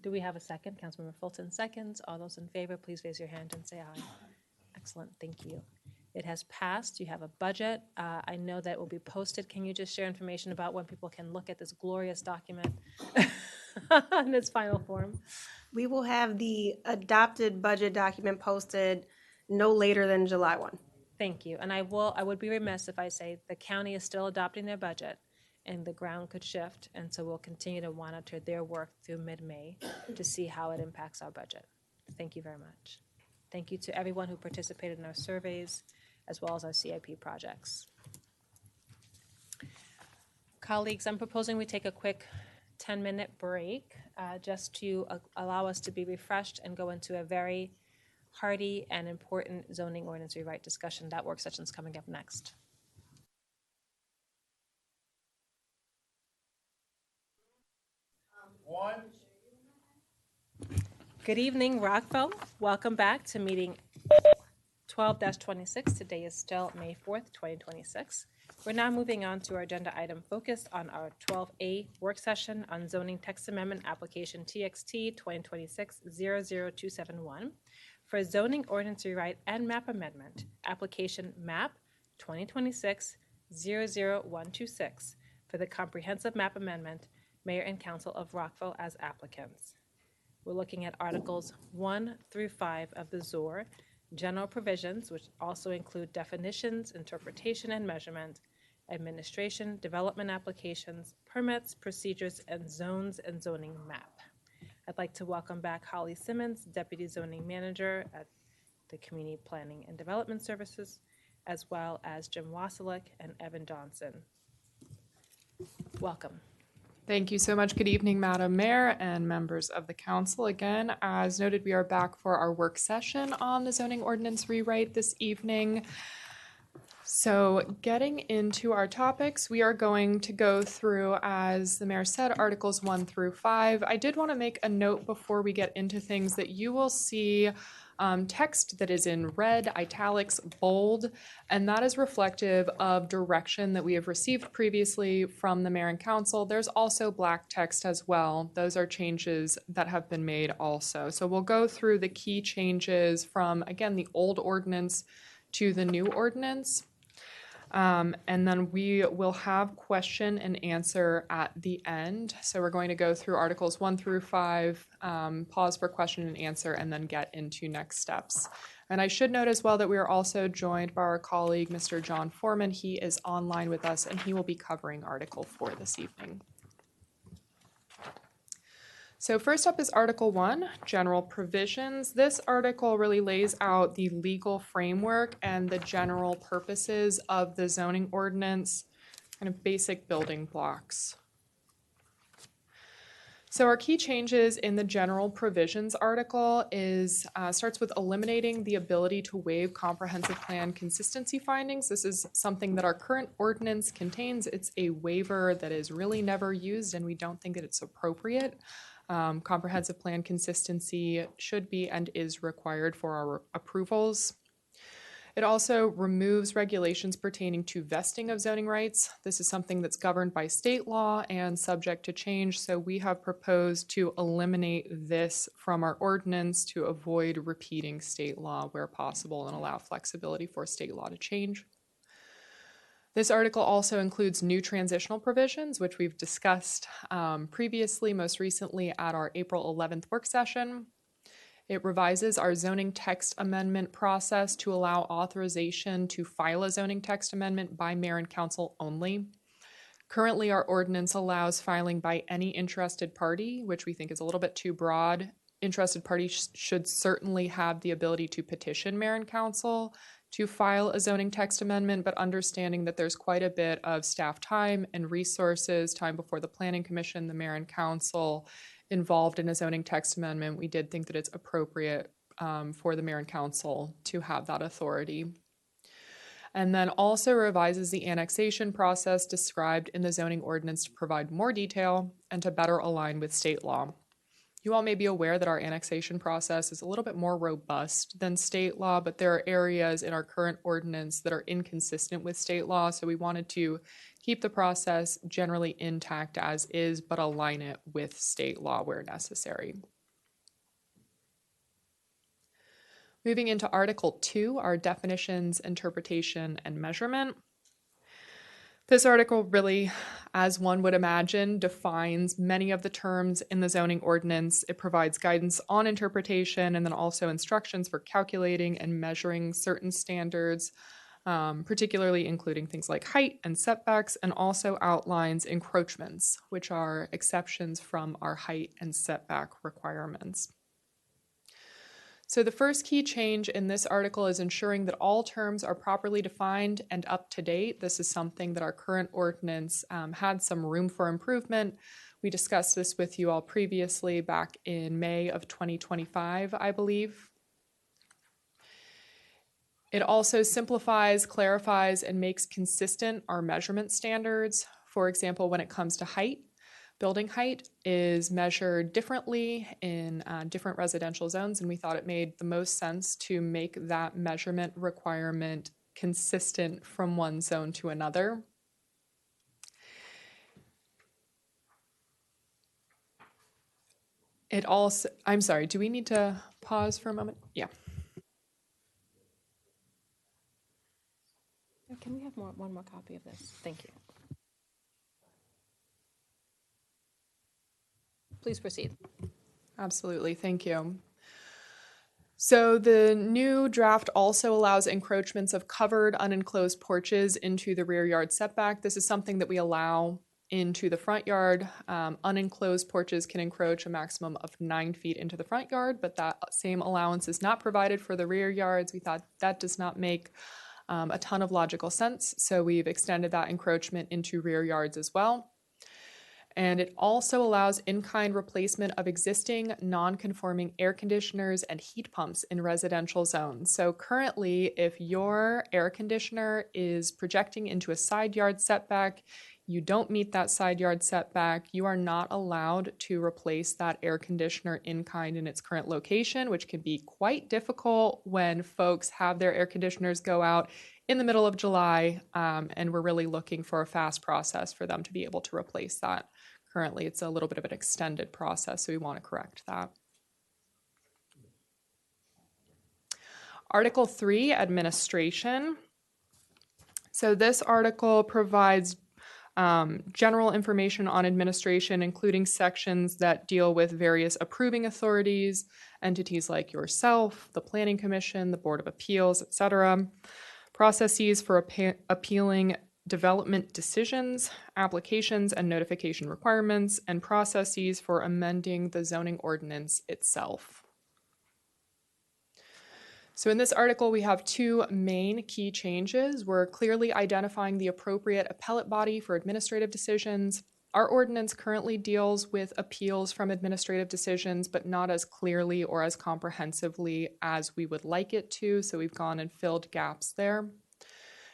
Do we have a second? Councilmember Fulton seconds. All those in favor, please raise your hand and say aye. Excellent. Thank you. It has passed. You have a budget. I know that it will be posted. Can you just share information about when people can look at this glorious document in its final form?
We will have the adopted budget document posted no later than July 1.
Thank you. And I would be remiss if I say the county is still adopting their budget and the ground could shift. And so we'll continue to monitor their work through mid-May to see how it impacts our budget. Thank you very much. Thank you to everyone who participated in our surveys as well as our CIP projects. Colleagues, I'm proposing we take a quick 10-minute break just to allow us to be refreshed and go into a very hearty and important zoning ordinance rewrite discussion. That work session is coming up next. Good evening, Rockville. Welcome back to meeting 12-26. Today is still May 4th, 2026. We're now moving on to our agenda item focused on our 12A work session on zoning text amendment application TXT 2026-00271 for zoning ordinance rewrite and map amendment, application map 2026-00126 for the comprehensive map amendment, Mayor and Council of Rockville as applicants. We're looking at Articles 1 through 5 of the ZOR, general provisions, which also include definitions, interpretation and measurement, administration, development applications, permits, procedures, and zones and zoning map. I'd like to welcome back Holly Simmons, Deputy Zoning Manager at the Community Planning and Development Services, as well as Jim Wasilek and Evan Johnson. Welcome.
Thank you so much. Good evening, Madam Mayor and members of the council. Again, as noted, we are back for our work session on the zoning ordinance rewrite this evening. So getting into our topics, we are going to go through, as the mayor said, Articles 1 through 5. I did want to make a note before we get into things that you will see text that is in red, italics, bold, and that is reflective of direction that we have received previously from the mayor and council. There's also black text as well. Those are changes that have been made also. So we'll go through the key changes from, again, the old ordinance to the new ordinance. And then we will have question and answer at the end. So we're going to go through Articles 1 through 5, pause for question and answer, and then get into next steps. And I should note as well that we are also joined by our colleague, Mr. John Foreman. He is online with us, and he will be covering Article 4 this evening. So first up is Article 1, General Provisions. This article really lays out the legal framework and the general purposes of the zoning ordinance, kind of basic building blocks. So our key changes in the General Provisions article is starts with eliminating the ability to waive comprehensive plan consistency findings. This is something that our current ordinance contains. It's a waiver that is really never used, and we don't think that it's appropriate. Comprehensive plan consistency should be and is required for our approvals. It also removes regulations pertaining to vesting of zoning rights. This is something that's governed by state law and subject to change, so we have proposed to eliminate this from our ordinance to avoid repeating state law where possible and allow flexibility for state law to change. This article also includes new transitional provisions, which we've discussed previously, most recently at our April 11th work session. It revises our zoning text amendment process to allow authorization to file a zoning text amendment by mayor and council only. Currently, our ordinance allows filing by any interested party, which we think is a little bit too broad. Interested parties should certainly have the ability to petition mayor and council to file a zoning text amendment, but understanding that there's quite a bit of staff time and resources, time before the planning commission, the mayor and council involved in a zoning text amendment, we did think that it's appropriate for the mayor and council to have that authority. And then also revises the annexation process described in the zoning ordinance to provide more detail and to better align with state law. You all may be aware that our annexation process is a little bit more robust than state law, but there are areas in our current ordinance that are inconsistent with state law, so we wanted to keep the process generally intact as is, but align it with state law where necessary. Moving into Article 2, our definitions, interpretation, and measurement. This article really, as one would imagine, defines many of the terms in the zoning ordinance. It provides guidance on interpretation and then also instructions for calculating and measuring certain standards, particularly including things like height and setbacks, and also outlines encroachments, which are exceptions from our height and setback requirements. So the first key change in this article is ensuring that all terms are properly defined and up to date. This is something that our current ordinance had some room for improvement. We discussed this with you all previously back in May of 2025, I believe. It also simplifies, clarifies, and makes consistent our measurement standards. For example, when it comes to height, building height is measured differently in different residential zones, and we thought it made the most sense to make that measurement requirement consistent from one zone to another. It also, I'm sorry, do we need to pause for a moment? Yeah.
Can we have one more copy of this? Thank you. Please proceed.
Absolutely, thank you. So the new draft also allows encroachments of covered unenclosed porches into the rear yard setback. This is something that we allow into the front yard. Unenclosed porches can encroach a maximum of 9 feet into the front yard, but that same allowance is not provided for the rear yards. We thought that does not make a ton of logical sense, so we've extended that encroachment into rear yards as well. And it also allows in-kind replacement of existing non-conforming air conditioners and heat pumps in residential zones. So currently, if your air conditioner is projecting into a side yard setback, you don't meet that side yard setback, you are not allowed to replace that air conditioner in kind in its current location, which can be quite difficult when folks have their air conditioners go out in the middle of July, and we're really looking for a fast process for them to be able to replace that. Currently, it's a little bit of an extended process, so we want to correct that. Article 3, Administration. So this article provides general information on administration, including sections that deal with various approving authorities, entities like yourself, the Planning Commission, the Board of Appeals, etc., processes for appealing development decisions, applications and notification requirements, and processes for amending the zoning ordinance itself. So in this article, we have two main key changes. We're clearly identifying the appropriate appellate body for administrative decisions. Our ordinance currently deals with appeals from administrative decisions, but not as clearly or as comprehensively as we would like it to, so we've gone and filled gaps there.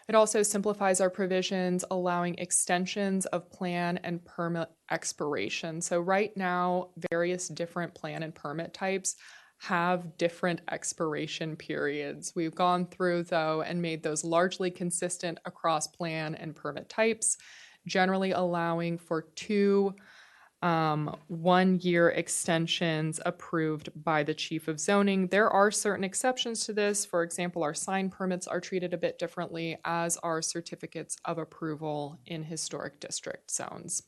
It also simplifies our provisions, allowing extensions of plan and permit expiration. So right now, various different plan and permit types have different expiration periods. We've gone through, though, and made those largely consistent across plan and permit types, generally allowing for 2 one-year extensions approved by the Chief of Zoning. There are certain exceptions to this. For example, our sign permits are treated a bit differently, as are certificates of approval in historic district zones.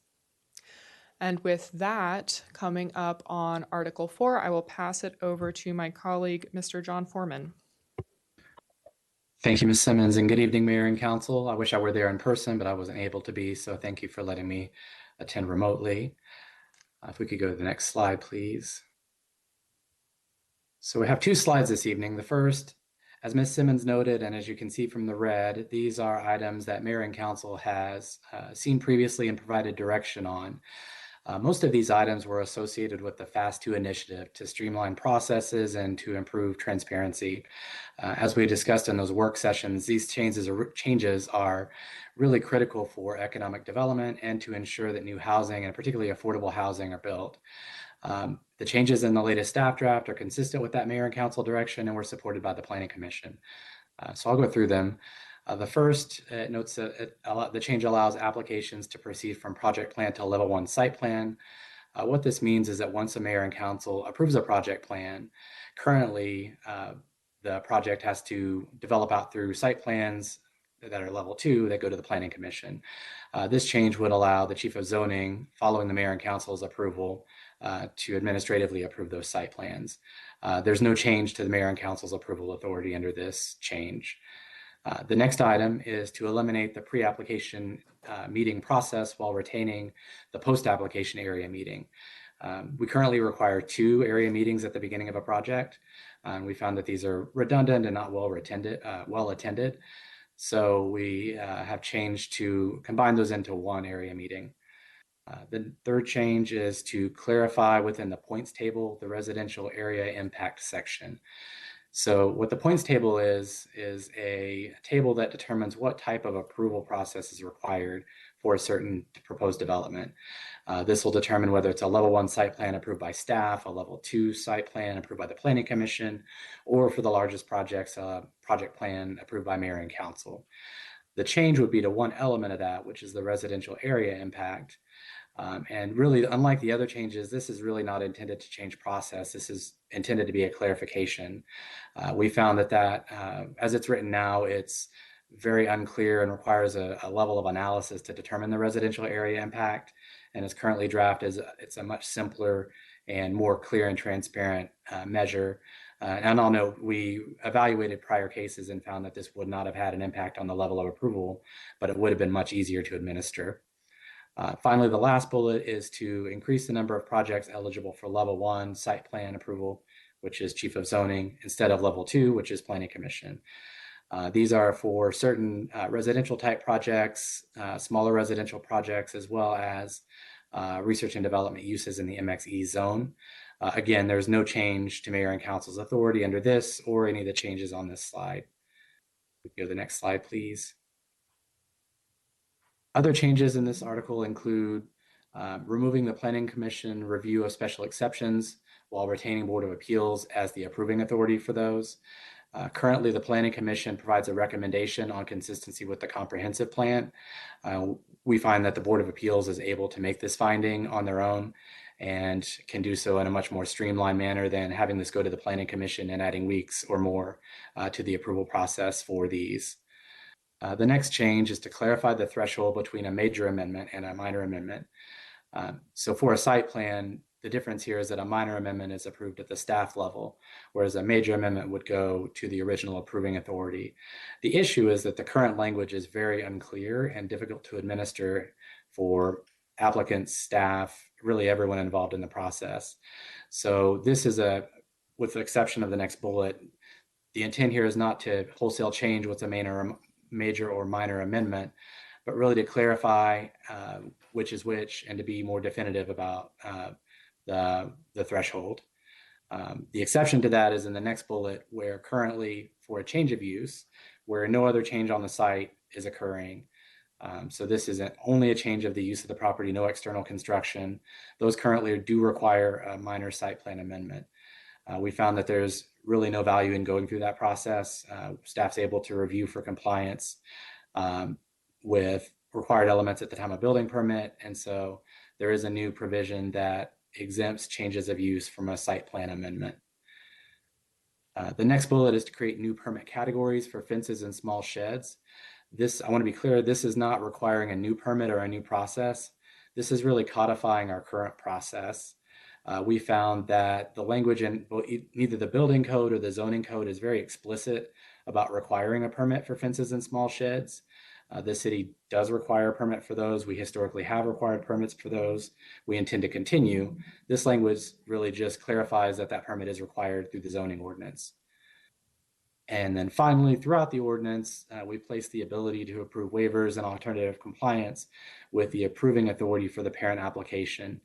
And with that, coming up on Article 4, I will pass it over to my colleague, Mr. John Foreman.
Thank you, Ms. Simmons, and good evening, Mayor and Council. I wish I were there in person, but I wasn't able to be, so thank you for letting me attend remotely. If we could go to the next slide, please. So we have 2 slides this evening. The first, as Ms. Simmons noted, and as you can see from the red, these are items that Mayor and Council has seen previously and provided direction on. Most of these items were associated with the Fast 2 initiative to streamline processes and to improve transparency. As we discussed in those work sessions, these changes are really critical for economic development and to ensure that new housing and particularly affordable housing are built. The changes in the latest staff draft are consistent with that Mayor and Council direction and were supported by the Planning Commission. So I'll go through them. The first notes that the change allows applications to proceed from project plan to level 1 site plan. What this means is that once a mayor and council approves a project plan, currently the project has to develop out through site plans that are level 2 that go to the Planning Commission. This change would allow the Chief of Zoning, following the mayor and council's approval, to administratively approve those site plans. There's no change to the mayor and council's approval authority under this change. The next item is to eliminate the pre-application meeting process while retaining the post-application area meeting. We currently require 2 area meetings at the beginning of a project. We found that these are redundant and not well attended. So we have changed to combine those into 1 area meeting. The third change is to clarify within the points table the residential area impact section. So what the points table is a table that determines what type of approval process is required for a certain proposed development. This will determine whether it's a level 1 site plan approved by staff, a level 2 site plan approved by the Planning Commission, or for the largest projects, project plan approved by mayor and council. The change would be to one element of that, which is the residential area impact. And really, unlike the other changes, this is really not intended to change process. This is intended to be a clarification. We found that as it's written now, it's very unclear and requires a level of analysis to determine the residential area impact. And as currently drafted, it's a much simpler and more clear and transparent measure. And I'll note, we evaluated prior cases and found that this would not have had an impact on the level of approval, but it would have been much easier to administer. Finally, the last bullet is to increase the number of projects eligible for level 1 site plan approval, which is chief of zoning, instead of level 2, which is planning commission. These are for certain residential type projects, smaller residential projects, as well as research and development uses in the MXE zone. Again, there's no change to mayor and council's authority under this or any of the changes on this slide. We can go to the next slide, please. Other changes in this article include removing the Planning Commission review of special exceptions while retaining Board of Appeals as the approving authority for those. Currently, the Planning Commission provides a recommendation on consistency with the comprehensive plan. We find that the Board of Appeals is able to make this finding on their own and can do so in a much more streamlined manner than having this go to the Planning Commission and adding weeks or more to the approval process for these. The next change is to clarify the threshold between a major amendment and a minor amendment. So for a site plan, the difference here is that a minor amendment is approved at the staff level, whereas a major amendment would go to the original approving authority. The issue is that the current language is very unclear and difficult to administer for applicants, staff, really everyone involved in the process. So this is with the exception of the next bullet, the intent here is not to wholesale change what's a major or minor amendment, but really to clarify which is which and to be more definitive about the threshold. The exception to that is in the next bullet, where currently for a change of use, where no other change on the site is occurring. So this is only a change of the use of the property, no external construction. Those currently do require a minor site plan amendment. We found that there's really no value in going through that process. Staff's able to review for compliance with required elements at the time of building permit. And so there is a new provision that exempts changes of use from a site plan amendment. The next bullet is to create new permit categories for fences and small sheds. This, I want to be clear, this is not requiring a new permit or a new process. This is really codifying our current process. We found that the language in neither the building code or the zoning code is very explicit about requiring a permit for fences and small sheds. The city does require a permit for those. We historically have required permits for those. We intend to continue. This language really just clarifies that that permit is required through the zoning ordinance. And then finally, throughout the ordinance, we place the ability to approve waivers and alternative compliance with the approving authority for the parent application.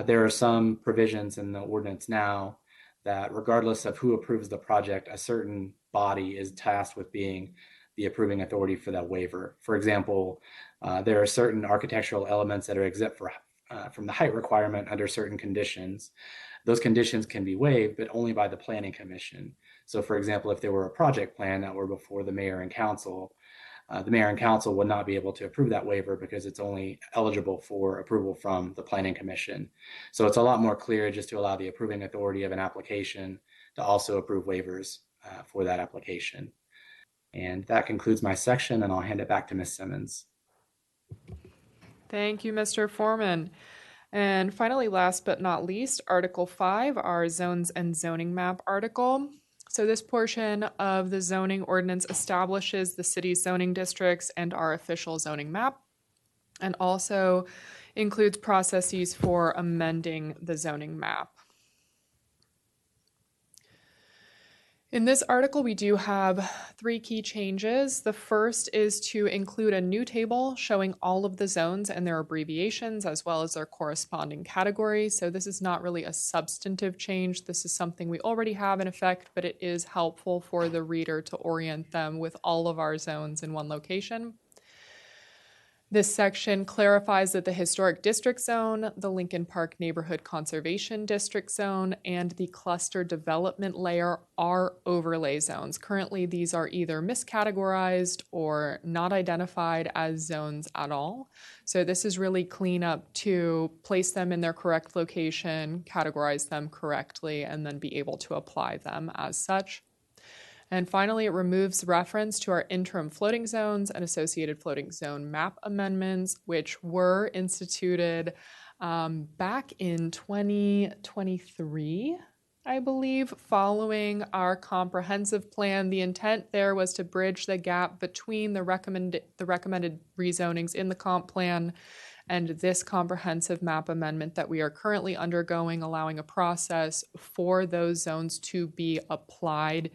There are some provisions in the ordinance now that regardless of who approves the project, a certain body is tasked with being the approving authority for that waiver. For example, there are certain architectural elements that are exempt from the height requirement under certain conditions. Those conditions can be waived, but only by the Planning Commission. So for example, if there were a project plan that were before the mayor and council would not be able to approve that waiver because it's only eligible for approval from the Planning Commission. So it's a lot more clear just to allow the approving authority of an application to also approve waivers for that application. And that concludes my section, and I'll hand it back to Ms. Simmons.
Thank you, Mr. Foreman. And finally, last but not least, Article 5, our zones and zoning map article. So this portion of the zoning ordinance establishes the city's zoning districts and our official zoning map, and also includes processes for amending the zoning map. In this article, we do have 3 key changes. The first is to include a new table showing all of the zones and their abbreviations as well as their corresponding categories. So this is not really a substantive change. This is something we already have in effect, but it is helpful for the reader to orient them with all of our zones in one location. This section clarifies that the Historic District Zone, the Lincoln Park Neighborhood Conservation District Zone, and the Cluster Development Layer are overlay zones. Currently, these are either miscategorized or not identified as zones at all. So this is really cleanup to place them in their correct location, categorize them correctly, and then be able to apply them as such. And finally, it removes reference to our interim floating zones and associated floating zone map amendments, which were instituted back in 2023, I believe, following our comprehensive plan. The intent there was to bridge the gap between the recommended rezonings in the comp plan and this comprehensive map amendment that we are currently undergoing, allowing a process for those zones to be applied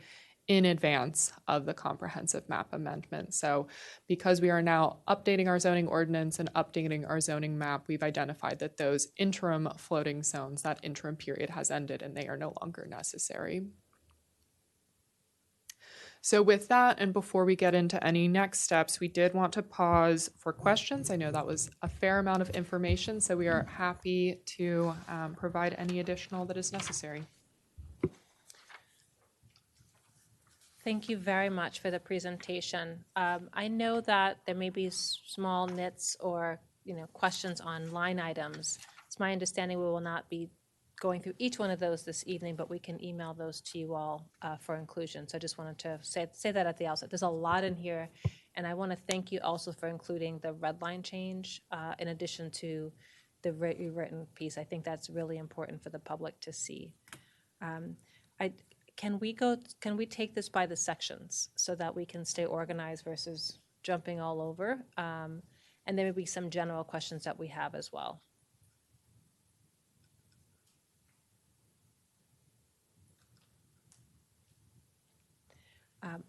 in advance of the comprehensive map amendment. So because we are now updating our zoning ordinance and updating our zoning map, we've identified that those interim floating zones, that interim period has ended and they are no longer necessary. So with that, and before we get into any next steps, we did want to pause for questions. I know that was a fair amount of information, so we are happy to provide any additional that is necessary.
Thank you very much for the presentation. I know that there may be small nits or questions on line items. It's my understanding we will not be going through each one of those this evening, but we can email those to you all for inclusion. So I just wanted to say that at the outset. There's a lot in here, and I want to thank you also for including the red line change in addition to the written piece. I think that's really important for the public to see. Can we take this by the sections so that we can stay organized versus jumping all over? And there may be some general questions that we have as well.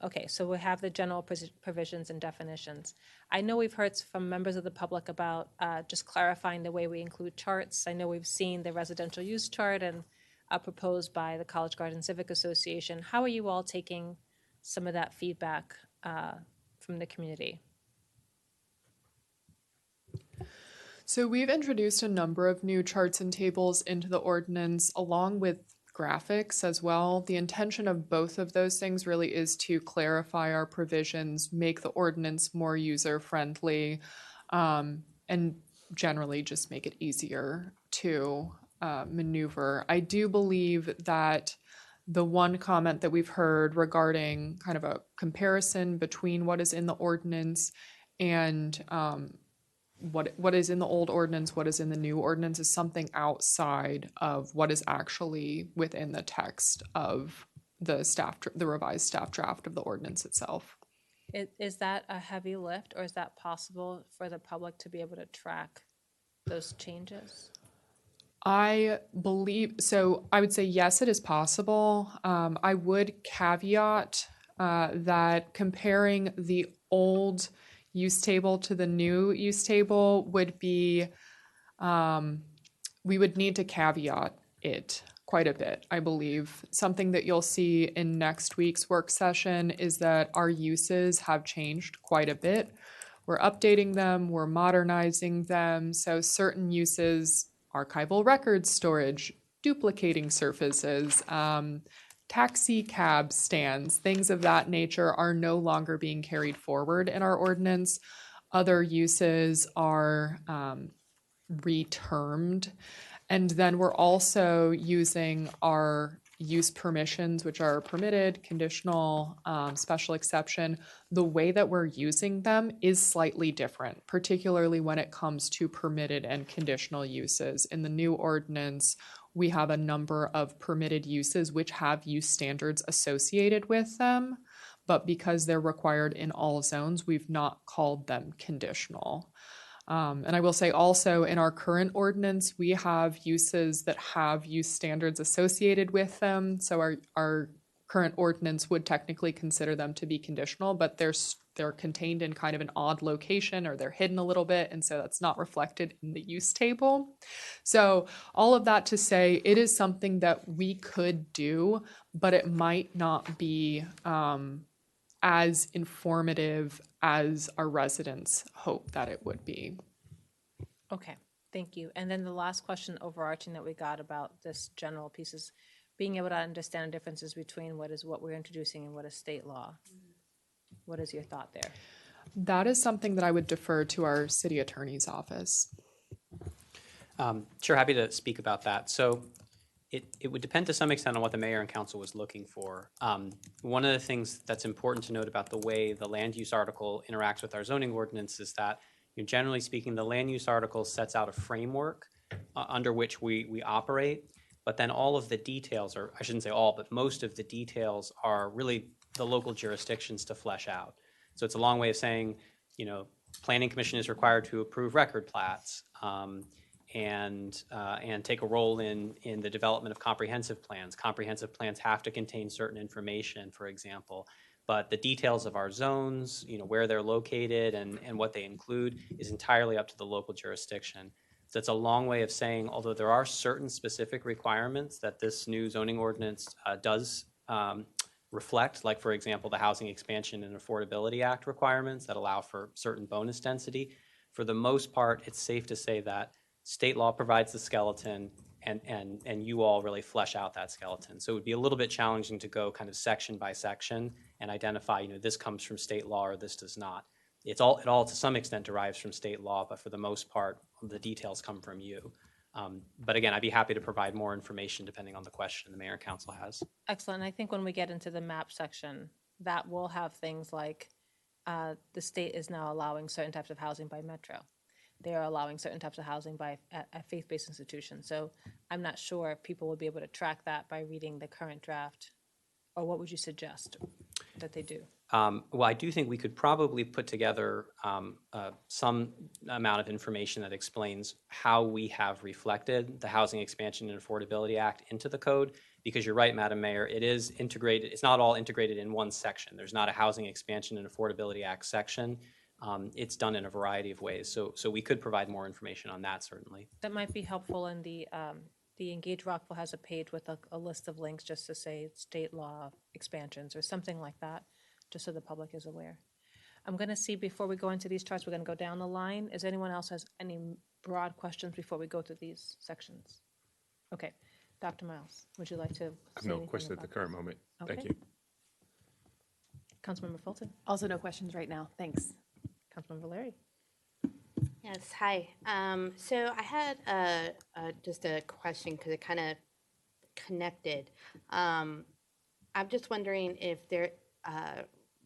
Okay, so we have the general provisions and definitions. I know we've heard from members of the public about just clarifying the way we include charts. I know we've seen the residential use chart and proposed by the College Garden Civic Association. How are you all taking some of that feedback from the community?
So we've introduced a number of new charts and tables into the ordinance along with graphics as well. The intention of both of those things really is to clarify our provisions, make the ordinance more user-friendly, and generally just make it easier to maneuver. I do believe that the one comment that we've heard regarding kind of a comparison between what is in the ordinance and what is in the old ordinance, what is in the new ordinance is something outside of what is actually within the text of the revised staff draft of the ordinance itself.
Is that a heavy lift, or is that possible for the public to be able to track those changes?
I believe so. I would say yes, it is possible. I would caveat that comparing the old use table to the new use table would be, we would need to caveat it quite a bit, I believe. Something that you'll see in next week's work session is that our uses have changed quite a bit. We're updating them, we're modernizing them. So certain uses, archival record storage, duplicating surfaces, taxi cab stands, things of that nature are no longer being carried forward in our ordinance. Other uses are retermed. And then we're also using our use permissions, which are permitted, conditional, special exception. The way that we're using them is slightly different, particularly when it comes to permitted and conditional uses. In the new ordinance, we have a number of permitted uses which have use standards associated with them, but because they're required in all zones, we've not called them conditional. And I will say also in our current ordinance, we have uses that have use standards associated with them. So our current ordinance would technically consider them to be conditional, but they're contained in kind of an odd location, or they're hidden a little bit, and so that's not reflected in the use table. So all of that to say, it is something that we could do, but it might not be as informative as our residents hope that it would be.
Okay, thank you. And then the last question overarching that we got about this general piece is being able to understand differences between what we're introducing and what is state law. What is your thought there?
That is something that I would defer to our city attorney's office.
Sure, happy to speak about that. So it would depend to some extent on what the mayor and council was looking for. One of the things that's important to note about the way the land use article interacts with our zoning ordinance is that, generally speaking, the land use article sets out a framework under which we operate, but then all of the details, or I shouldn't say all, but most of the details are really the local jurisdictions to flesh out. So it's a long way of saying, planning commission is required to approve record plats, and take a role in the development of comprehensive plans. Comprehensive plans have to contain certain information, for example, but the details of our zones, where they're located and what they include is entirely up to the local jurisdiction. So it's a long way of saying, although there are certain specific requirements that this new zoning ordinance does reflect, like, for example, the Housing Expansion and Affordability Act requirements that allow for certain bonus density, for the most part, it's safe to say that state law provides the skeleton, and you all really flesh out that skeleton. So it would be a little bit challenging to go kind of section by section and identify, this comes from state law or this does not. It all to some extent derives from state law, but for the most part, the details come from you. But again, I'd be happy to provide more information depending on the question the mayor and council has.
Excellent. I think when we get into the map section, that will have things like the state is now allowing certain types of housing by metro. They are allowing certain types of housing by a faith-based institution. So I'm not sure if people will be able to track that by reading the current draft. Or what would you suggest that they do?
Well, I do think we could probably put together some amount of information that explains how we have reflected the Housing Expansion and Affordability Act into the code, because you're right, Madam Mayor, it is integrated. It's not all integrated in one section. There's not a Housing Expansion and Affordability Act section. It's done in a variety of ways. So we could provide more information on that, certainly.
That might be helpful in the Engage Rockville has a page with a list of links just to say state law expansions or something like that, just so the public is aware. I'm going to see, before we go into these charts, we're going to go down the line. Is anyone else has any broad questions before we go through these sections? Okay. Dr. Miles, would you like to
I have
say
no
anything
question at
about
the current
this?
moment.
Okay.
Thank you.
Councilmember Fulton.
Also no questions right now. Thanks.
Councilmember Larry.
Yes, hi. So I had just a question because it kind of connected. I'm just wondering if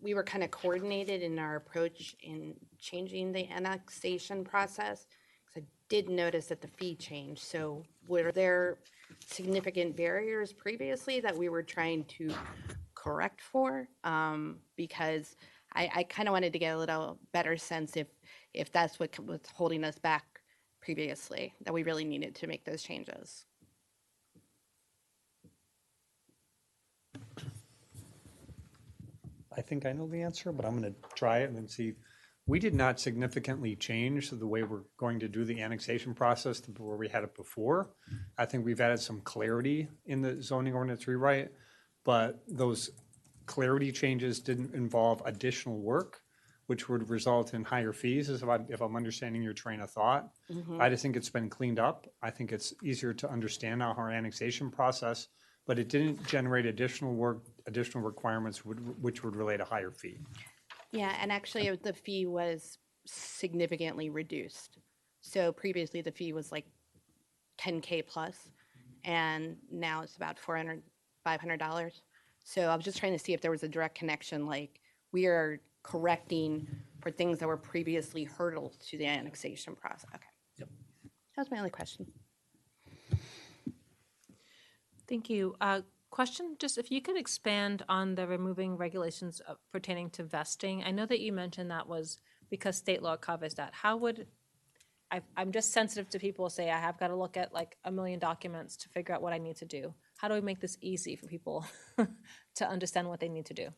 we were kind of coordinated in our approach in changing the annexation process. Because I did notice that the fee changed. So were there significant barriers previously that we were trying to correct for? Because I kind of wanted to get a little better sense if that's what was holding us back previously, that we really needed to make those changes.
I think I know the answer, but I'm going to try it and then see. We did not significantly change the way we're going to do the annexation process to where we had it before. I think we've added some clarity in the zoning ordinance rewrite, but those clarity changes didn't involve additional work, which would result in higher fees, if I'm understanding your train of thought.
Mhm.
I just think it's been cleaned up. I think it's easier to understand now our annexation process, but it didn't generate additional work, additional requirements, which would relate a higher fee.
Yeah, and actually the fee was significantly reduced. So previously the fee was like $10K plus, and now it's about $400, $500. So I was just trying to see if there was a direct connection, like we are correcting for things that were previously hurdles to the annexation process. Okay.
Yep.
That was my only question.
Thank you. Question, just if you could expand on the removing regulations pertaining to vesting. I know that you mentioned that was because state law covers that. How would, I'm just sensitive to people who say I have got to look at like a million documents to figure out what I need to do. how do we make this easy for people to understand what they need to do?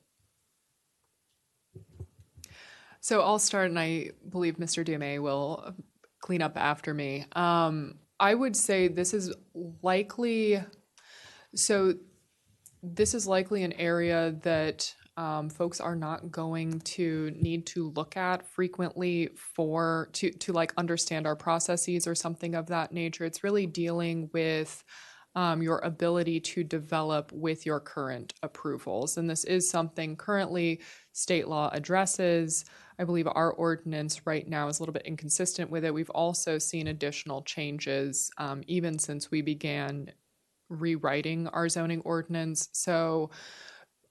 So I'll start, and I believe Mr. Dume will clean up after me. I would say this is likely an area that folks are not going to need to look at frequently to like understand our processes or something of that nature. It's really dealing with your ability to develop with your current approvals. And this is something currently state law addresses. I believe our ordinance right now is a little bit inconsistent with it. We've also seen additional changes even since we began rewriting our zoning ordinance. So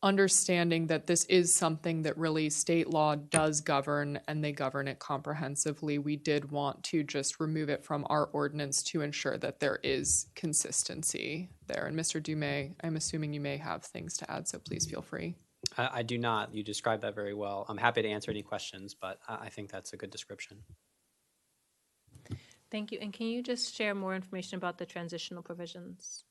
understanding that this is something that really state law does govern and they govern it comprehensively, we did want to just remove it from our ordinance to ensure that there is consistency there. And Mr. Dume, I'm assuming you may have things to add, so please feel free.
I do not. You described that very well. I'm happy to answer any questions, but I think that's a good description.
Thank you. And can you just share more information about the transitional provisions?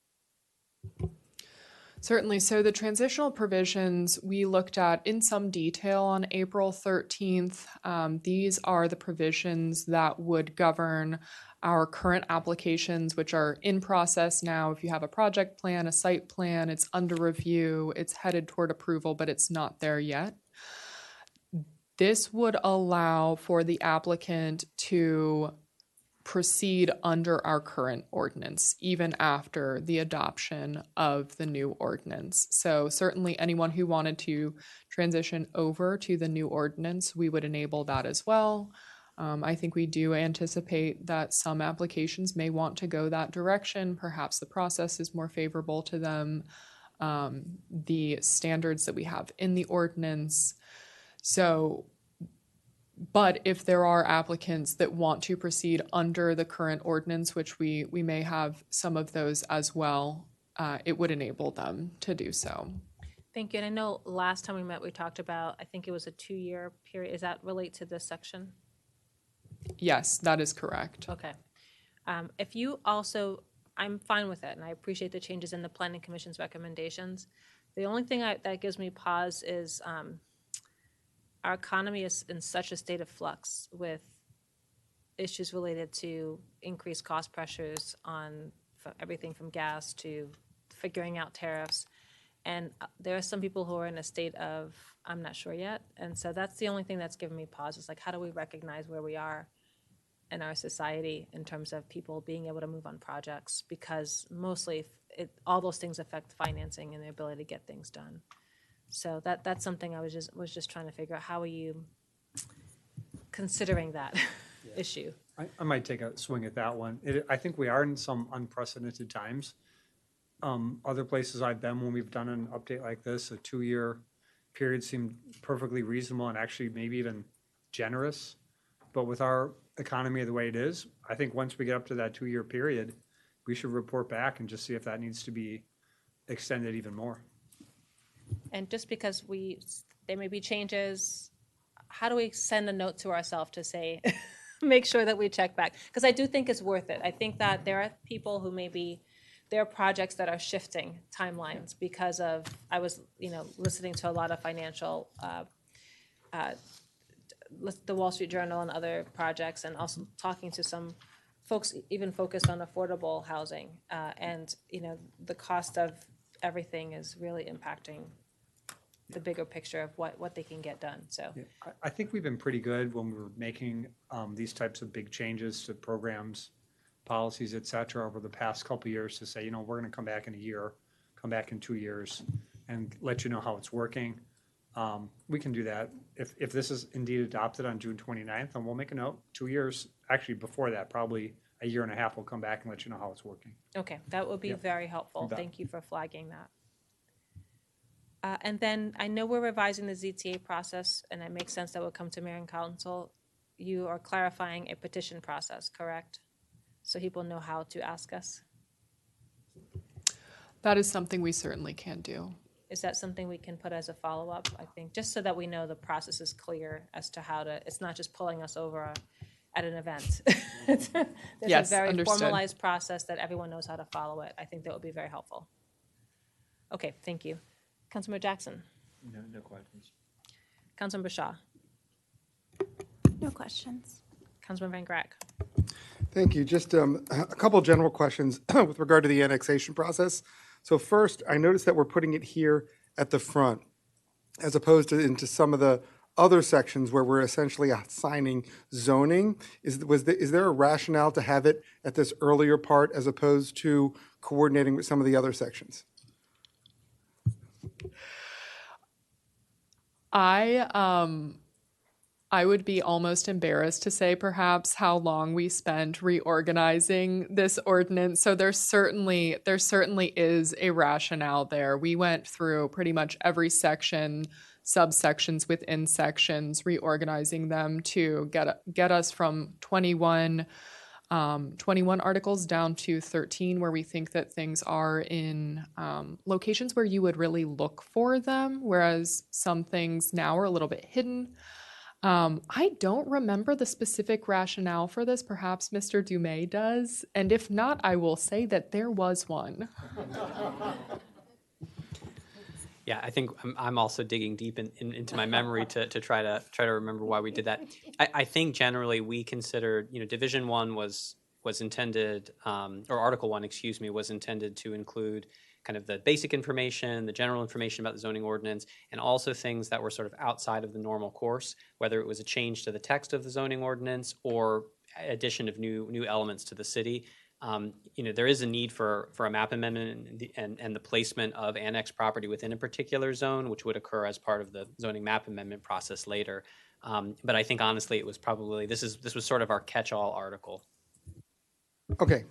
Certainly. So the transitional provisions we looked at in some detail on April 13th. These are the provisions that would govern our current applications, which are in process now. If you have a project plan, a site plan, it's under review, it's headed toward approval, but it's not there yet. This would allow for the applicant to proceed under our current ordinance, even after the adoption of the new ordinance. So certainly anyone who wanted to transition over to the new ordinance, we would enable that as well. I think we do anticipate that some applications may want to go that direction. Perhaps the process is more favorable to them, the standards that we have in the ordinance. But if there are applicants that want to proceed under the current ordinance, which we may have some of those as well, it would enable them to do so.
Thank you. And I know last time we met, we talked about, I think it was a 2-year period. Does that relate to this section?
Yes, that is correct.
Okay. If you also, I'm fine with it, and I appreciate the changes in the Planning Commission's recommendations. The only thing that gives me pause is our economy is in such a state of flux with issues related to increased cost pressures on everything from gas to figuring out tariffs. And there are some people who are in a state of, I'm not sure yet. And so that's the only thing that's given me pause is like, how do we recognize where we are in our society in terms of people being able to move on projects? Because mostly all those things affect financing and the ability to get things done. So that's something I was just trying to figure out. How are you considering that issue?
I might take a swing at that one. I think we are in some unprecedented times. Other places I've been when we've done an update like this, a 2-year period seemed perfectly reasonable and actually maybe even generous. But with our economy the way it is, I think once we get up to that 2-year period, we should report back and just see if that needs to be extended even more.
And just because there may be changes, how do we send a note to ourselves to say, make sure that we check back? Because I do think it's worth it. I think that there are people who there are projects that are shifting timelines because of, I was, listening to a lot of financial, the Wall Street Journal and other projects, and also talking to some folks even focused on affordable housing. And, the cost of everything is really impacting the bigger picture of what they can get done. So
yeah, I think we've been pretty good when we're making these types of big changes to programs, policies, et cetera, over the past couple of years to say, we're going to come back in a year, come back in 2 years, and let you know how it's working. We can do that. If this is indeed adopted on June 29th, then we'll make a note. 2 years, actually before that, probably a year and a half, we'll come back and let you know how it's working.
Okay, that would be very helpful. Thank you for flagging that. And then I know we're revising the ZTA process, and it makes sense that would come to Mayor and Council. You are clarifying a petition process, correct? So people know how to ask us?
That is something we certainly can do.
Is that something we can put as a follow-up, I think, just so that we know the process is clear as to how to, it's not just pulling us over at an event. There's
Yes,
a very
understood.
formalized process that everyone knows how to follow it. I think that would be very helpful. Okay, thank you. Councilmember Jackson.
No questions.
Councilmember Shaw.
No questions.
Councilmember Van Grack.
Thank you. Just a couple general questions with regard to the annexation process. So first, I noticed that we're putting it here at the front, as opposed to into some of the other sections where we're essentially assigning zoning. Is there a rationale to have it at this earlier part as opposed to coordinating with some of the other sections?
I would be almost embarrassed to say perhaps how long we spent reorganizing this ordinance. So there certainly is a rationale there. We went through pretty much every section, subsections within sections, reorganizing them to get us from 21 articles down to 13, where we think that things are in locations where you would really look for them, whereas some things now are a little bit hidden. I don't remember the specific rationale for this. Perhaps Mr. Dumais does. And if not, I will say that there was one.
Yeah, I think I'm also digging deep into my memory to try to remember why we did that. I think generally we considered, Division 1 was intended, or Article 1, excuse me, was intended to include kind of the basic information, the general information about the zoning ordinance, and also things that were sort of outside of the normal course, whether it was a change to the text of the zoning ordinance or addition of new elements to the city. There is a need for a map amendment and the placement of annexed property within a particular zone, which would occur as part of the zoning map amendment process later. But I think honestly, it was probably this was sort of our catch-all article.
Okay,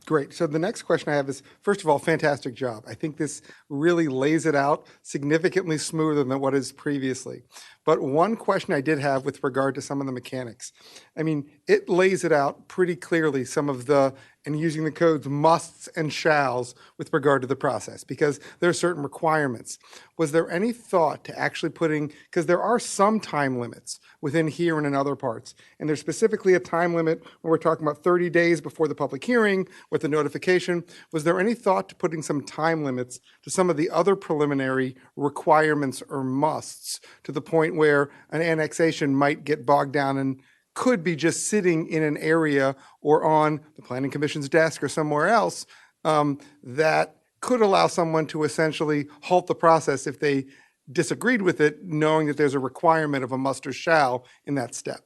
great. So the next question I have is, first of all, fantastic job. I think this really lays it out significantly smoother than what is previously. But one question I did have with regard to some of the mechanics. I mean, it lays it out pretty clearly, some of the, and using the codes, musts and shalls with regard to the process, because there are certain requirements. Was there any thought to actually putting, because there are some time limits within here and in other parts, and there's specifically a time limit when we're talking about 30 days before the public hearing with the notification. Was there any thought to putting some time limits to some of the other preliminary requirements or musts, to the point where an annexation might get bogged down and could be just sitting in an area or on the Planning Commission's desk or somewhere else, that could allow someone to essentially halt the process if they disagreed with it, knowing that there's a requirement of a must or shall in that step?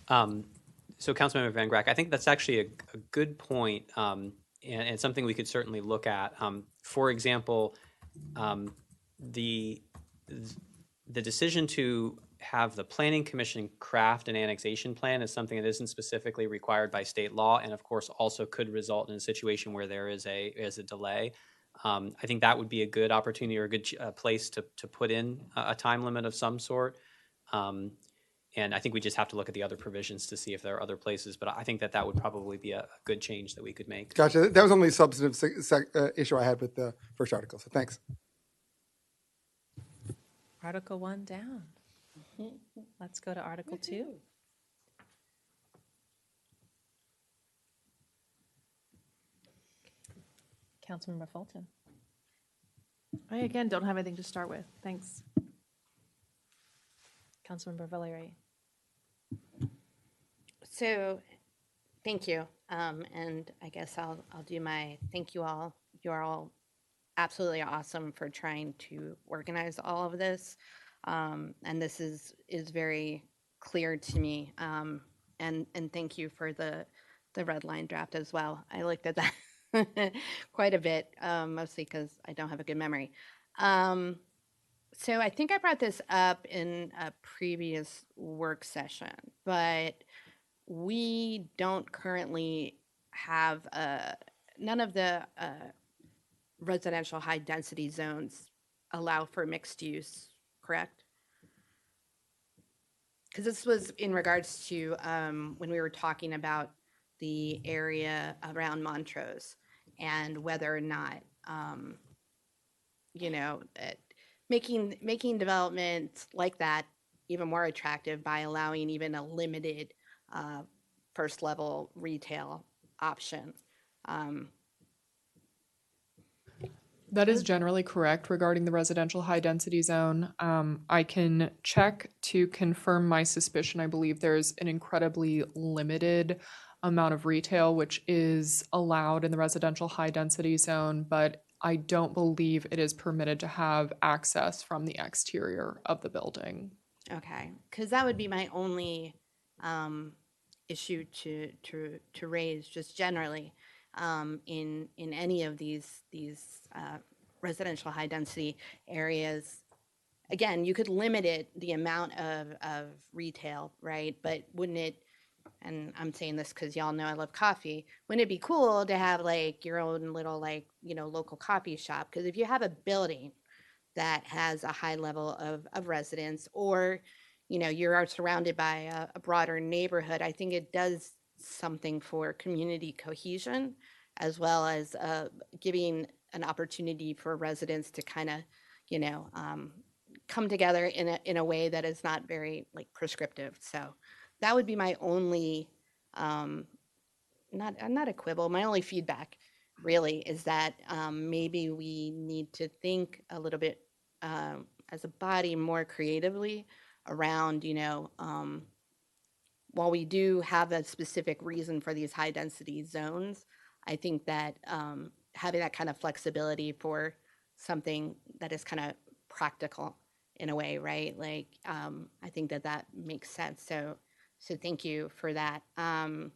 So Councilmember Van Grack, I think that's actually a good point, and something we could certainly look at. For example, the decision to have the Planning Commission craft an annexation plan is something that isn't specifically required by state law, and of course also could result in a situation where there is a delay. I think that would be a good opportunity or a good place to put in a time limit of some sort. And I think we just have to look at the other provisions to see if there are other places, but I think that would probably be a good change that we could make.
Gotcha. That was only a substantive issue I had with the first article, so thanks.
Article 1 down. Let's go to Article 2. Councilmember Fulton.
I, again, don't have anything to start with. Thanks.
Councilmember Valerie.
So, thank you. And I guess I'll do my thank you all. You are all absolutely awesome for trying to organize all of this. And this is very clear to me. And thank you for the red line draft as well. I looked at that quite a bit, mostly because I don't have a good memory. So I think I brought this up in a previous work session, but we don't currently have none of the residential high density zones allow for mixed use, correct? Because this was in regards to when we were talking about the area around Montrose and whether or not, making development like that even more attractive by allowing even a limited first level retail option.
That is generally correct regarding the residential high density zone. I can check to confirm my suspicion. I believe there's an incredibly limited amount of retail which is allowed in the residential high density zone, but I don't believe it is permitted to have access from the exterior of the building.
Okay, because that would be my only issue to raise, just generally, in any of these residential high density areas. Again, you could limit it, the amount of retail, right? But wouldn't it, and I'm saying this because y'all know I love coffee, wouldn't it be cool to have like your own little like, local coffee shop? Because if you have a building that has a high level of residents, or you are surrounded by a broader neighborhood, I think it does something for community cohesion, as well as giving an opportunity for residents to kind of come together in a way that is not very like prescriptive. So that would be my only not a quibble, my only feedback really is that maybe we need to think a little bit as a body more creatively around, while we do have a specific reason for these high density zones, I think that having that kind of flexibility for something that is kind of practical in a way, right? Like, I think that makes sense. So thank you for that. My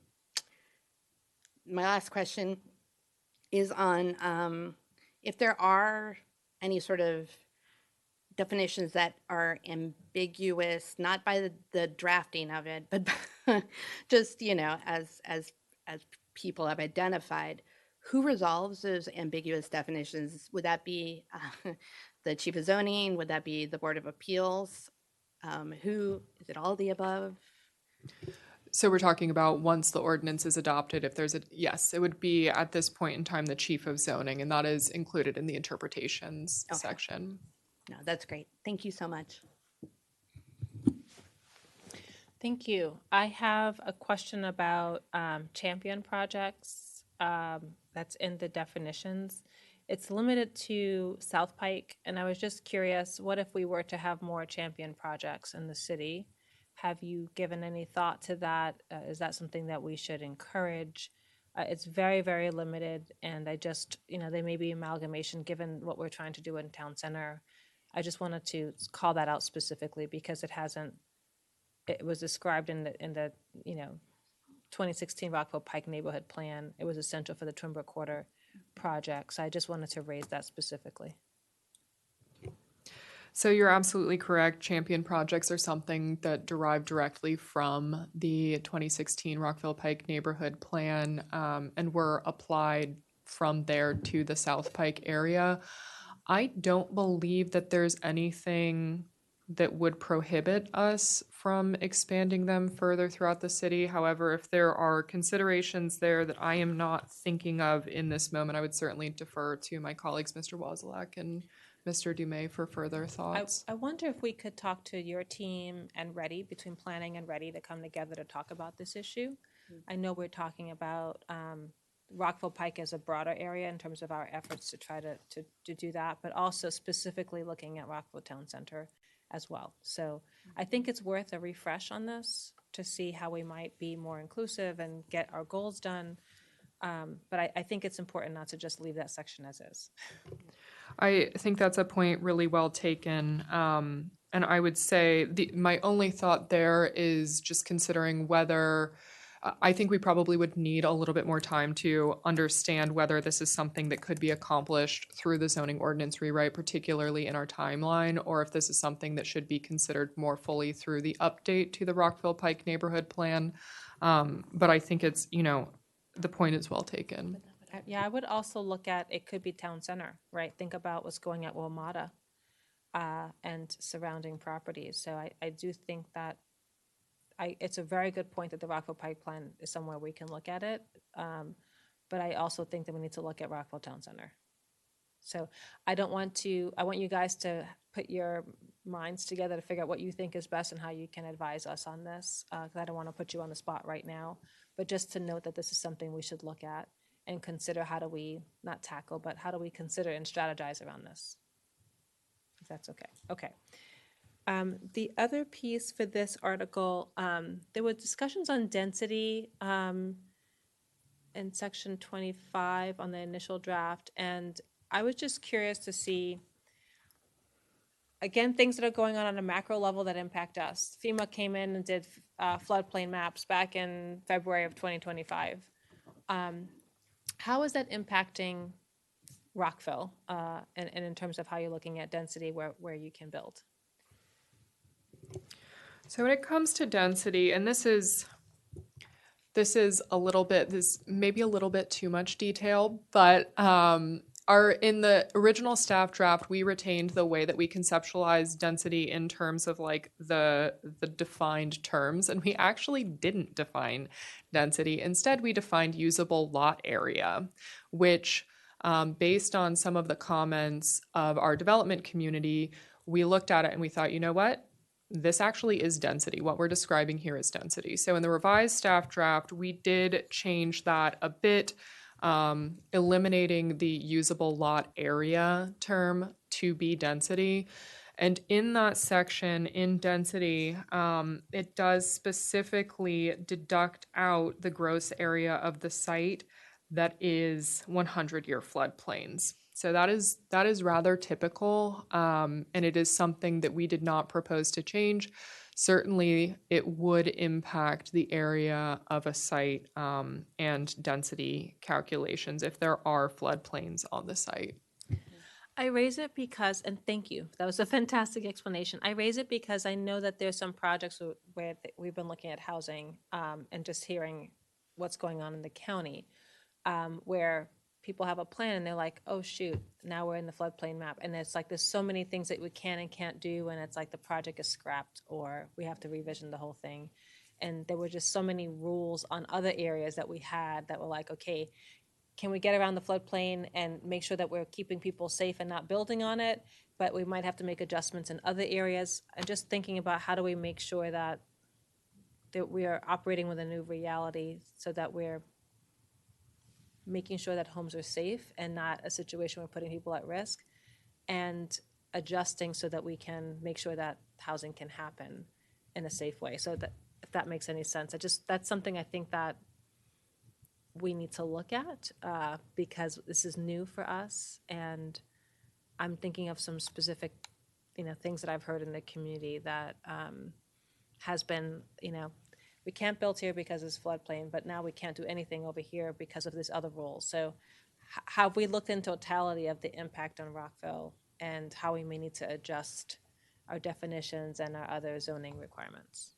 last question is on if there are any sort of definitions that are ambiguous, not by the drafting of it, but just, as people have identified, who resolves those ambiguous definitions? Would that be the chief of zoning? Would that be the Board of Appeals? Who, is it all the above?
So we're talking about once the ordinance is adopted, if there's yes, it would be at this point in time the chief of zoning, and that is included in the interpretations section.
No, that's great. Thank you so much.
Thank you. I have a question about champion projects that's in the definitions. It's limited to South Pike, and I was just curious, what if we were to have more champion projects in the city? Have you given any thought to that? Is that something that we should encourage? It's very, very limited, and I just, they may be amalgamation given what we're trying to do in town center. I just wanted to call that out specifically because it was described in the 2016 Rockville Pike Neighborhood Plan. It was essential for the Twin Brook Quarter project. So I just wanted to raise that specifically.
So you're absolutely correct. Champion projects are something that derive directly from the 2016 Rockville Pike Neighborhood Plan and were applied from there to the South Pike area. I don't believe that there's anything that would prohibit us from expanding them further throughout the city. However, if there are considerations there that I am not thinking of in this moment, I would certainly defer to my colleagues, Mr. Wozlak and Mr. Dumais, for further thoughts.
I wonder if we could talk to your team and Ready, between planning and Ready, to come together to talk about this issue. I know we're talking about Rockville Pike as a broader area in terms of our efforts to try to do that, but also specifically looking at Rockville Town Center as well. So I think it's worth a refresh on this to see how we might be more inclusive and get our goals done. But I think it's important not to just leave that section as is.
I think that's a point really well taken. And I would say my only thought there is just considering whether I think we probably would need a little bit more time to understand whether this is something that could be accomplished through the zoning ordinance rewrite, particularly in our timeline, or if this is something that should be considered more fully through the update to the Rockville Pike Neighborhood Plan. But I think it's, the point is well taken.
Yeah, I would also look at, it could be town center, right? Think about what's going at Wilmata and surrounding properties. So I do think that it's a very good point that the Rockville Pike Plan is somewhere we can look at it. But I also think that we need to look at Rockville Town Center. So I want you guys to put your minds together to figure out what you think is best and how you can advise us on this. Because I don't want to put you on the spot right now. but just to note that this is something we should look at and consider how do we, not tackle, but how do we consider and strategize around this? If that's okay. Okay. The other piece for this article, there were discussions on density in section 25 on the initial draft, and I was just curious to see, again, things that are going on a macro level that impact us. FEMA came in and did floodplain maps back in February of 2025. How is that impacting Rockville, and in terms of how you're looking at density where you can build?
So when it comes to density, and this is maybe a little bit too much detail, but in the original staff draft, we retained the way that we conceptualize density in terms of like the defined terms, and we actually didn't define density. Instead, we defined usable lot area, which based on some of the comments of our development community, we looked at it and we thought, you know what? This actually is density. What we're describing here is density. So in the revised staff draft, we did change that a bit, eliminating the usable lot area term to be density. And in that section, in density, it does specifically deduct out the gross area of the site that is 100-year floodplains. So that is rather typical, and it is something that we did not propose to change. Certainly, it would impact the area of a site and density calculations if there are floodplains on the site.
I raise it because, and thank you, that was a fantastic explanation. I raise it because I know that there's some projects where we've been looking at housing and just hearing what's going on in the county, where people have a plan and they're like, oh shoot, now we're in the floodplain map. And it's like, there's so many things that we can and can't do. And it's like the project is scrapped or we have to revision the whole thing. And there were just so many rules on other areas that we had that were like, okay, can we get around the floodplain and make sure that we're keeping people safe and not building on it? But we might have to make adjustments in other areas. And just thinking about how do we make sure that we are operating with a new reality so that we're making sure that homes are safe and not a situation where we're putting people at risk, and adjusting so that we can make sure that housing can happen in a safe way. So that, if that makes any sense, that's something I think that we need to look at because this is new for us. And I'm thinking of some specific, things that I've heard in the community that has been, we can't build here because it's floodplain, but now we can't do anything over here because of this other rule. So have we looked in totality of the impact on Rockville and how we may need to adjust our definitions and our other zoning requirements?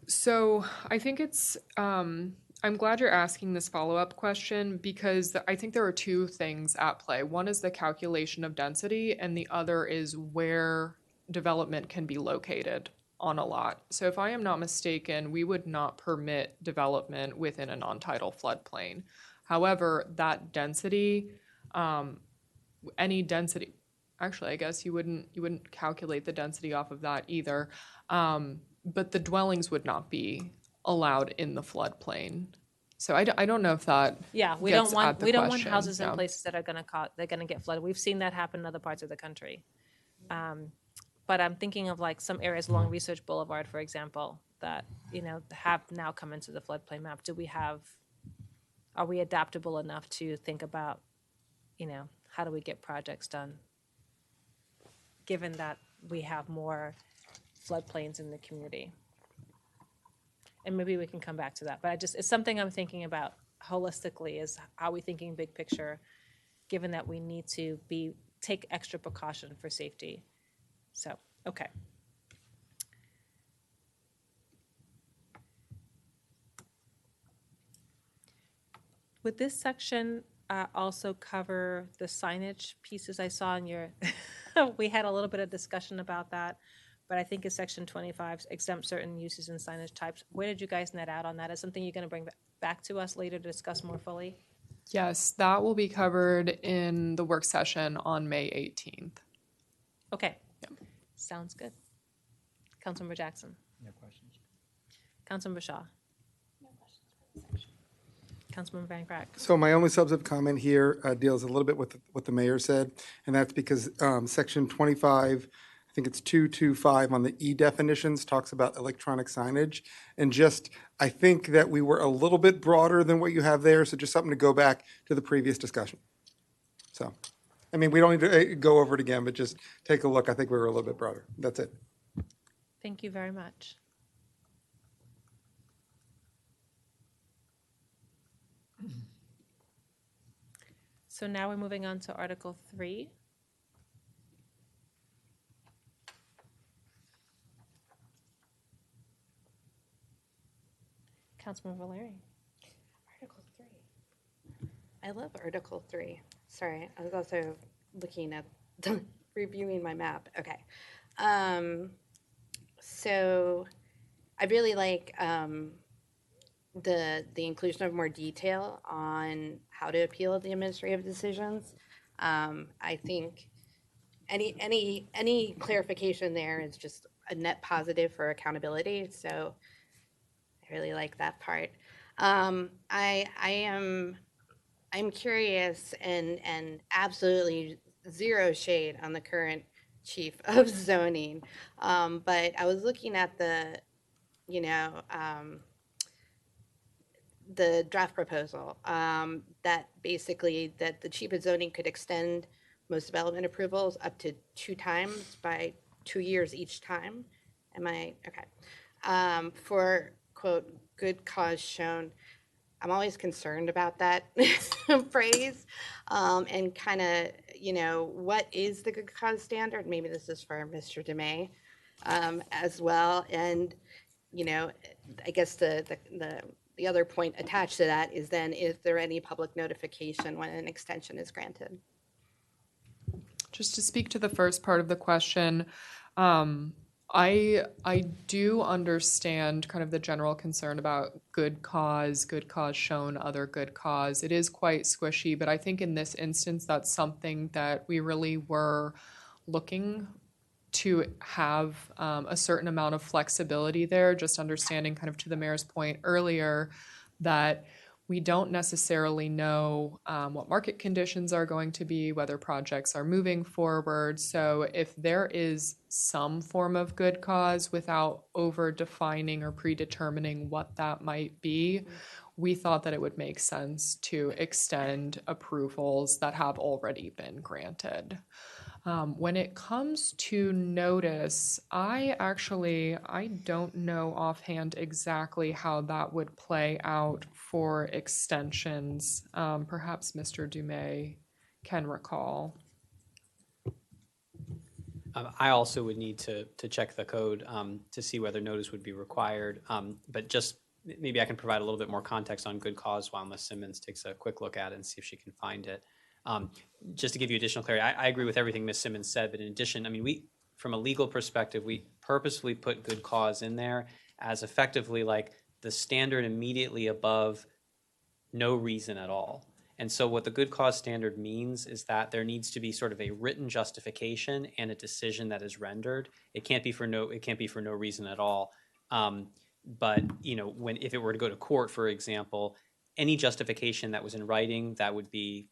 So I think it's, I'm glad you're asking this follow-up question because I think there are two things at play. One is the calculation of density and the other is where development can be located on a lot. So if I am not mistaken, we would not permit development within a non-tidal floodplain. However, that density, any density, actually, I guess you wouldn't calculate the density off of that either. But the dwellings would not be allowed in the floodplain. So I don't know if that
we
gets
don't want
at the
we don't want
question.
houses in
Yeah.
places that are they're gonna get flooded. We've seen that happen in other parts of the country. But I'm thinking of like some areas along Research Boulevard, for example, that have now come into the floodplain map. Are we adaptable enough to think about, how do we get projects done, given that we have more floodplains in the community? And maybe we can come back to that. But it's something I'm thinking about holistically, is how we thinking big picture, given that we need to take extra precaution for safety. So, okay. Would this section also cover the signage pieces I saw in your, we had a little bit of discussion about that, but I think it's section 25, exempt certain uses and signage types. Where did you guys net out on that? Is something you're going to bring back to us later to discuss more fully?
Yes, that will be covered in the work session on May 18th.
Okay. Sounds good. Councilmember Jackson.
No questions.
Councilmember Shaw. Councilman Van Grack.
So my only substantive comment here deals a little bit with what the mayor said, and that's because section 25, I think it's 225 on the E definitions, talks about electronic signage. And just, I think that we were a little bit broader than what you have there, so just something to go back to the previous discussion. So, I mean, we don't need to go over it again, but just take a look. I think we were a little bit broader. That's it.
Thank you very much. So now we're moving on to Article 3. Councilman Valeri.
Article 3. I love Article 3. Sorry, I was also looking at, reviewing my map. Okay. So I really like the inclusion of more detail on how to appeal the administrative decisions. I think any clarification there is just a net positive for accountability. So I really like that part. I'm curious and absolutely zero shade on the current chief of zoning, but I was looking at the, you know, the draft proposal that basically that the chief of zoning could extend most development approvals up to 2 times by 2 years each time. Am I okay? For quote good cause shown. I'm always concerned about that phrase and kind of, you know, what is the good cause standard? Maybe this is for Mr. DeMay as well. And, you know, I guess the other point attached to that is then, is there any public notification when an extension is granted?
Just to speak to the first part of the question, I do understand kind of the general concern about good cause shown, other good cause. It is quite squishy, but I think in this instance, that's something that we really were looking to have a certain amount of flexibility there, just understanding kind of to the mayor's point earlier that we don't necessarily know what market conditions are going to be, whether projects are moving forward. So if there is some form of good cause without over defining or predetermining what that might be, we thought that it would make sense to extend approvals that have already been granted. When it comes to notice, I don't know offhand exactly how that would play out for extensions. Perhaps Mr. Dumais can recall.
I also would need to check the code to see whether notice would be required. But just maybe I can provide a little bit more context on good cause while Ms. Simmons takes a quick look at it and see if she can find it. Just to give you additional clarity, I agree with everything Ms. Simmons said, but in addition, I mean, from a legal perspective, we purposely put good cause in there as effectively like the standard immediately above no reason at all. And so what the good cause standard means is that there needs to be sort of a written justification and a decision that is rendered. It can't be for no reason at all. But you know, if it were to go to court, for example, any justification that was in writing that would be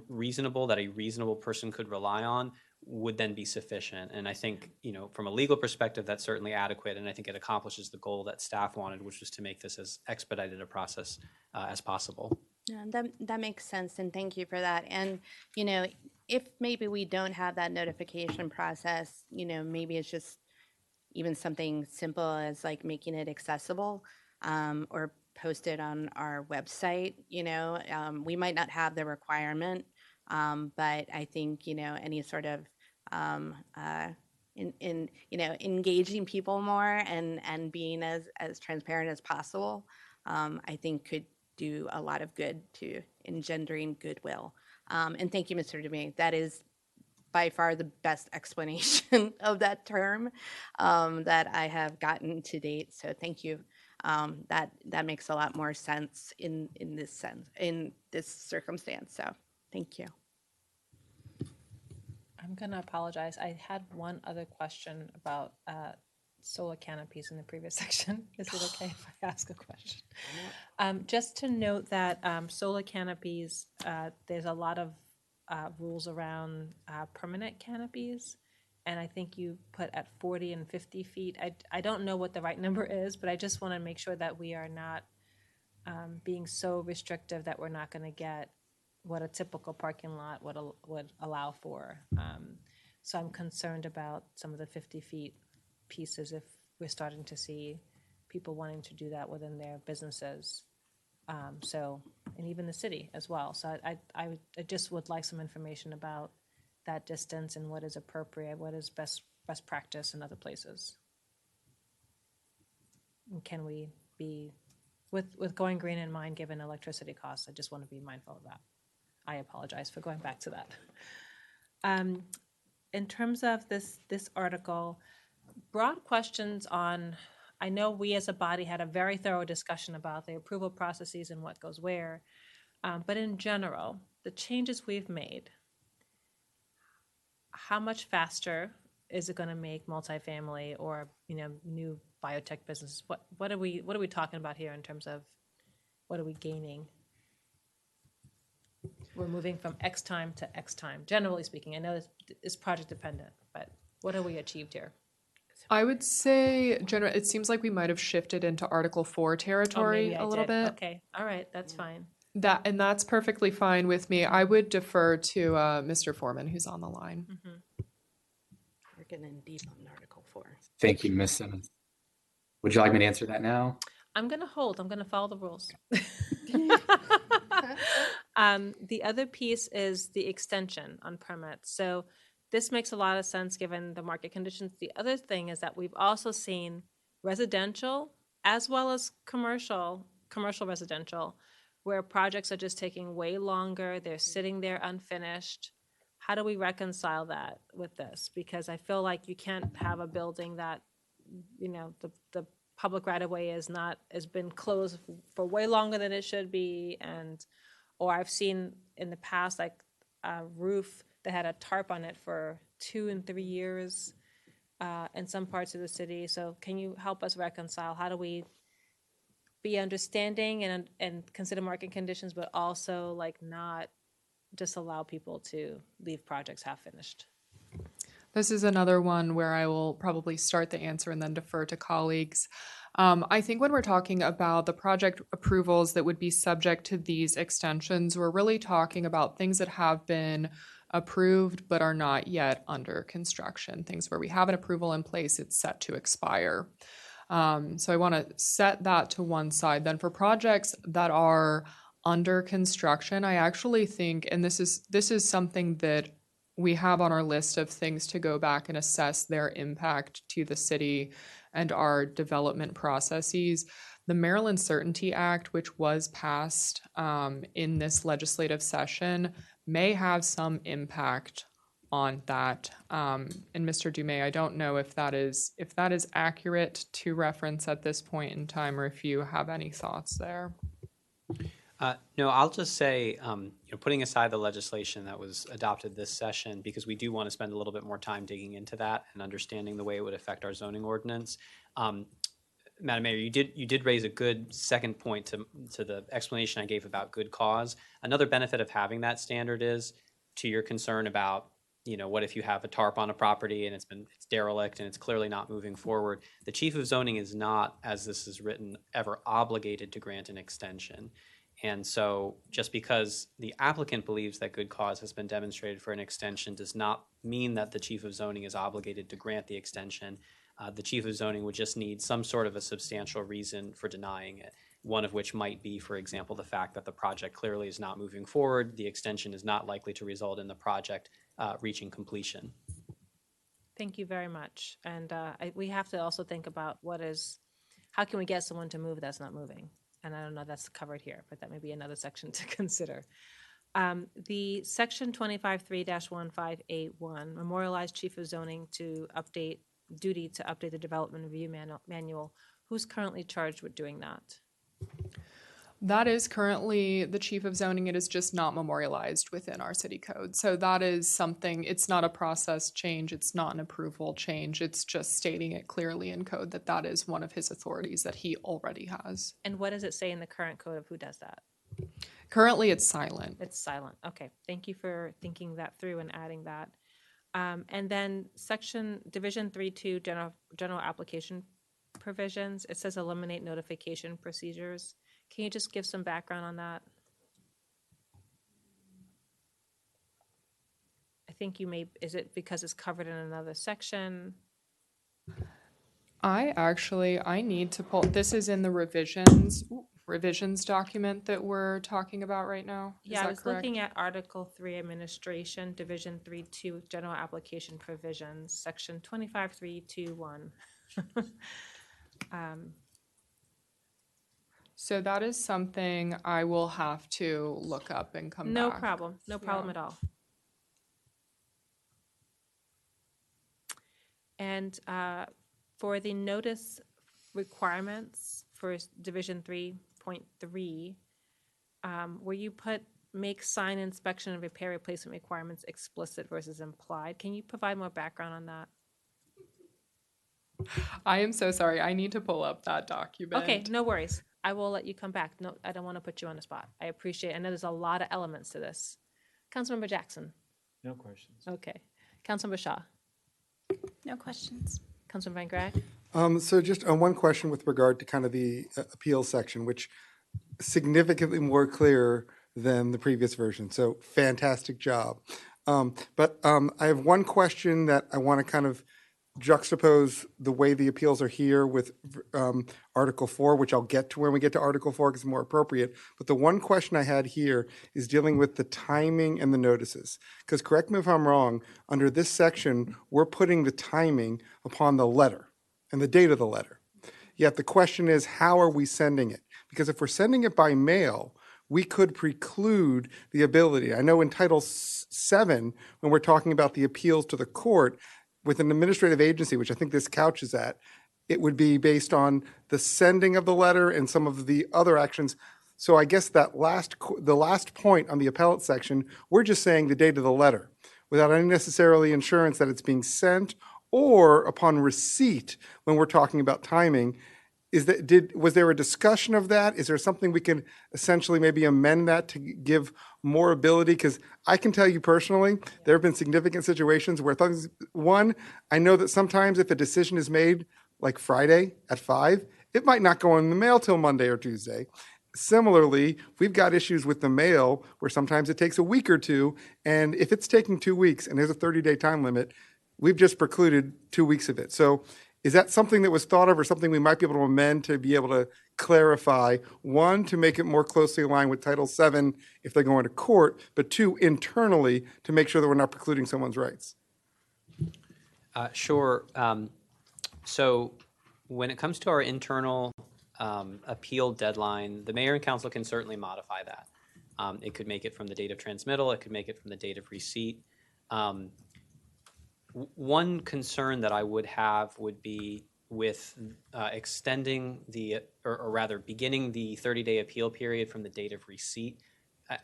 reasonable, that a reasonable person could rely on, would then be sufficient. And I think, you know, from a legal perspective, that's certainly adequate. And I think it accomplishes the goal that staff wanted, which was to make this as expedited a process as possible.
Yeah, that makes sense, and thank you for that. And, you know, if maybe we don't have that notification process, you know, maybe it's just even something simple as like making it accessible or posted on our website. You know, we might not have the requirement, but I think, you know, any sort of in you know, engaging people more and being as transparent as possible, I think could do a lot of good to engendering goodwill. And thank you, Mr. DeMay. That is by far the best explanation of that term that I have gotten to date. So thank you. That makes a lot more sense in this circumstance. So thank you.
I'm going to apologize. I had one other question about solar canopies in the previous section. Is it okay if I ask a question? Just to note that solar canopies, there's a lot of rules around permanent canopies. And I think you put at 40 and 50 feet. I don't know what the right number is, but I just want to make sure that we are not being so restrictive that we're not going to get what a typical parking lot would allow for. So I'm concerned about some of the 50 feet pieces if we're starting to see people wanting to do that within their businesses. And even the city as well. So I just would like some information about that distance and what is appropriate, what is best practice in other places. And can we be, with going green in mind, given electricity costs, I just want to be mindful of that. I apologize for going back to that. In terms of this article, broad questions on, I know we as a body had a very thorough discussion about the approval processes and what goes where, but in general, the changes we've made, how much faster is it going to make multifamily or new biotech businesses? What are we talking about here in terms of what are we gaining? We're moving from X time to X time, generally speaking. I know this is project dependent, but what have we achieved here?
I would say, it seems like we might have shifted into Article 4 territory
maybe I
a little
did.
bit.
Okay, all right, that's fine.
That's perfectly fine with me. I would defer to Mr. Foreman, who's on the line.
We're getting in deep on Article 4.
Thank you, Ms. Simmons. Would you like me to answer that now?
I'm going to hold. I'm going to follow the rules. The other piece is the extension on permits. So this makes a lot of sense given the market conditions. The other thing is that we've also seen residential as well as commercial residential, where projects are just taking way longer. They're sitting there unfinished. How do we reconcile that with this? Because I feel like you can't have a building that, the public right of way has been closed for way longer than it should be, or I've seen in the past like a roof that had a tarp on it for 2 and 3 years in some parts of the city. So can you help us reconcile? How do we be understanding and consider market conditions, but also like not just allow people to leave projects half finished?
This is another one where I will probably start the answer and then defer to colleagues. I think when we're talking about the project approvals that would be subject to these extensions, we're really talking about things that have been approved but are not yet under construction, things where we have an approval in place, it's set to expire. So I want to set that to one side. Then for projects that are under construction, I actually think, and this is something that we have on our list of things to go back and assess their impact to the city and our development processes. The Maryland Certainty Act, which was passed in this legislative session, may have some impact on that. And Mr. Dumais, I don't know if that is accurate to reference at this point in time, or if you have any thoughts there.
No, I'll just say, putting aside the legislation that was adopted this session, because we do want to spend a little bit more time digging into that and understanding the way it would affect our zoning ordinance. Madam Mayor, you did raise a good second point to the explanation I gave about good cause. Another benefit of having that standard is, to your concern about, what if you have a tarp on a property and it's derelict and it's clearly not moving forward. The chief of zoning is not, as this is written, ever obligated to grant an extension. And so just because the applicant believes that good cause has been demonstrated for an extension does not mean that the chief of zoning is obligated to grant the extension. The chief of zoning would just need some sort of a substantial reason for denying it, one of which might be, for example, the fact that the project clearly is not moving forward. The extension is not likely to result in the project reaching completion.
Thank you very much. And we have to also think about how can we get someone to move that's not moving? And I don't know if that's covered here, but that may be another section to consider. The section 253-1581 memorialized chief of zoning duty to update the development review manual. Who's currently charged with doing that?
That is currently the chief of zoning. It is just not memorialized within our city code. So that is something, it's not a process change. It's not an approval change. It's just stating it clearly in code that that is one of his authorities that he already has.
And what does it say in the current code of who does that?
Currently, it's silent.
It's silent. Okay. Thank you for thinking that through and adding that. And then Division 3.2, general application provisions, it says eliminate notification procedures. Can you just give some background on that? I think is it because it's covered in another section?
I need to pull, this is in the revisions document that we're talking about right now. Is
Yeah, I
that
was
correct?
looking at Article 3 Administration, Division 3.2 General Application Provisions, Section 25.321.
So that is something I will have to look up and come
No
back.
problem. No problem
Yeah.
at all. And for the notice requirements for Division 3.3, where you put make sign inspection and repair replacement requirements explicit versus implied, can you provide more background on that?
I am so sorry. I need to pull up that document.
Okay, no worries. I will let you come back. No, I don't want to put you on the spot. I appreciate it. I know there's a lot of elements to this. Councilmember Jackson.
No questions.
Okay. Councilmember Shaw.
No questions.
Councilmember Van Graack.
So just one question with regard to kind of the appeals section, which significantly more clear than the previous version. So fantastic job. But I have one question that I want to kind of juxtapose the way the appeals are here with Article 4, which I'll get to when we get to Article 4 because it's more appropriate. But the one question I had here is dealing with the timing and the notices. Because correct me if I'm wrong, under this section, we're putting the timing upon the letter and the date of the letter. Yet the question is, how are we sending it? Because if we're sending it by mail, we could preclude the ability. I know in Title 7, when we're talking about the appeals to the court, with an administrative agency, which I think this couches at, it would be based on the sending of the letter and some of the other actions. So I guess that the last point on the appellate section, we're just saying the date of the letter without any necessarily assurance that it's being sent or upon receipt when we're talking about timing. Was there a discussion of that? Is there something we can essentially maybe amend that to give more ability? Because I can tell you personally, there have been significant situations where things, one, I know that sometimes if a decision is made like Friday at 5, it might not go in the mail till Monday or Tuesday. Similarly, we've got issues with the mail where sometimes it takes a week or two. And if it's taking 2 weeks and there's a 30-day time limit, we've just precluded 2 weeks of it. So is that something that was thought of or something we might be able to amend to be able to clarify, one, to make it more closely aligned with Title VII if they're going to court, but two, internally to make sure that we're not precluding someone's rights?
Sure. So when it comes to our internal appeal deadline, the mayor and council can certainly modify that. It could make it from the date of transmittal. It could make it from the date of receipt. One concern that I would have would be with extending or rather beginning the 30-day appeal period from the date of receipt.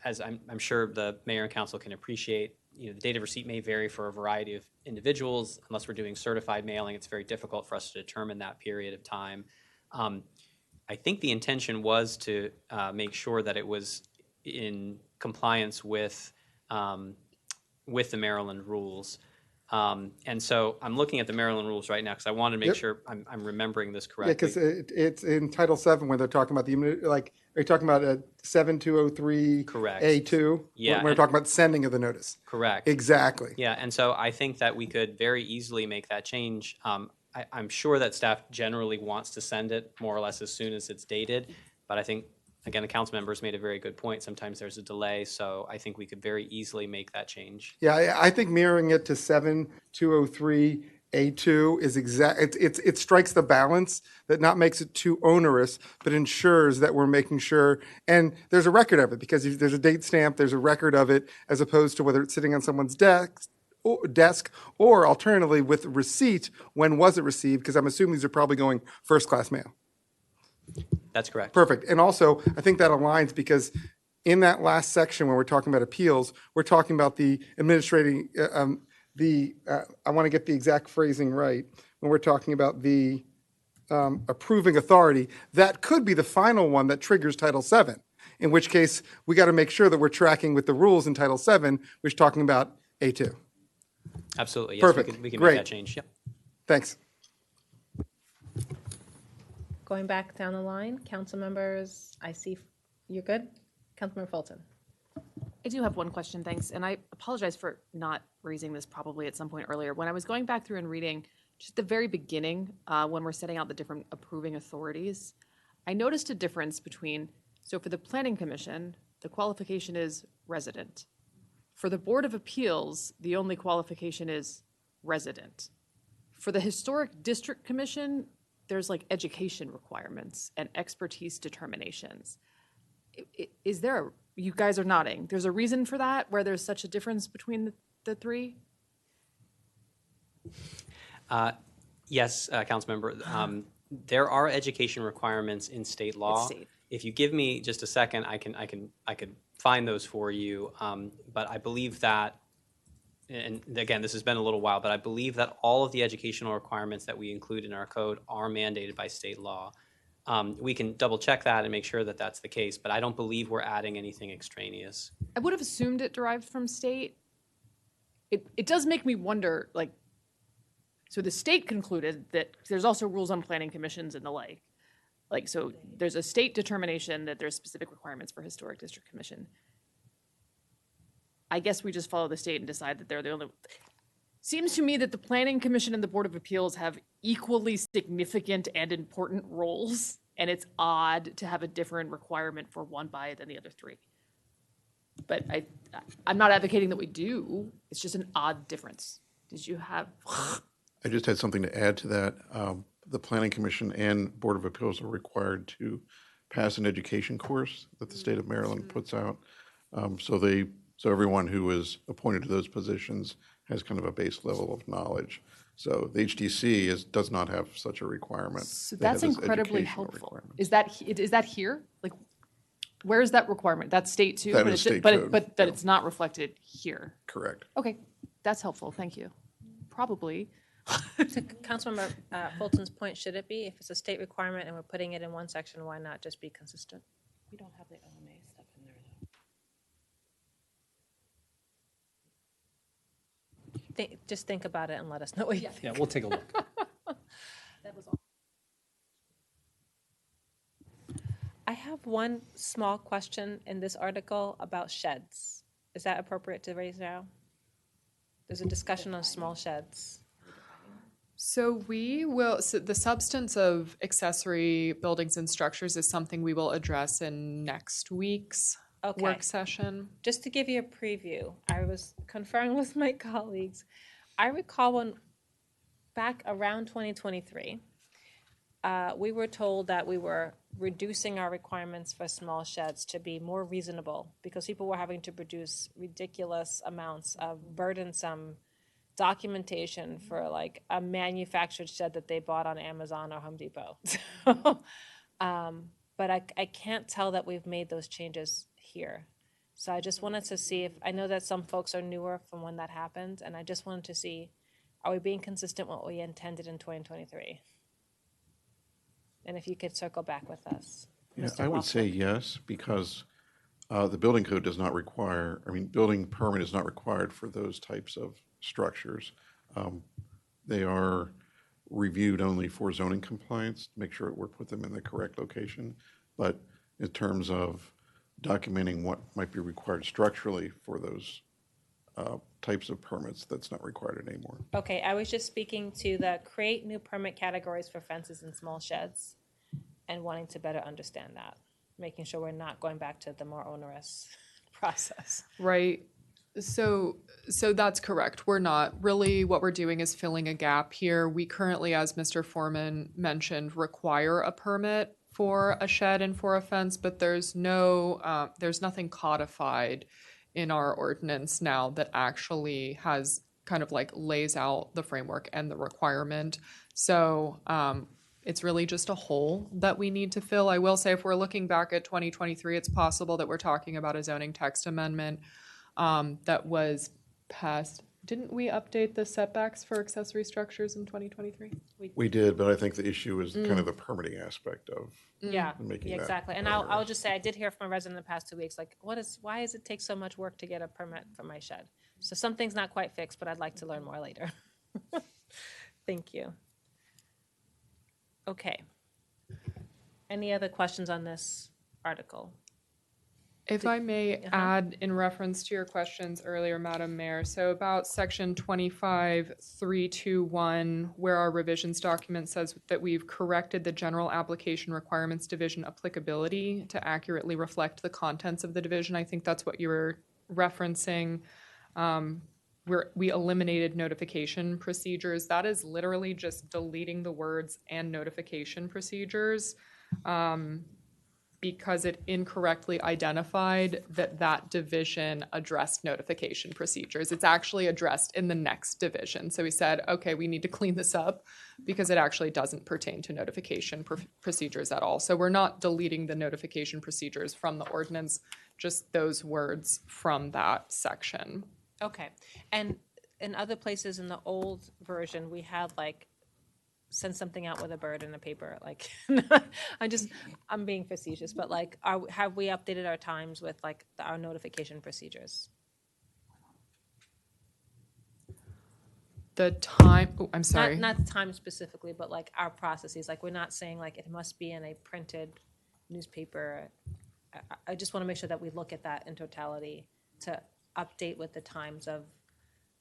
As I'm sure the mayor and council can appreciate, the date of receipt may vary for a variety of individuals. Unless we're doing certified mailing, it's very difficult for us to determine that period of time. I think the intention was to make sure that it was in compliance with the Maryland rules. And so I'm looking at the Maryland rules right now because I want to make sure I'm remembering this correctly.
Yeah, because it's in Title VII when they're talking about are you talking about 7203
Correct.
A2?
Yeah,
When we're talking about sending of the notice.
Correct.
Exactly.
Yeah, and so I think that we could very easily make that change. I'm sure that staff generally wants to send it more or less as soon as it's dated, but I think, again, the council members made a very good point. Sometimes there's a delay, so I think we could very easily make that change.
Yeah, I think mirroring it to 7203 A2 is it strikes the balance that not makes it too onerous, but ensures that we're making sure, and there's a record of it, because if there's a date stamp, there's a record of it, as opposed to whether it's sitting on someone's desk, or alternatively with receipt, when was it received, because I'm assuming these are probably going first-class mail.
That's correct.
Perfect. And also, I think that aligns because in that last section when we're talking about appeals, we're talking about the administrating, I want to get the exact phrasing right, when we're talking about the approving authority, that could be the final one that triggers Title VII, in which case we got to make sure that we're tracking with the rules in Title VII, which is talking about A2.
Absolutely. Yes,
Perfect.
we can
Great.
make that change. Yep.
Thanks.
Going back down the line, council members, I see you're good. Councilmember Fulton.
I do have one question, thanks, and I apologize for not raising this probably at some point earlier. When I was going back through and reading just the very beginning, when we're setting out the different approving authorities, I noticed a difference between, so for the Planning Commission, the qualification is resident. For the Board of Appeals, the only qualification is resident. For the Historic District Commission, there's like education requirements and expertise determinations. Is there, you guys are nodding, there's a reason for that, where there's such a difference between the three?
Yes, Councilmember. There are education requirements in state law.
state.
If you give me just a second, I could find those for you. But I believe that, and again, this has been a little while, but I believe that all of the educational requirements that we include in our code are mandated by state law. We can double check that and make sure that that's the case, but I don't believe we're adding anything extraneous.
I would have assumed it derived from state. It does make me wonder, like, so the state concluded that there's also rules on planning commissions and the like. Like, so there's a state determination that there's specific requirements for Historic District Commission. I guess we just follow the state and decide that they're the only. Seems to me that the Planning Commission and the Board of Appeals have equally significant and important roles, and it's odd to have a different requirement for one by than the other three. But I'm not advocating that we do. It's just an odd difference. Did you have?
I just had something to add to that. The Planning Commission and Board of Appeals are required to pass an education course that the state of Maryland puts out. So everyone who is appointed to those positions has kind of a base level of knowledge. So the HDC does not have such a requirement.
So
They have
that's
this
incredibly
educational
helpful.
requirement.
Is that here? Like, where is that requirement? That's state too?
That
but
is
it's,
state
but
code,
but that it's not reflected here.
Correct.
Okay, that's helpful. Thank you. Probably.
To Councilmember Fulton's point, should it be? If it's a state requirement and we're putting it in one section, why not just be consistent?
We don't have the OMA stuff in there, though.
Just think about it and let us know what you think.
Yeah, we'll take a look.
That was all.
I have one small question in this article about sheds. Is that appropriate to raise now? There's a discussion on small sheds.
So the substance of accessory buildings and structures is something we will address in next week's work session.
Just to give you a preview, I was conferring with my colleagues. I recall when back around 2023, we were told that we were reducing our requirements for small sheds to be more reasonable because people were having to produce ridiculous amounts of burdensome documentation for like a manufactured shed that they bought on Amazon or Home Depot. But I can't tell that we've made those changes here. So I just wanted to see if, I know that some folks are newer from when that happened, and I just wanted to see, are we being consistent with what we intended in 2023? And if you could circle back with us.
Yeah,
Mr.
I would say yes, because the building code does not require, building permit is not required for those types of structures. They are reviewed only for zoning compliance, to make sure we put them in the correct location. But in terms of documenting what might be required structurally for those types of permits, that's not required anymore.
Okay, I was just speaking to the create new permit categories for fences and small sheds and wanting to better understand that, making sure we're not going back to the more onerous process.
Right. So that's correct. We're not. Really, what we're doing is filling a gap here. We currently, as Mr. Foreman mentioned, require a permit for a shed and for a fence, but there's nothing codified in our ordinance now that actually has kind of like lays out the framework and the requirement. So it's really just a hole that we need to fill. I will say, if we're looking back at 2023, it's possible that we're talking about a zoning text amendment that was passed. Didn't we update the setbacks for accessory structures in 2023?
We did, but I think the issue is kind of the permitting aspect of
Yeah,
making that
exactly. And I'll just say, I did hear from a resident in the past 2 weeks, like, why does it take so much work to get a permit for my shed? So something's not quite fixed, but I'd like to learn more later. Thank you. Okay. Any other questions on this article?
If I may add in reference to your questions earlier, Madam Mayor, so about section 25.321, where our revisions document says that we've corrected the general application requirements division applicability to accurately reflect the contents of the division. I think that's what you were referencing. We eliminated notification procedures. That is literally just deleting the words "and notification procedures." Because it incorrectly identified that division addressed notification procedures. It's actually addressed in the next division. So we said, okay, we need to clean this up because it actually doesn't pertain to notification procedures at all. So we're not deleting the notification procedures from the ordinance, just those words from that section.
Okay. And in other places in the old version, we had like send something out with a bird in a paper. Like, I'm being facetious, but like, have we updated our times with like our notification procedures?
The time, oh, I'm sorry.
Not time specifically, but like our processes. Like, we're not saying like it must be in a printed newspaper. I just want to make sure that we look at that in totality to update with the times of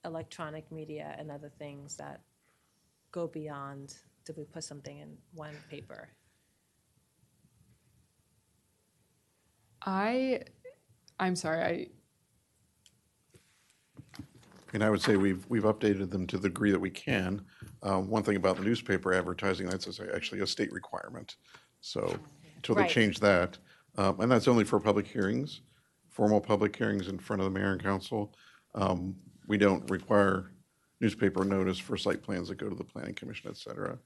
electronic media and other things that go beyond, did we put something in one paper?
I'm sorry,
And I would say we've updated them to the degree that we can. One thing about the newspaper advertising, that's actually a state requirement. So until they
Right.
change that, and that's only for public hearings, formal public hearings in front of the mayor and council. We don't require newspaper notice for site plans that go to the planning commission, et cetera.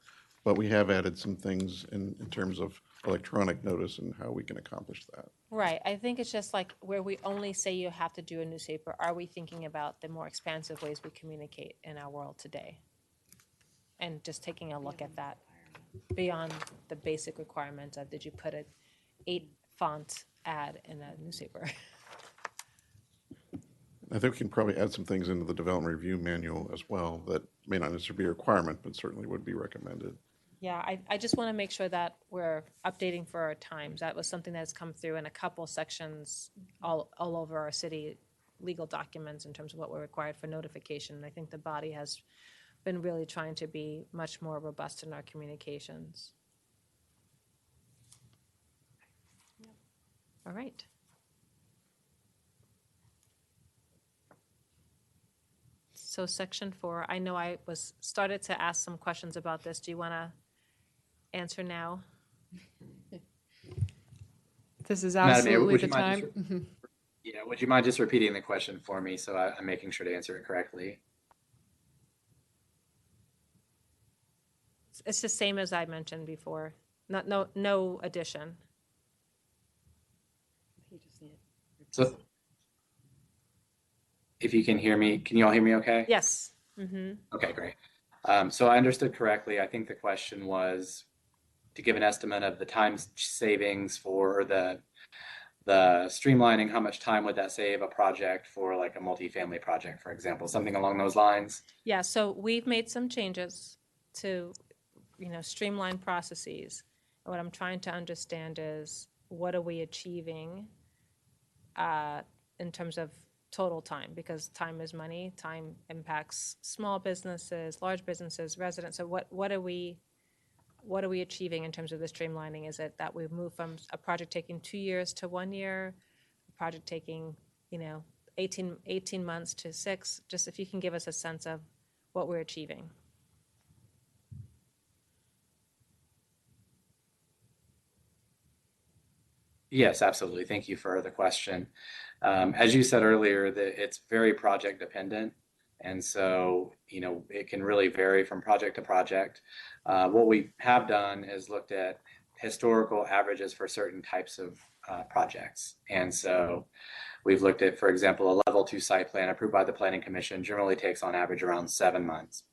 But we have added some things in terms of electronic notice and how we can accomplish that.
Right. I think it's just like where we only say you have to do a newspaper, are we thinking about the more expansive ways we communicate in our world today? And just taking a look at that beyond the basic requirement of, did you put an 8-font ad in a newspaper?
I think we can probably add some things into the development review manual as well that may not necessarily be a requirement, but certainly would be recommended.
Yeah, I just want to make sure that we're updating for our times. That was something that's come through in a couple sections all over our city legal documents in terms of what we're required for notification. And I think the body has been really trying to be much more robust in our communications. All right. So section 4, I know I started to ask some questions about this. Do you want to answer now?
This is
Madam Mayor,
absolutely
would
the
you mind
time.
just
Mhm.
Yeah, would you mind just repeating the question for me so I'm making sure to answer it correctly?
It's the same as I mentioned before. No addition.
So if you can hear me, can you all hear me okay?
Yes. Mm-hmm.
Okay, great. So I understood correctly. I think the question was to give an estimate of the time savings for the streamlining. How much time would that save a project for like a multifamily project, for example, something along those lines?
Yeah, so we've made some changes to, streamline processes. And what I'm trying to understand is, what are we achieving in terms of total time? Because time is money. Time impacts small businesses, large businesses, residents. So what are we achieving in terms of the streamlining? Is it that we've moved from a project taking 2 years to 1 year, a project taking, 18 months to 6? Just if you can give us a sense of what we're achieving.
Yes, absolutely. Thank you for the question. As you said earlier, that it's very project dependent. And so, it can really vary from project to project. What we have done is looked at historical averages for certain types of projects. And so we've looked at, for example, a level 2 site plan approved by the Planning Commission generally takes on average around 7 months.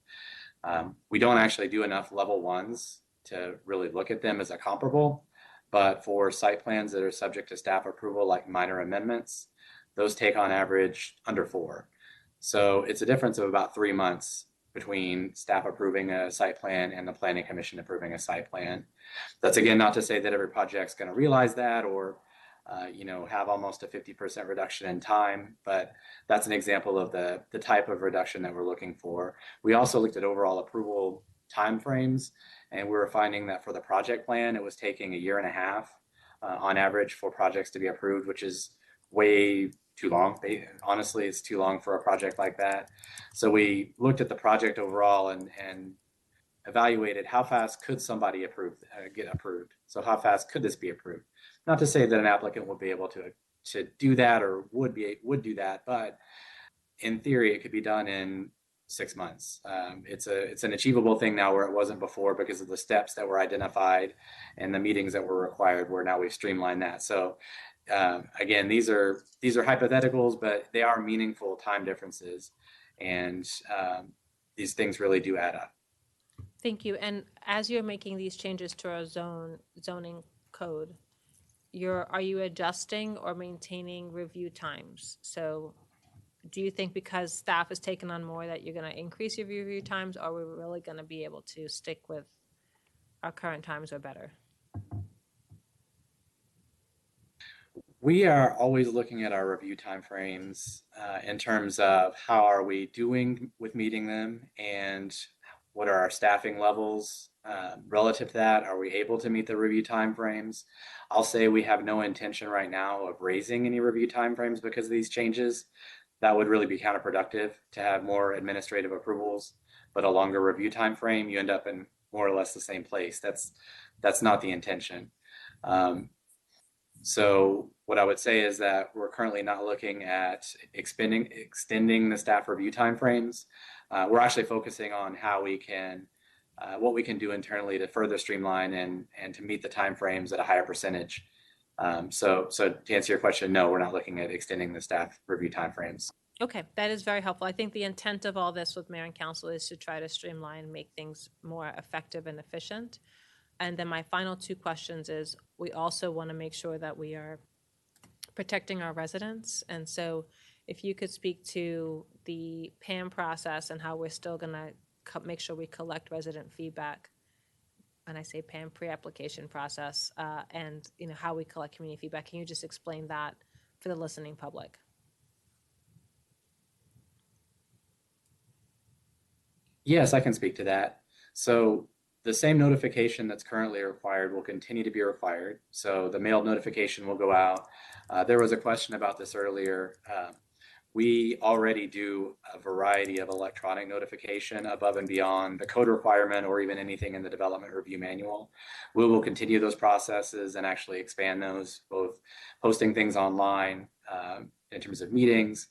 We don't actually do enough level 1s to really look at them as a comparable, but for site plans that are subject to staff approval, like minor amendments, those take on average under 4. So it's a difference of about 3 months between staff approving a site plan and the Planning Commission approving a site plan. That's again not to say that every project's going to realize that or have almost a 50% reduction in time, but that's an example of the type of reduction that we're looking for. We also looked at overall approval timeframes, and we were finding that for the project plan, it was taking 1.5 years on average for projects to be approved, which is way too long. Honestly, it's too long for a project like that. So we looked at the project overall and evaluated how fast could somebody get approved. So how fast could this be approved? Not to say that an applicant would be able to do that or would do that, but in theory, it could be done in 6 months. It's an achievable thing now where it wasn't before because of the steps that were identified and the meetings that were required, where now we've streamlined that. So again, these are hypotheticals, but they are meaningful time differences, and these things really do add up.
Thank you. And as you're making these changes to our zoning code, are you adjusting or maintaining review times? So do you think because staff has taken on more that you're going to increase your review times, or are we really going to be able to stick with our current times or better?
We are always looking at our review timeframes in terms of how are we doing with meeting them and what are our staffing levels relative to that? Are we able to meet the review timeframes? I'll say we have no intention right now of raising any review timeframes because of these changes. That would really be counterproductive to have more administrative approvals, but a longer review time frame, you end up in more or less the same place. That's not the intention. So what I would say is that we're currently not looking at extending the staff review timeframes. We're actually focusing on how we can, what we can do internally to further streamline and to meet the timeframes at a higher percentage. So to answer your question, no, we're not looking at extending the staff review timeframes.
Okay, that is very helpful. I think the intent of all this with mayor and council is to try to streamline and make things more effective and efficient. And then my final 2 questions is, we also want to make sure that we are protecting our residents. And so if you could speak to the PAM process and how we're still going to make sure we collect resident feedback. And I say PAM, pre-application process, and how we collect community feedback. Can you just explain that for the listening public?
Yes, I can speak to that. So the same notification that's currently required will continue to be required. So the mailed notification will go out. There was a question about this earlier. We already do a variety of electronic notification above and beyond the code requirement or even anything in the development review manual. We will continue those processes and actually expand those, both posting things online in terms of meetings,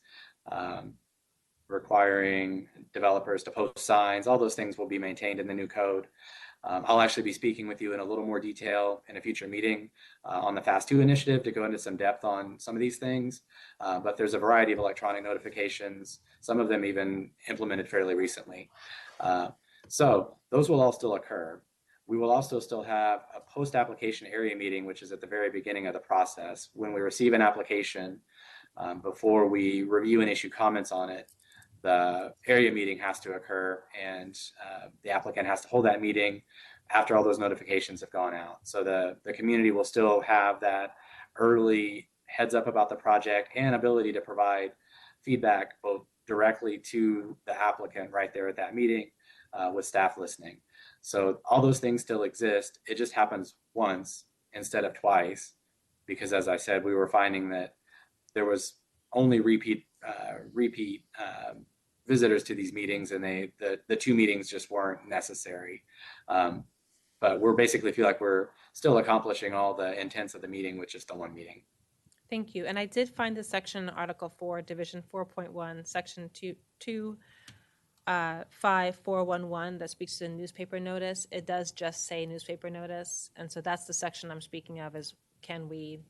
requiring developers to post signs. All those things will be maintained in the new code. I'll actually be speaking with you in a little more detail in a future meeting on the Fast 2 initiative to go into some depth on some of these things. But there's a variety of electronic notifications, some of them even implemented fairly recently. So those will all still occur. We will also still have a post-application area meeting, which is at the very beginning of the process. When we receive an application, before we review and issue comments on it, the area meeting has to occur, and the applicant has to hold that meeting after all those notifications have gone out. So the community will still have that early heads up about the project and ability to provide feedback both directly to the applicant right there at that meeting with staff listening. So all those things still exist. It just happens once instead of twice, because as I said, we were finding that there was only repeat visitors to these meetings, and the 2 meetings just weren't necessary. But we're basically feel like we're still accomplishing all the intents of the meeting with just the 1 meeting.
Thank you. And I did find the section in Article 4, Division 4.1, Section 2, 5411 that speaks to newspaper notice, it does just say newspaper notice. And so that's the section I'm speaking of is, can we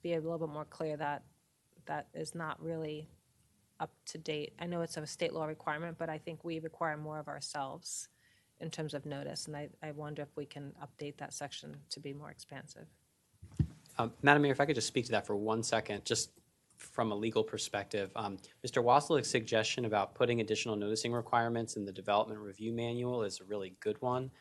be a little bit more clear that that is not really up to date? I know it's a state law requirement, but I think we require more of ourselves in terms of notice. And I wonder if we can update that section to be more expansive.
Madam Mayor, if I could just speak to that for 1 second, just from a legal perspective. Mr. Waslick's suggestion about putting additional noticing requirements in the development review manual is a really good one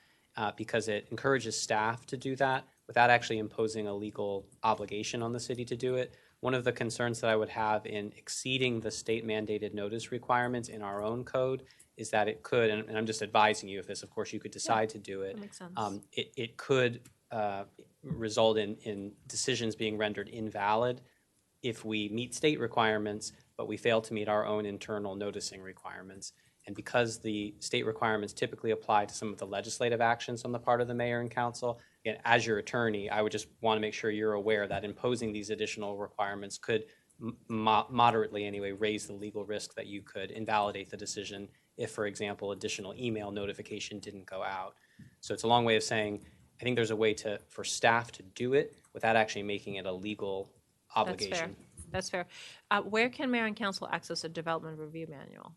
because it encourages staff to do that without actually imposing a legal obligation on the city to do it. One of the concerns that I would have in exceeding the state mandated notice requirements in our own code is that it could, and I'm just advising you of this, of course you could decide to do it.
That makes sense.
It could result in decisions being rendered invalid if we meet state requirements, but we fail to meet our own internal noticing requirements. And because the state requirements typically apply to some of the legislative actions on the part of the mayor and council, again, as your attorney, I would just want to make sure you're aware that imposing these additional requirements could moderately anyway raise the legal risk that you could invalidate the decision if, for example, additional email notification didn't go out. So it's a long way of saying, I think there's a way for staff to do it without actually making it a legal obligation.
That's fair. Where can mayor and council access a development review manual?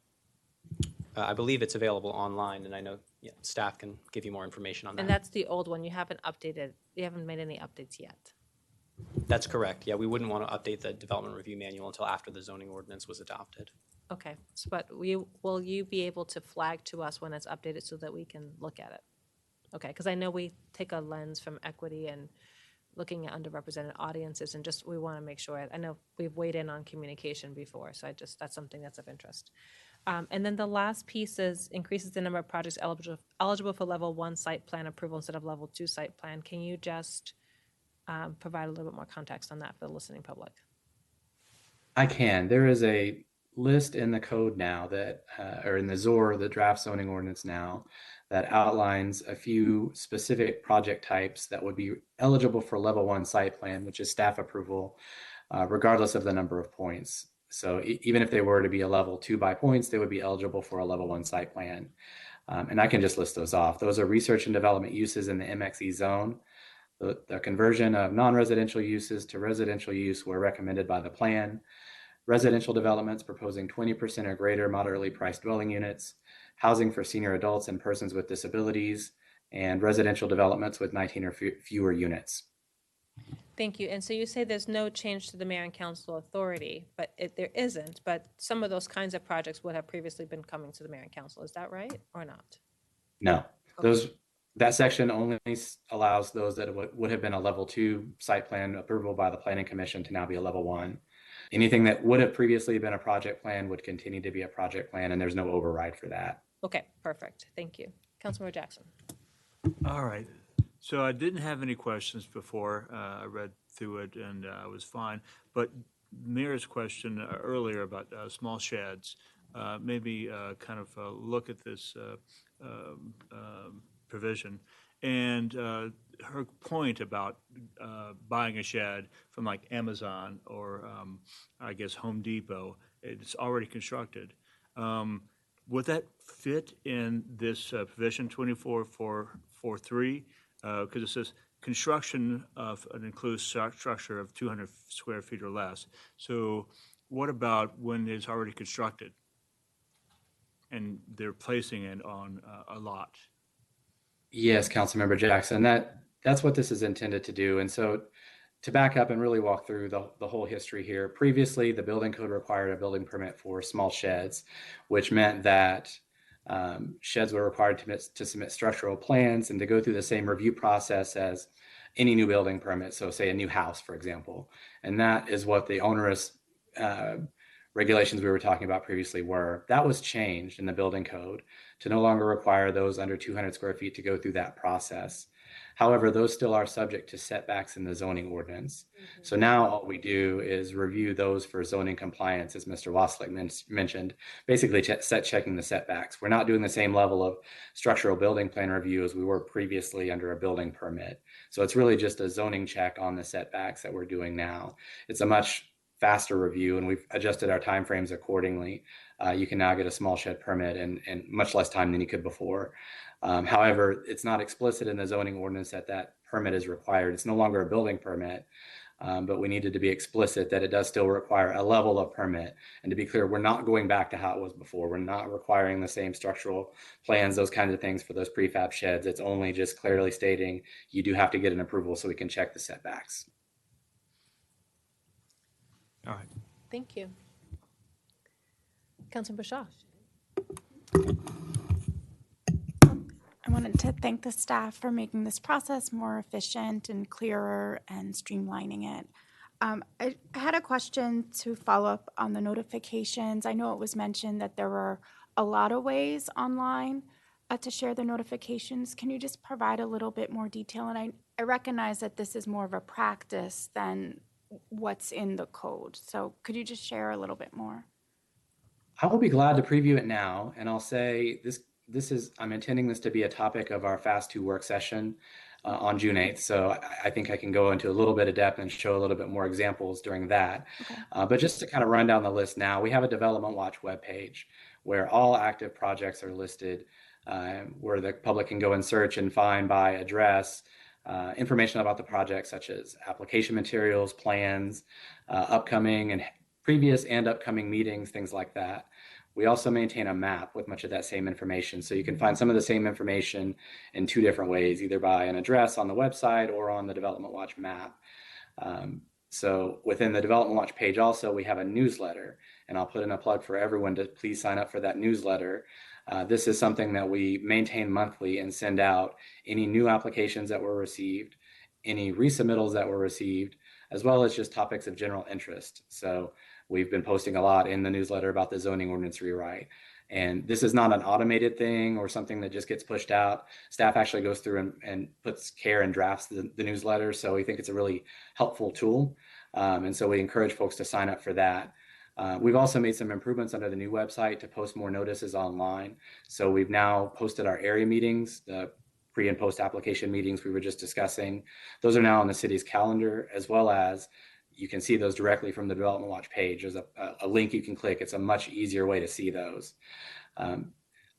I believe it's available online, and I know staff can give you more information on that.
And that's the old one. You haven't updated, you haven't made any updates yet.
That's correct. Yeah, we wouldn't want to update the development review manual until after the zoning ordinance was adopted.
Okay, but will you be able to flag to us when it's updated so that we can look at it? Okay, because I know we take a lens from equity and looking at underrepresented audiences, and just we want to make sure. I know we've weighed in on communication before, so that's something that's of interest. And then the last piece is increases the number of projects eligible for level 1 site plan approval instead of level 2 site plan. Can you just provide a little bit more context on that for the listening public?
I can. There is a list in the code now that, or in the ZOR, the draft zoning ordinance now, that outlines a few specific project types that would be eligible for level 1 site plan, which is staff approval, regardless of the number of points. So even if they were to be a level 2 by points, they would be eligible for a level 1 site plan. And I can just list those off. Those are research and development uses in the MXE zone. The conversion of non-residential uses to residential use were recommended by the plan. Residential developments proposing 20% or greater moderately priced dwelling units, housing for senior adults and persons with disabilities, and residential developments with 19 or fewer units.
Thank you. And so you say there's no change to the mayor and council authority, but there isn't. But some of those kinds of projects would have previously been coming to the mayor and council. Is that right or not?
No, that section only allows those that would have been a level 2 site plan approval by the planning commission to now be a level 1. Anything that would have previously been a project plan would continue to be a project plan, and there's no override for that.
Okay, perfect. Thank you. Councilmember Jackson.
All right. So I didn't have any questions before. I read through it and I was fine. But Mayor's question earlier about small sheds, maybe kind of look at this provision. And her point about buying a shed from like Amazon or I guess Home Depot, it's already constructed. Would that fit in this provision 24443? Because it says construction of an enclosed structure of 200 square feet or less. So what about when it's already constructed and they're placing it on a lot?
Yes, Councilmember Jackson, that's what this is intended to do. And so to back up and really walk through the whole history here, previously the building code required a building permit for small sheds, which meant that sheds were required to submit structural plans and to go through the same review process as any new building permit. So say a new house, for example. And that is what the onerous regulations we were talking about previously were. That was changed in the building code to no longer require those under 200 square feet to go through that process. However, those still are subject to setbacks in the zoning ordinance. Mm-hmm. So now all we do is review those for zoning compliance, as Mr. Waslick mentioned, basically checking the setbacks. We're not doing the same level of structural building plan review as we were previously under a building permit. So it's really just a zoning check on the setbacks that we're doing now. It's a much faster review, and we've adjusted our timeframes accordingly. you can now get a small shed permit in much less time than you could before. However, it's not explicit in the zoning ordinance that that permit is required. It's no longer a building permit, but we needed to be explicit that it does still require a level of permit. And to be clear, we're not going back to how it was before. We're not requiring the same structural plans, those kinds of things for those prefab sheds. It's only just clearly stating you do have to get an approval so we can check the setbacks.
All right.
Thank you. Councilmember Shaw.
I wanted to thank the staff for making this process more efficient and clearer and streamlining it. I had a question to follow up on the notifications. I know it was mentioned that there were a lot of ways online to share the notifications. Can you just provide a little bit more detail? And I recognize that this is more of a practice than what's in the code. So could you just share a little bit more?
I will be glad to preview it now, and I'll say I'm intending this to be a topic of our Fast 2 work session on June 8th. So I think I can go into a little bit of depth and show a little bit more examples during that.
Okay.
But just to kind of run down the list now, we have a Development Watch webpage where all active projects are listed, where the public can go and search and find by address information about the project, such as application materials, plans, upcoming and previous and upcoming meetings, things like that. We also maintain a map with much of that same information. So you can find some of the same information in two different ways, either by an address on the website or on the Development Watch map. So within the Development Watch page also, we have a newsletter, and I'll put in a plug for everyone to please sign up for that newsletter. This is something that we maintain monthly and send out any new applications that were received, any resubmittals that were received, as well as just topics of general interest. So we've been posting a lot in the newsletter about the zoning ordinance rewrite. And this is not an automated thing or something that just gets pushed out. Staff actually goes through and puts care and drafts the newsletter. So we think it's a really helpful tool. And so we encourage folks to sign up for that. We've also made some improvements under the new website to post more notices online. So we've now posted our area meetings, the pre and post application meetings we were just discussing. Those are now on the city's calendar, as well as you can see those directly from the Development Watch page. There's a link you can click. It's a much easier way to see those.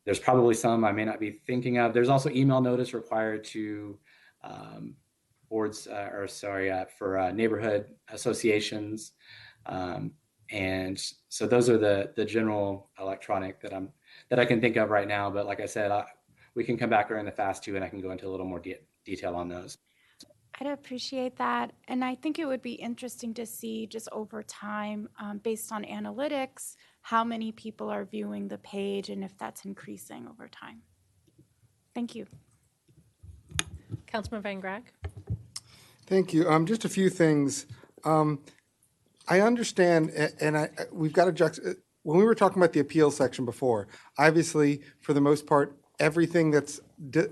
There's probably some I may not be thinking of. There's also email notice required to boards, for neighborhood associations. And so those are the general electronic that I can think of right now. But like I said, we can come back during the Fast 2 and I can go into a little more detail on those.
I'd appreciate that. And I think it would be interesting to see just over time, based on analytics, how many people are viewing the page and if that's increasing over time. Thank you.
Councilman Van Graag.
Thank you. Just a few things. I understand, and we've got to when we were talking about the appeal section before, obviously, for the most part, everything that's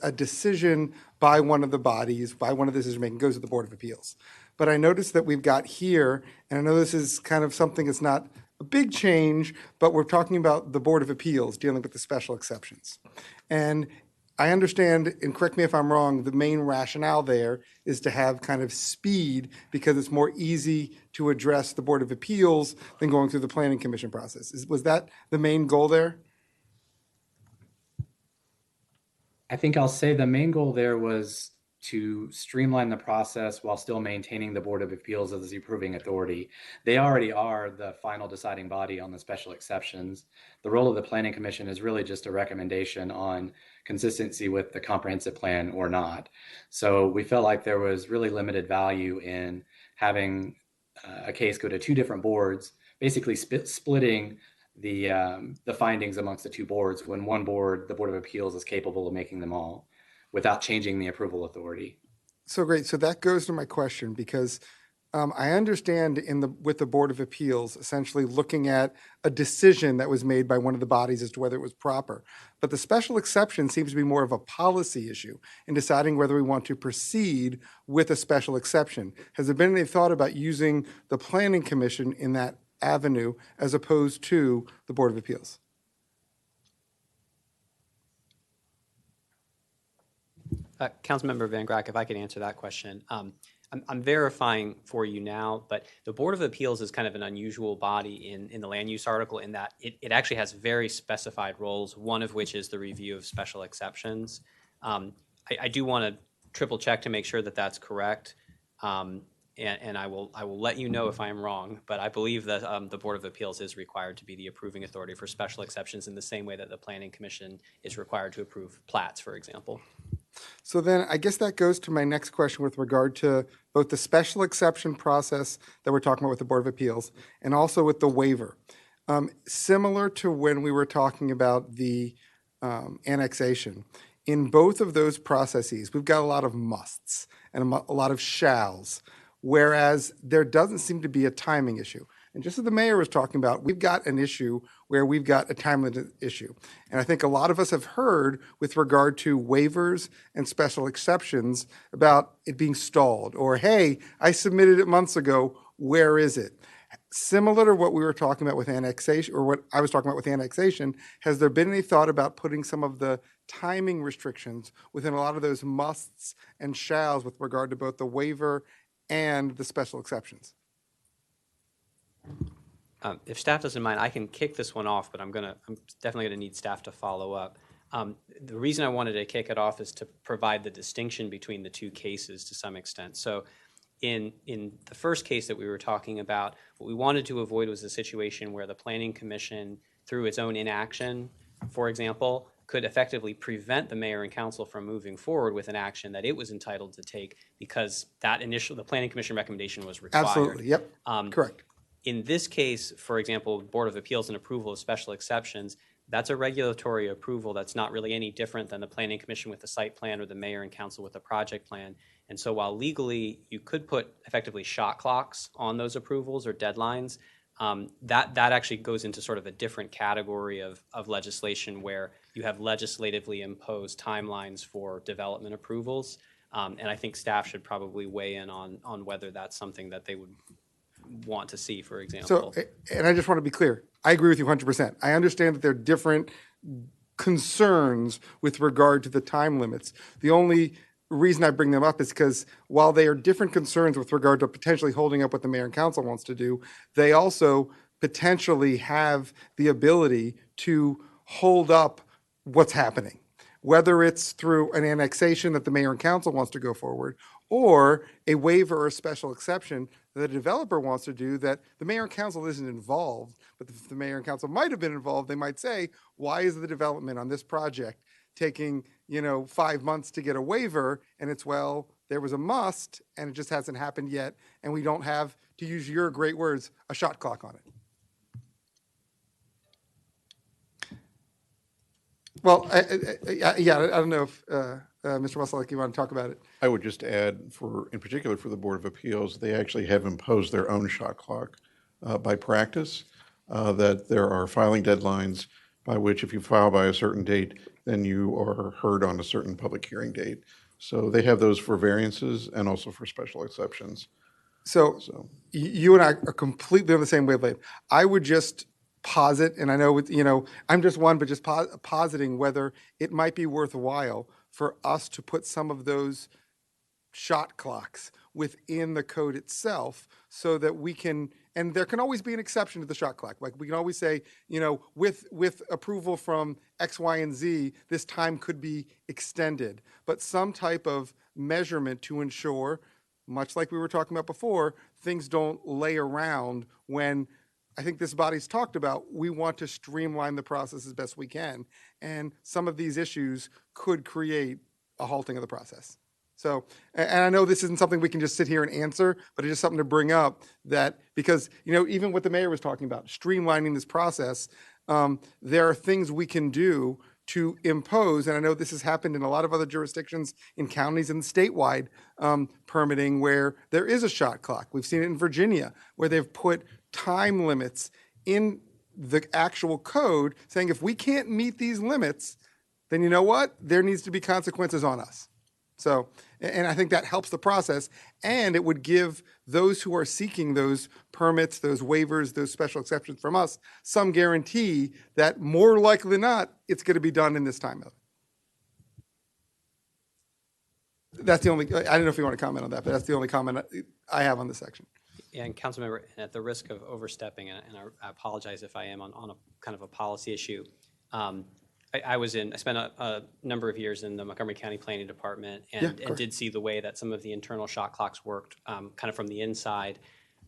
a decision by one of the bodies, by one of the decision-making, goes to the Board of Appeals. But I noticed that we've got here, and I know this is kind of something that's not a big change, but we're talking about the Board of Appeals dealing with the special exceptions. And I understand, and correct me if I'm wrong, the main rationale there is to have kind of speed because it's more easy to address the Board of Appeals than going through the Planning Commission process. Was that the main goal there?
I think I'll say the main goal there was to streamline the process while still maintaining the Board of Appeals as the approving authority. They already are the final deciding body on the special exceptions. The role of the Planning Commission is really just a recommendation on consistency with the comprehensive plan or not. So we felt like there was really limited value in having a case go to two different boards, basically splitting the findings amongst the two boards when one board, the Board of Appeals, is capable of making them all without changing the approval authority.
So great. So that goes to my question because I understand with the Board of Appeals essentially looking at a decision that was made by one of the bodies as to whether it was proper. But the special exception seems to be more of a policy issue in deciding whether we want to proceed with a special exception. Has there been any thought about using the Planning Commission in that avenue as opposed to the Board of Appeals?
Councilmember Van Graag, if I could answer that question. I'm verifying for you now, but the Board of Appeals is kind of an unusual body in the land use article in that it actually has very specified roles, one of which is the review of special exceptions. I do want to triple check to make sure that that's correct. And I will let you know if I'm wrong, but I believe that the Board of Appeals is required to be the approving authority for special exceptions in the same way that the Planning Commission is required to approve plats, for example.
So then I guess that goes to my next question with regard to both the special exception process that we're talking about with the Board of Appeals and also with the waiver. Similar to when we were talking about the annexation, in both of those processes, we've got a lot of musts and a lot of shalls, whereas there doesn't seem to be a timing issue. And just as the mayor was talking about, we've got an issue where we've got a time limit issue. And I think a lot of us have heard with regard to waivers and special exceptions about it being stalled or, hey, I submitted it months ago, where is it? Similar to what we were talking about with annexation, or what I was talking about with annexation, has there been any thought about putting some of the timing restrictions within a lot of those musts and shalls with regard to both the waiver and the special exceptions?
If staff doesn't mind, I can kick this one off, but I'm definitely gonna need staff to follow up. The reason I wanted to kick it off is to provide the distinction between the two cases to some extent. So in the first case that we were talking about, what we wanted to avoid was a situation where the Planning Commission, through its own inaction, for example, could effectively prevent the mayor and council from moving forward with an action that it was entitled to take because the Planning Commission recommendation was required.
Absolutely, yep, correct.
In this case, for example, Board of Appeals and approval of special exceptions, that's a regulatory approval that's not really any different than the Planning Commission with the site plan or the mayor and council with the project plan. And so while legally you could put effectively shot clocks on those approvals or deadlines, that actually goes into sort of a different category of legislation where you have legislatively imposed timelines for development approvals. And I think staff should probably weigh in on whether that's something that they would want to see, for example.
So, and I just want to be clear, I agree with you 100%. I understand that there are different concerns with regard to the time limits. The only reason I bring them up is because while they are different concerns with regard to potentially holding up what the mayor and council wants to do, they also potentially have the ability to hold up what's happening, whether it's through an annexation that the mayor and council wants to go forward or a waiver or a special exception that the developer wants to do that the mayor and council isn't involved, but if the mayor and council might have been involved, they might say, why is the development on this project taking 5 months to get a waiver? And it's, well, there was a must and it just hasn't happened yet. And we don't have, to use your great words, a shot clock on it. Well, I don't know if Mr. Wesselek, you want to talk about it?
I would just add, in particular for the Board of Appeals, they actually have imposed their own shot clock by practice, that there are filing deadlines by which if you file by a certain date, then you are heard on a certain public hearing date. So they have those for variances and also for special exceptions.
So you and I are completely on the same wavelength. I would just posit, and I know, I'm just one, but just positing whether it might be worthwhile for us to put some of those shot clocks within the code itself so that we can, and there can always be an exception to the shot clock. Like we can always say, with approval from X, Y, and Z, this time could be extended, but some type of measurement to ensure, much like we were talking about before, things don't lay around when I think this body's talked about, we want to streamline the process as best we can. And some of these issues could create a halting of the process. So, and I know this isn't something we can just sit here and answer, but it's just something to bring up that, because, even what the mayor was talking about, streamlining this process, there are things we can do to impose, and I know this has happened in a lot of other jurisdictions in counties and statewide permitting where there is a shot clock. We've seen it in Virginia where they've put time limits in the actual code saying if we can't meet these limits, then you know what? There needs to be consequences on us. So, and I think that helps the process, and it would give those who are seeking those permits, those waivers, those special exceptions from us, some guarantee that more likely than not, it's going to be done in this time limit. That's the only, I don't know if you want to comment on that, but that's the only comment I have on this section.
Yeah, and Councilmember, at the risk of overstepping, and I apologize if I am on a kind of a policy issue. I spent a number of years in the Montgomery County Planning Department and did see the way that some of the internal shot clocks worked kind of from the inside.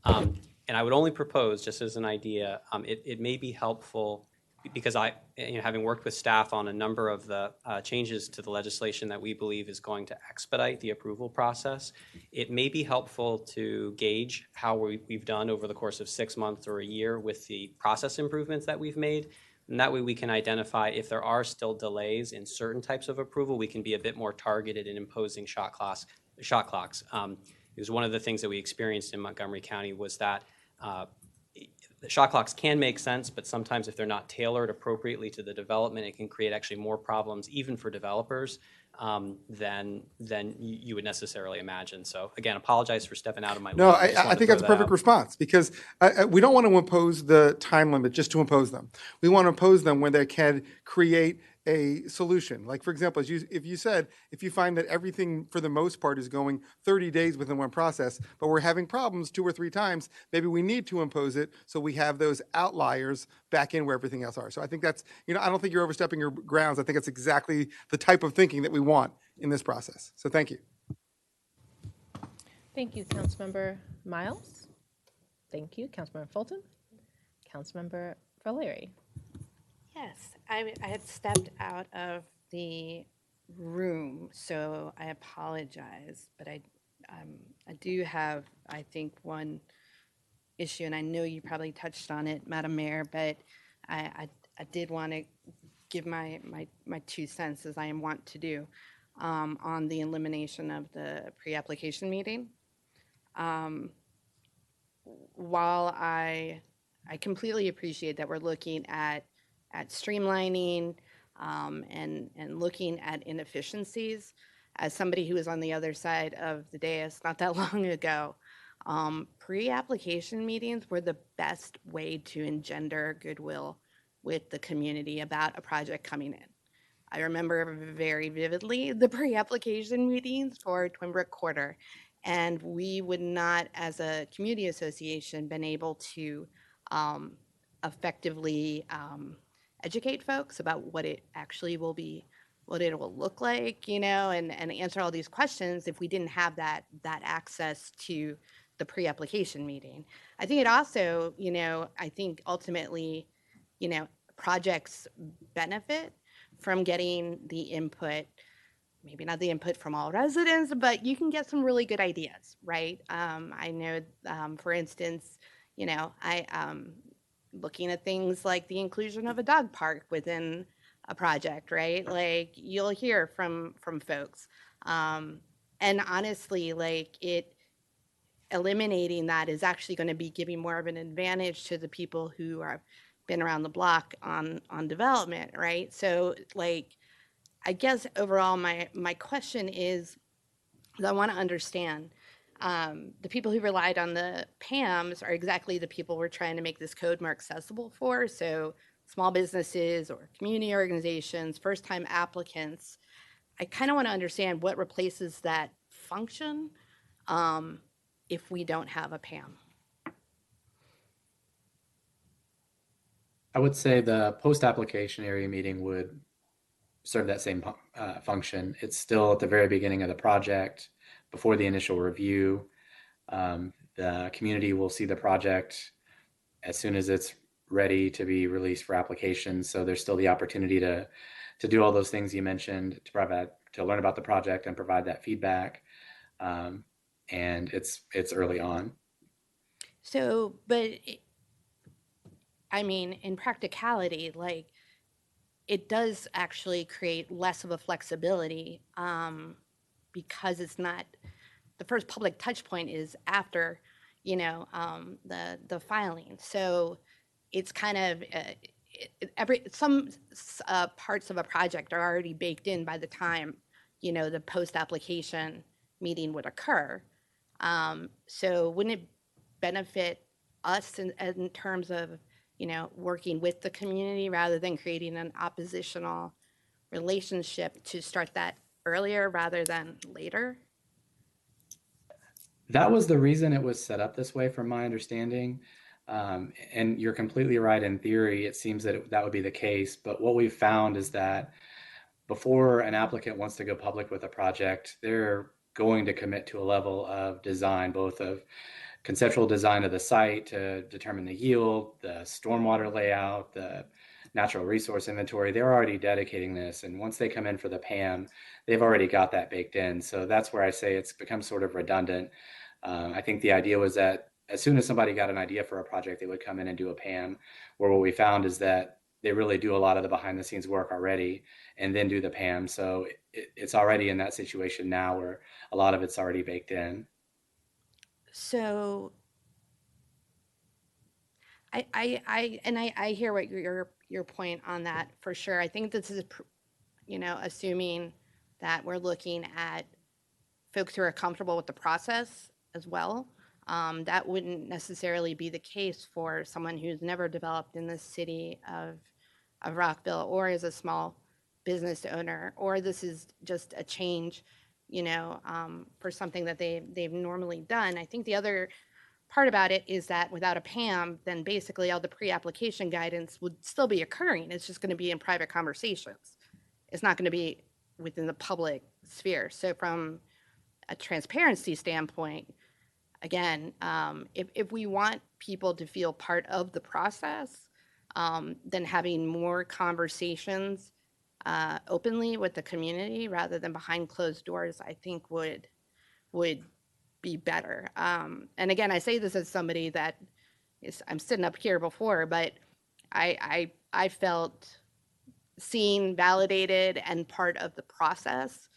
And I would only propose, just as an idea, it may be helpful because having worked with staff on a number of the changes to the legislation that we believe is going to expedite the approval process, it may be helpful to gauge how we've done over the course of 6 months or a year with the process improvements that we've made. And that way we can identify if there are still delays in certain types of approval, we can be a bit more targeted in imposing shot clocks. Because one of the things that we experienced in Montgomery County was that the shot clocks can make sense, but sometimes if they're not tailored appropriately to the development, it can create actually more problems, even for developers, than you would necessarily imagine. So again, apologize for stepping out of my
No,
lane.
I think that's a perfect response because we don't want to impose the time limit just to impose them. We want to impose them when they can create a solution. Like, for example, if you find that everything for the most part is going 30 days within one process, but we're having problems 2 or 3 times, maybe we need to impose it so we have those outliers back in where everything else are. So I think that's, I don't think you're overstepping your grounds. I think it's exactly the type of thinking that we want in this process. So thank you.
Thank you, Councilmember Miles. Thank you, Councilmember Fulton. Councilmember Valeri.
Yes, I had stepped out of the room, so I apologize, but I do have, I think, one issue, and I know you probably touched on it, Madam Mayor, but I did want to give my 2 cents, as I am wont to do, on the elimination of the pre-application meeting. While I completely appreciate that we're looking at streamlining and looking at inefficiencies, as somebody who was on the other side of the dais not that long ago, pre-application meetings were the best way to engender goodwill with the community about a project coming in. I remember very vividly the pre-application meetings for Twin Brook Quarter, and we would not, as a community association, been able to effectively educate folks about what it actually will be, what it will look like, and answer all these questions if we didn't have that access to the pre-application meeting. I think it also, I think ultimately, projects benefit from getting the input, maybe not the input from all residents, but you can get some really good ideas, right? I know, for instance, looking at things like the inclusion of a dog park within a project, right? Like, you'll hear from folks. And honestly, eliminating that is actually going to be giving more of an advantage to the people who have been around the block on development, right? So, I guess overall, my question is, I want to understand, the people who relied on the PAMs are exactly the people we're trying to make this code more accessible for. So small businesses or community organizations, first-time applicants. I kind of want to understand what replaces that function if we don't have a PAM.
I would say the post-application area meeting would serve that same function. It's still at the very beginning of the project, before the initial review. The community will see the project as soon as it's ready to be released for application. So there's still the opportunity to do all those things you mentioned, to learn about the project and provide that feedback. And it's early on.
So, but in practicality, it does actually create less of a flexibility because it's not, the first public touch point is after, the filing. So it's kind of, some parts of a project are already baked in by the time, the post-application meeting would occur. So wouldn't it benefit us in terms of, working with the community rather than creating an oppositional relationship to start that earlier rather than later?
That was the reason it was set up this way, from my understanding. And you're completely right. In theory, it seems that that would be the case. But what we've found is that before an applicant wants to go public with a project, they're going to commit to a level of design, both of conceptual design of the site to determine the yield, the stormwater layout, the natural resource inventory. They're already dedicating this. And once they come in for the PAM, they've already got that baked in. So that's where I say it's become sort of redundant. I think the idea was that as soon as somebody got an idea for a project, they would come in and do a PAM, where what we found is that they really do a lot of the behind the scenes work already and then do the PAM. So it's already in that situation now where a lot of it's already baked in.
So I hear what your point on that for sure. I think this is, assuming that we're looking at folks who are comfortable with the process as well. That wouldn't necessarily be the case for someone who's never developed in the city of Rockville, or is a small business owner, or this is just a change, for something that they've normally done. I think the other part about it is that without a PAM, then basically all the pre-application guidance would still be occurring. It's just going to be in private conversations. It's not going to be within the public sphere. So from a transparency standpoint, again, if we want people to feel part of the process, then having more conversations openly with the community rather than behind closed doors, I think would be better. And again, I say this as somebody that I'm sitting up here before, but I felt seen, validated, and part of the process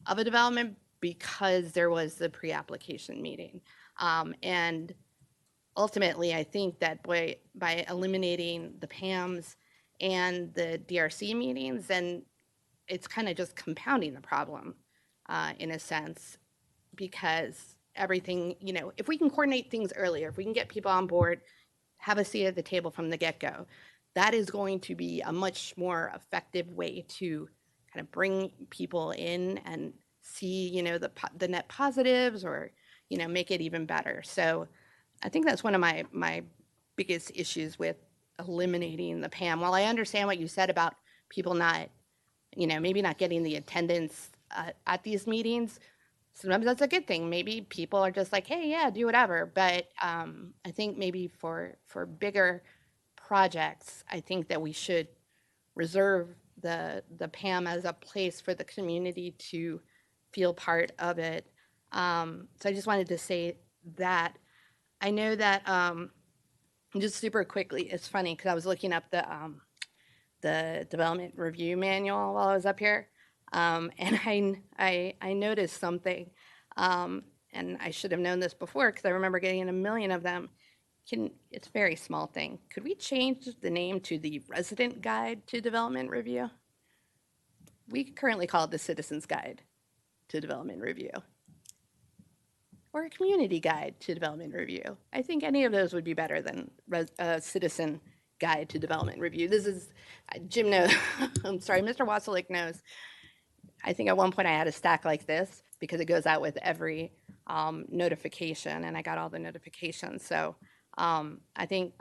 of a development because there was the pre-application meeting. And ultimately, I think that by eliminating the PAMs and the DRC meetings, then it's kind of just compounding the problem in a sense, because everything, if we can coordinate things earlier, if we can get people on board, have a seat at the table from the get-go, that is going to be a much more effective way to kind of bring people in and see, the net positives, or, make it even better. So I think that's one of my biggest issues with eliminating the PAM. While I understand what you said about people not, maybe not getting the attendance at these meetings, sometimes that's a good thing. Maybe people are just like, hey, yeah, do whatever. But I think maybe for bigger projects, I think that we should reserve the PAM as a place for the community to feel part of it. So I just wanted to say that. I know that just super quickly, it's funny because I was looking up the development review manual while I was up here. And I noticed something, and I should have known this before because I remember getting a million of them. It's a very small thing. Could we change the name to the Resident Guide to Development Review? We currently call it the Citizen's Guide to Development Review, or a Community Guide to Development Review. I think any of those would be better than Citizen Guide to Development Review. This is, Jim knows, I'm sorry, Mr. Wasilek knows. I think at one point I had a stack like this because it goes out with every notification, and I got all the notifications. So I think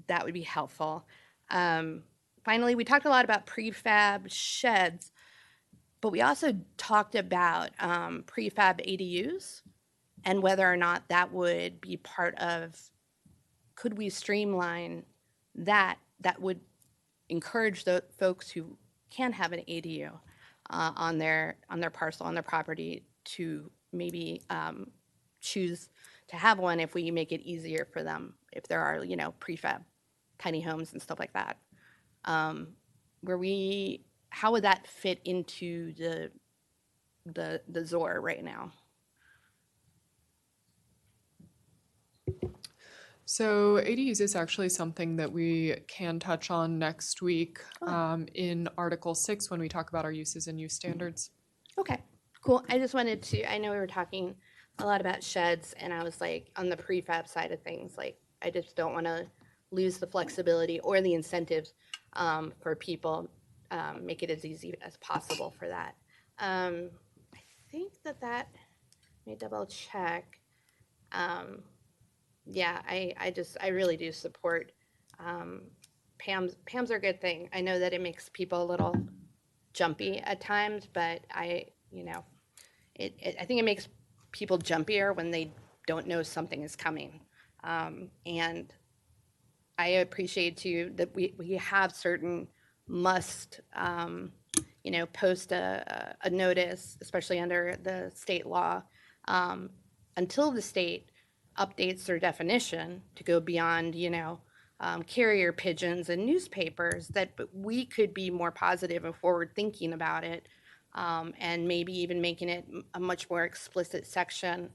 that would be helpful. Finally, we talked a lot about prefab sheds, but we also talked about prefab ADUs and whether or not that would be part of, could we streamline that would encourage the folks who can have an ADU on their parcel, on their property, to maybe choose to have one if we make it easier for them, if there are, prefab tiny homes and stuff like that. How would that fit into the ZOR right now?
So ADUs is actually something that we can touch on next week in Article 6 when we talk about our uses and use standards.
Okay, cool. I just wanted to, I know we were talking a lot about sheds, and I was like, on the prefab side of things, like, I just don't want to lose the flexibility or the incentives for people, make it as easy as possible for that. think that let me double check. Yeah, I really do support, Pam's are a good thing. I know that it makes people a little jumpy at times, but I think it makes people jumpier when they don't know something is coming. And I appreciate too that we have certain must, post a notice, especially under the state law, until the state updates their definition to go beyond, carrier pigeons and newspapers, that we could be more positive and forward thinking about it, and maybe even making it a much more explicit section,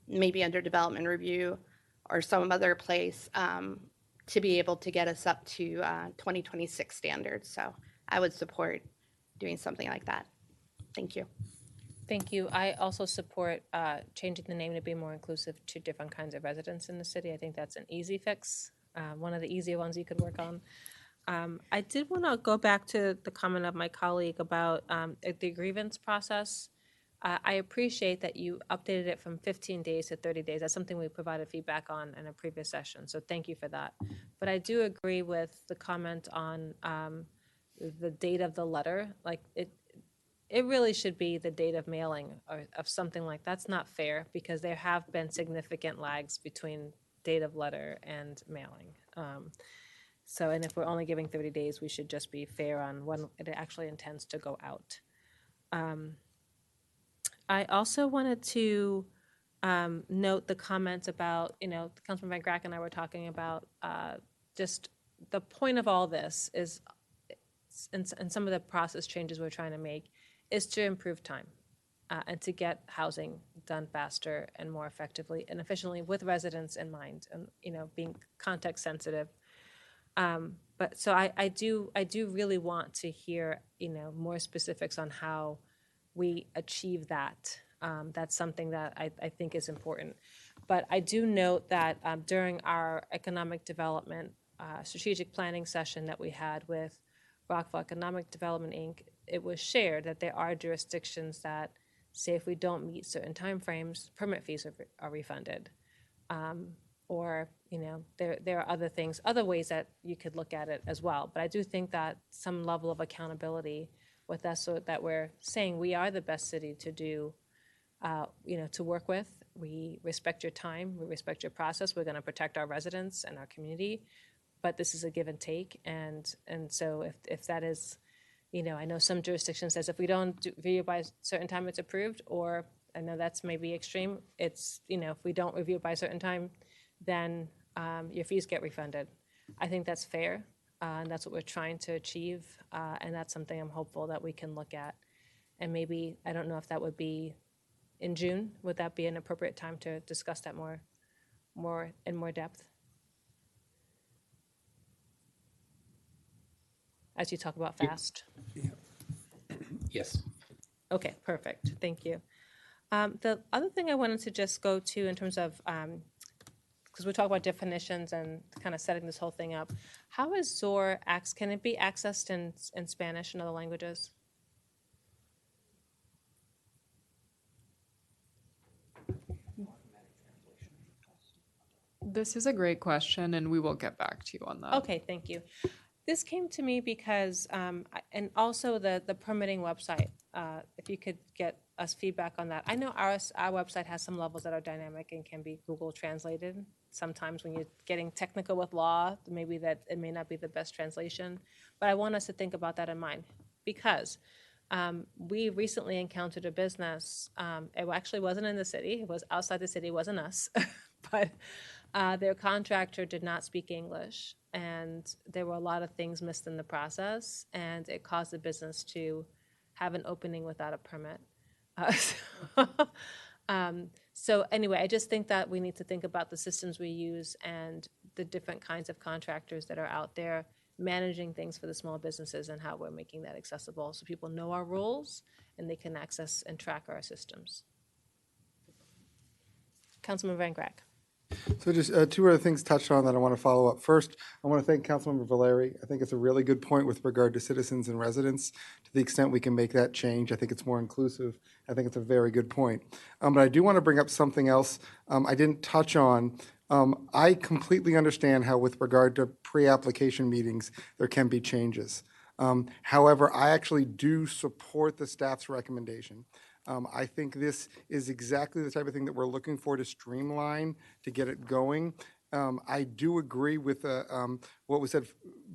maybe under development review or some other place, to be able to get us up to 2026 standards. So I would support doing something like that. Thank you.
Thank you. I also support changing the name to be more inclusive to different kinds of residents in the city. I think that's an easy fix, one of the easier ones you could work on. I did want to go back to the comment of my colleague about the grievance process. I appreciate that you updated it from 15 days to 30 days. That's something we provided feedback on in a previous session, so thank you for that. But I do agree with the comment on the date of the letter. Like, it really should be the date of mailing or of something like that's not fair, because there have been significant lags between date of letter and mailing. And if we're only giving 30 days, we should just be fair on when it actually intends to go out. I also wanted to note the comments about, Councilman Van Grack and I were talking about just the point of all this is, and some of the process changes we're trying to make, is to improve time and to get housing done faster and more effectively and efficiently with residents in mind, and being context sensitive. But so I do really want to hear more specifics on how we achieve that. That's something that I think is important. But I do note that during our economic development strategic planning session that we had with Rockville Economic Development, Inc., it was shared that there are jurisdictions that say if we don't meet certain timeframes, permit fees are refunded. Or there are other things, other ways that you could look at it as well. But I do think that some level of accountability with us, so that we're saying we are the best city to do, to work with. We respect your time, we respect your process. We're going to protect our residents and our community, but this is a give and take. And so if that is, I know some jurisdictions says if we don't review by a certain time, it's approved. Or I know that's maybe extreme. It's if we don't review it by a certain time, then your fees get refunded. I think that's fair, and that's what we're trying to achieve, and that's something I'm hopeful that we can look at. And maybe, I don't know if that would be in June. Would that be an appropriate time to discuss that more in more depth? As you talk about fast?
Yes.
Okay, perfect. Thank you. The other thing I wanted to just go to in terms of, because we talk about definitions and kind of setting this whole thing up, how is ZOR, can it be accessed in Spanish and other languages?
This is a great question, and we will get back to you on that.
Okay, thank you. This came to me because, and also the permitting website, if you could get us feedback on that. I know our website has some levels that are dynamic and can be Google translated. Sometimes when you're getting technical with law, maybe that it may not be the best translation, but I want us to think about that in mind, because we recently encountered a business, it actually wasn't in the city, it was outside the city, it wasn't us, but their contractor did not speak English, and there were a lot of things missed in the process, and it caused the business to have an opening without a permit. So anyway, I just think that we need to think about the systems we use and the different kinds of contractors that are out there managing things for the small businesses, and how we're making that accessible so people know our rules and they can access and track our systems. Councilman Van Grack.
So just two other things touched on that I want to follow up. First, I want to thank Councilmember Valeri. I think it's a really good point with regard to citizens and residents. To the extent we can make that change, I think it's more inclusive. I think it's a very good point. But I do want to bring up something else I didn't touch on. I completely understand how with regard to pre-application meetings, there can be changes. However, I actually do support the staff's recommendation. I think this is exactly the type of thing that we're looking for to streamline, to get it going. I do agree with what was said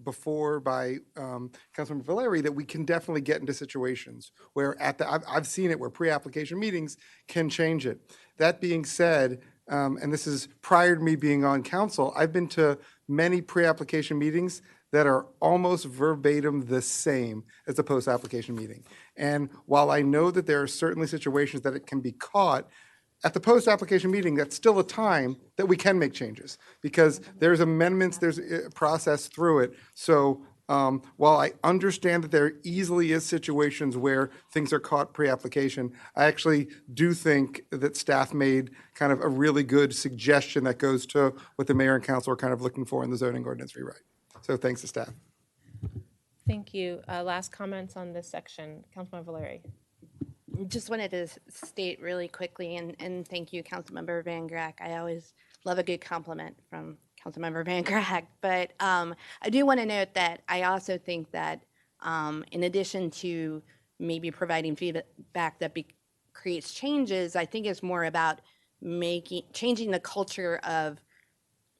before by Councilmember Valeri that we can definitely get into situations where I've seen it where pre-application meetings can change it. That being said, and this is prior to me being on council, I've been to many pre-application meetings that are almost verbatim the same as the post-application meeting. And while I know that there are certainly situations that it can be caught, at the post-application meeting, that's still a time that we can make changes because there's amendments, there's a process through it. So while I understand that there easily is situations where things are caught pre-application, I actually do think that staff made kind of a really good suggestion that goes to what the mayor and council are kind of looking for in the zoning ordinance rewrite. So thanks to staff.
Thank you. Last comments on this section, Councilmember Valeri.
Just wanted to state really quickly, and thank you, Councilmember Van Grack. I always love a good compliment from Councilmember Van Grack. But I do want to note that I also think that in addition to maybe providing feedback that creates changes, I think it's more about changing the culture of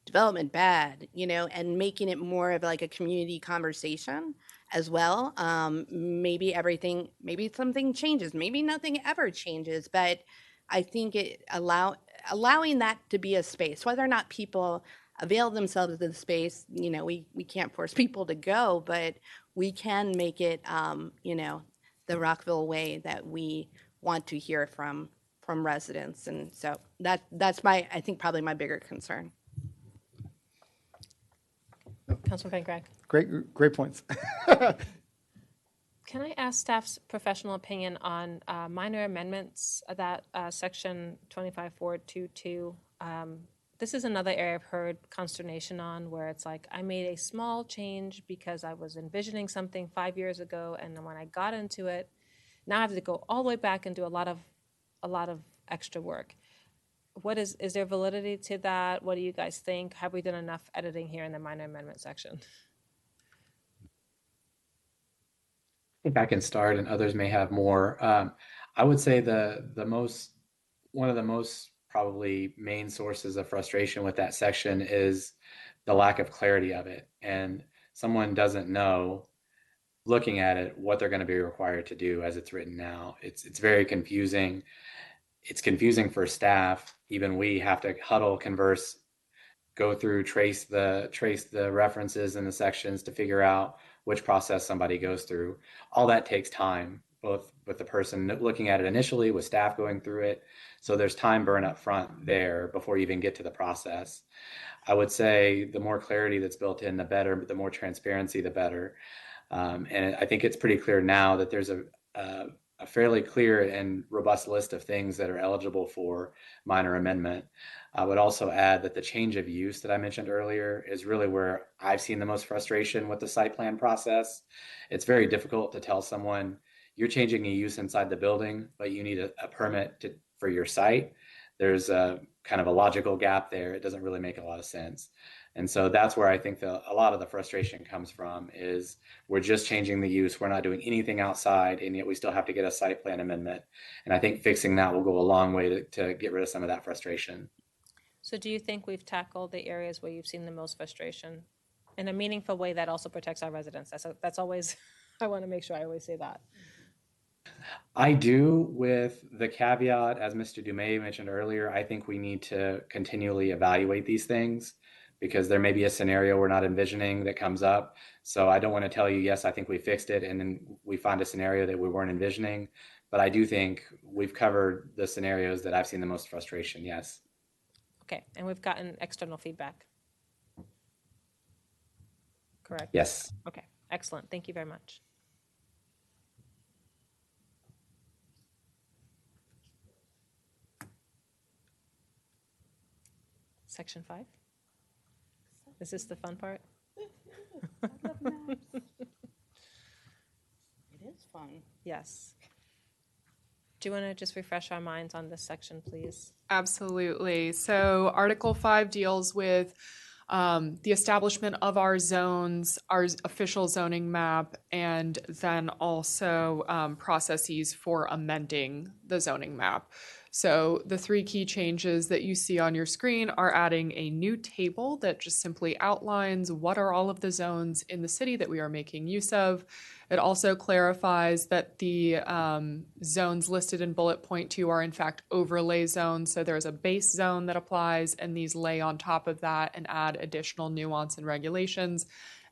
development bad, and making it more of like a community conversation as well. Maybe something changes, maybe nothing ever changes, but I think allowing that to be a space, whether or not people avail themselves of the space, we can't force people to go, but we can make it, the Rockville way that we want to hear from residents. And so that's I think probably my bigger concern.
Councilman Van Grack.
Great points.
Can I ask staff's professional opinion on minor amendments that section 25422? This is another area I've heard consternation on where it's like I made a small change because I was envisioning something 5 years ago, and then when I got into it, now I have to go all the way back and do a lot of extra work. Is there validity to that? What do you guys think? Have we done enough editing here in the minor amendment section?
I think I can start, and others may have more. I would say one of the most probably main sources of frustration with that section is the lack of clarity of it, and someone doesn't know, looking at it, what they're going to be required to do as it's written now. It's very confusing. It's confusing for staff. Even we have to huddle, converse, go through, trace the references in the sections to figure out which process somebody goes through. All that takes time, both with the person looking at it initially, with staff going through it. So there's time burn up front there before you even get to the process. I would say the more clarity that's built in, the better, the more transparency, the better. And I think it's pretty clear now that there's a fairly clear and robust list of things that are eligible for minor amendment. I would also add that the change of use that I mentioned earlier is really where I've seen the most frustration with the site plan process. It's very difficult to tell someone you're changing a use inside the building, but you need a permit for your site. There's a kind of a logical gap there. It doesn't really make a lot of sense. And so that's where I think a lot of the frustration comes from is we're just changing the use. We're not doing anything outside, and yet we still have to get a site plan amendment. And I think fixing that will go a long way to get rid of some of that frustration.
So do you think we've tackled the areas where you've seen the most frustration in a meaningful way that also protects our residents? That's always, I want to make sure I always say that.
I do, with the caveat, as Mr. Dumais mentioned earlier, I think we need to continually evaluate these things because there may be a scenario we're not envisioning that comes up. So I don't want to tell you, yes, I think we fixed it, and then we find a scenario that we weren't envisioning. But I do think we've covered the scenarios that I've seen the most frustration, yes.
Okay, and we've gotten external feedback. Correct?
Yes.
Okay, excellent. Thank you very much. Section 5? Is this the fun part?
It is fun.
Yes. Do you want to just refresh our minds on this section, please?
Absolutely. So Article 5 deals with the establishment of our zones, our official zoning map, and then also processes for amending the zoning map. So the three key changes that you see on your screen are adding a new table that just simply outlines what are all of the zones in the city that we are making use of. It also clarifies that the zones listed in bullet point 2 are in fact overlay zones. So there's a base zone that applies, and these lay on top of that and add additional nuance and regulations,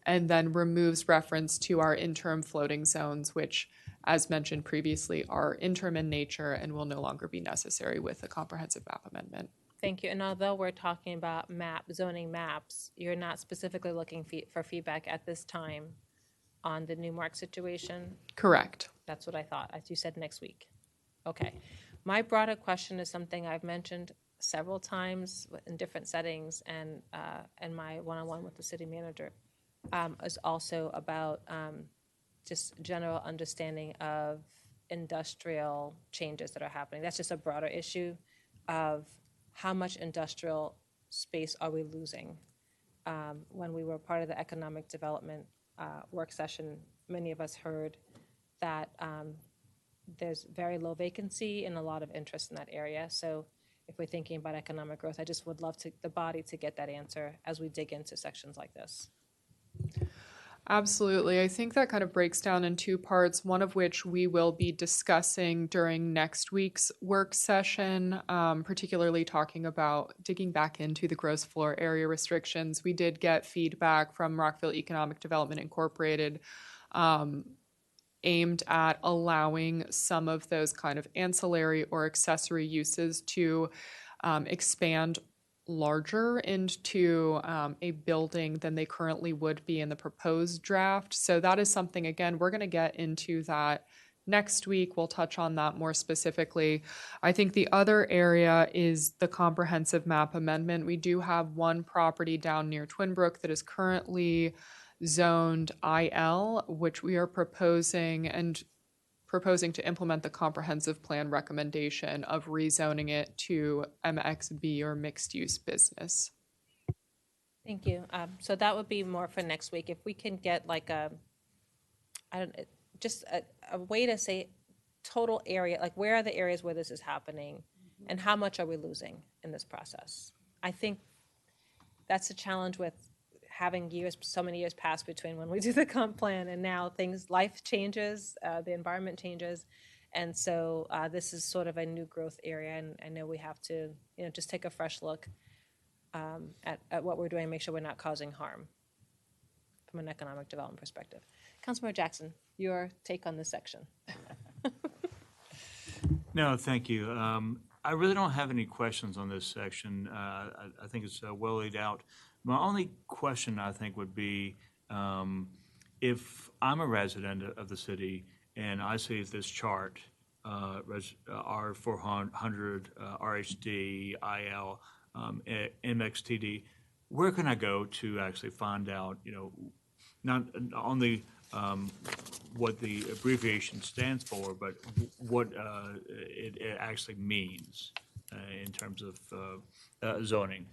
and then removes reference to our interim floating zones, which, as mentioned previously, are interim in nature and will no longer be necessary with the comprehensive map amendment.
Thank you. And although we're talking about zoning maps, you're not specifically looking for feedback at this time on the Newmark situation?
Correct.
That's what I thought. As you said, next week. Okay. My broader question is something I've mentioned several times in different settings, and my one-on-one with the city manager is also about just general understanding of industrial changes that are happening. That's just a broader issue of how much industrial space are we losing. When we were part of the economic development work session, many of us heard that there's very low vacancy and a lot of interest in that area. So if we're thinking about economic growth, I just would love the body to get that answer as we dig into sections like this.
Absolutely. I think that kind of breaks down in two parts, one of which we will be discussing during next week's work session, particularly talking about digging back into the gross floor area restrictions. We did get feedback from Rockville Economic Development Incorporated aimed at allowing some of those kind of ancillary or accessory uses to expand larger into a building than they currently would be in the proposed draft. So that is something, again, we're going to get into that next week. We'll touch on that more specifically. I think the other area is the comprehensive map amendment. We do have one property down near Twinbrook that is currently zoned IL, which we are proposing to implement the comprehensive plan recommendation of rezoning it to MXB or mixed use business.
Thank you. So that would be more for next week. If we can get like a way to say total area, like where are the areas where this is happening and how much are we losing in this process? I think that's a challenge with having so many years pass between when we do the comp plan and now life changes, the environment changes. And so this is sort of a new growth area. And I know we have to, just take a fresh look at what we're doing and make sure we're not causing harm from an economic development perspective. Councilmember Jackson, your take on this section.
No, thank you. I really don't have any questions on this section. I think it's well laid out. My only question, I think, would be if I'm a resident of the city and I see this chart, R400, RHD, IL, MXTD, where can I go to actually find out, not only what the abbreviation stands for, but what it actually means in terms of zoning?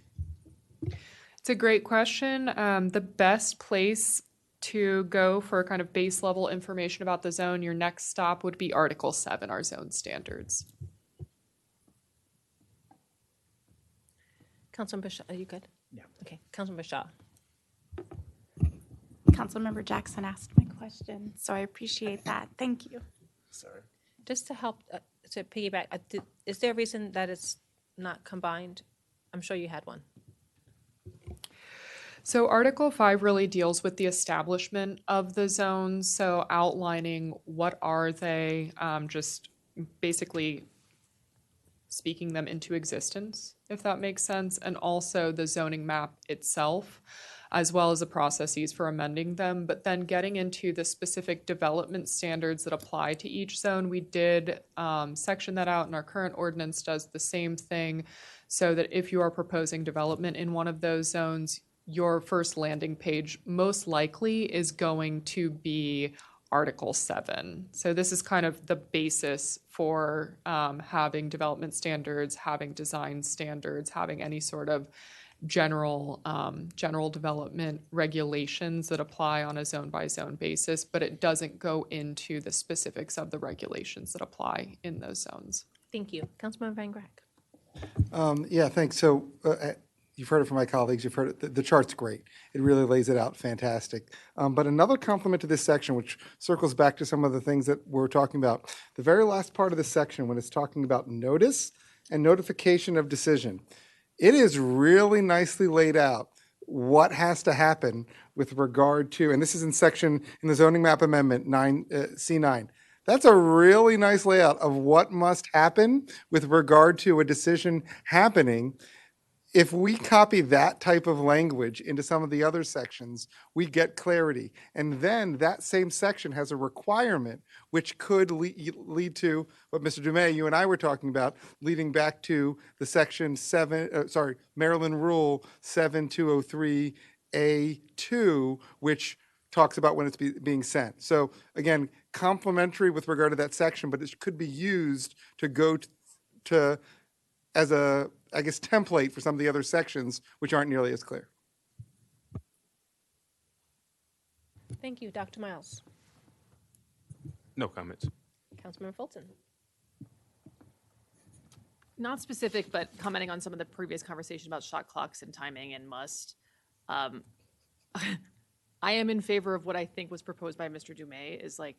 It's a great question. The best place to go for kind of base level information about the zone, your next stop would be Article 7, our zone standards.
Councilmember Shaw, are you good?
Yeah.
Okay, Councilmember Shaw.
Councilmember Jackson asked my question, so I appreciate that. Thank you.
Sorry.
Just to help, to piggyback, is there a reason that it's not combined? I'm sure you had one.
So Article 5 really deals with the establishment of the zones, so outlining what are they, just basically speaking them into existence, if that makes sense, and also the zoning map itself. as well as the processes for amending them. But then getting into the specific development standards that apply to each zone, we did section that out, and our current ordinance does the same thing, so that if you are proposing development in one of those zones, your first landing page most likely is going to be Article 7. So this is kind of the basis for having development standards, having design standards, having any sort of general development regulations that apply on a zone-by-zone basis, but it doesn't go into the specifics of the regulations that apply in those zones.
Thank you. Councilmember Van Grack.
Yeah, thanks. So you've heard it from my colleagues. You've heard it. The chart's great. It really lays it out fantastic. But another compliment to this section, which circles back to some of the things that we're talking about, the very last part of this section, when it's talking about notice and notification of decision, it is really nicely laid out what has to happen with regard to, and this is in the zoning map amendment C9. That's a really nice layout of what must happen with regard to a decision happening. If we copy that type of language into some of the other sections, we get clarity. And then that same section has a requirement which could lead to what Mr. Dumais, you and I were talking about, leading back to the section Maryland Rule 7203A2, which talks about when it's being sent. So again, complementary with regard to that section, but it could be used to go to as a, I guess, template for some of the other sections, which aren't nearly as clear.
Thank you. Dr. Miles.
No comments.
Councilmember Fulton.
Not specific, but commenting on some of the previous conversation about shot clocks and timing and must. I am in favor of what I think was proposed by Mr. Dumais, is like,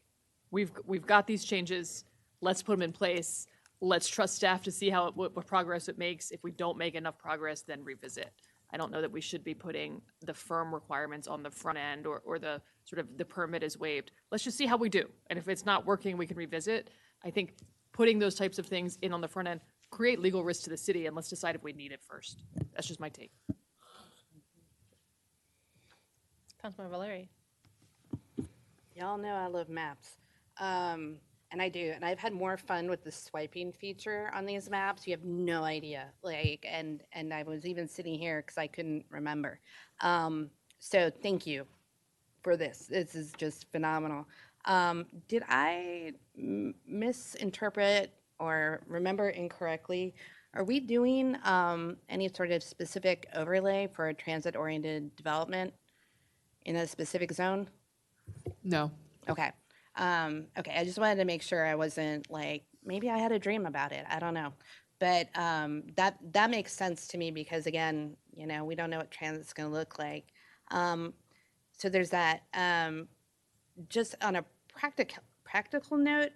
we've got these changes, let's put them in place, let's trust staff to see what progress it makes. If we don't make enough progress, then revisit. I don't know that we should be putting the firm requirements on the front end or the sort of the permit is waived. Let's just see how we do. And if it's not working, we can revisit. I think putting those types of things in on the front end create legal risk to the city, and let's decide if we need it first. That's just my take.
Councilmember Valeri.
Y'all know I love maps. And I do. And I've had more fun with the swiping feature on these maps. You have no idea. And I was even sitting here because I couldn't remember. So thank you for this. This is just phenomenal. Did I misinterpret or remember incorrectly? Are we doing any sort of specific overlay for a transit-oriented development in a specific zone?
No.
Okay. Okay, I just wanted to make sure I wasn't like, maybe I had a dream about it. I don't know. But that makes sense to me because, again, we don't know what transit's going to look like. So there's that. Just on a practical note,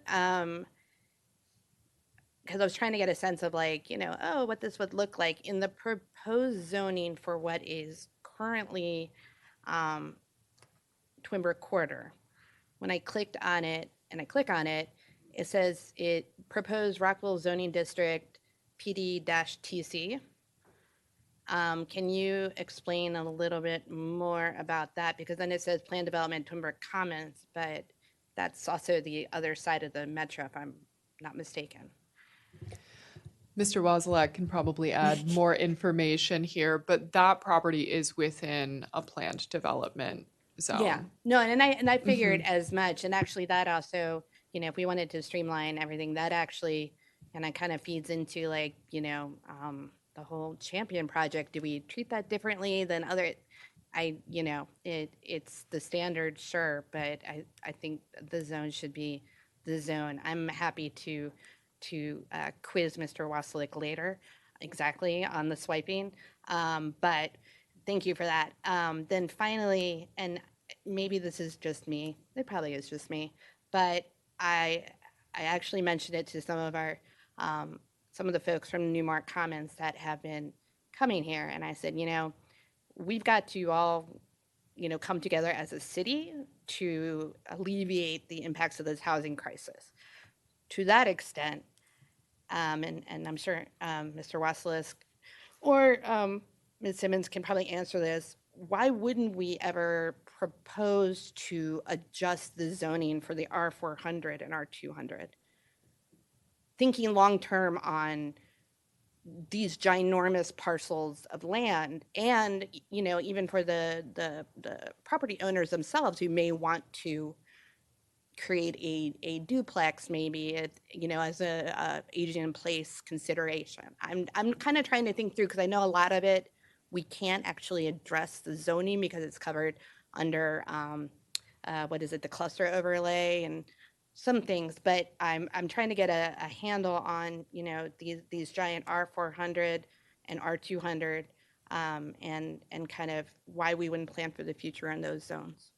because I was trying to get a sense of what this would look like in the proposed zoning for what is currently Twin Brook Corridor. When I clicked on it and I click on it, it says it proposed Rockville zoning district PD-TC. Can you explain a little bit more about that? Because then it says plan development Twin Brook Commons, but that's also the other side of the metro, if I'm not mistaken.
Mr. Wozniak can probably add more information here, but that property is within a planned development zone.
Yeah, no, and I figured as much, and actually that also, if we wanted to streamline everything, that actually kind of feeds into the whole Champion project. Do we treat that differently than other? It's the standard, sure, but I think the zone should be the zone. I'm happy to quiz Mr. Waslik later exactly on the swiping, but thank you for that. Then finally, and maybe this is just me, it probably is just me, but I actually mentioned it to some of the folks from Newmark Commons that have been coming here, and I said, we've got to all, come together as a city to alleviate the impacts of this housing crisis. To that extent, and I'm sure Mr. Wasilisk or Ms. Simmons can probably answer this, why wouldn't we ever propose to adjust the zoning for the R400 and R200? Thinking long-term on these ginormous parcels of land, and even for the property owners themselves who may want to create a duplex, maybe as a aging in place consideration. I'm kind of trying to think through, because I know a lot of it we can't actually address the zoning because it's covered under what is it, the cluster overlay and some things, but I'm trying to get a handle on these giant R400 and R200, and kind of why we wouldn't plan for the future in those zones.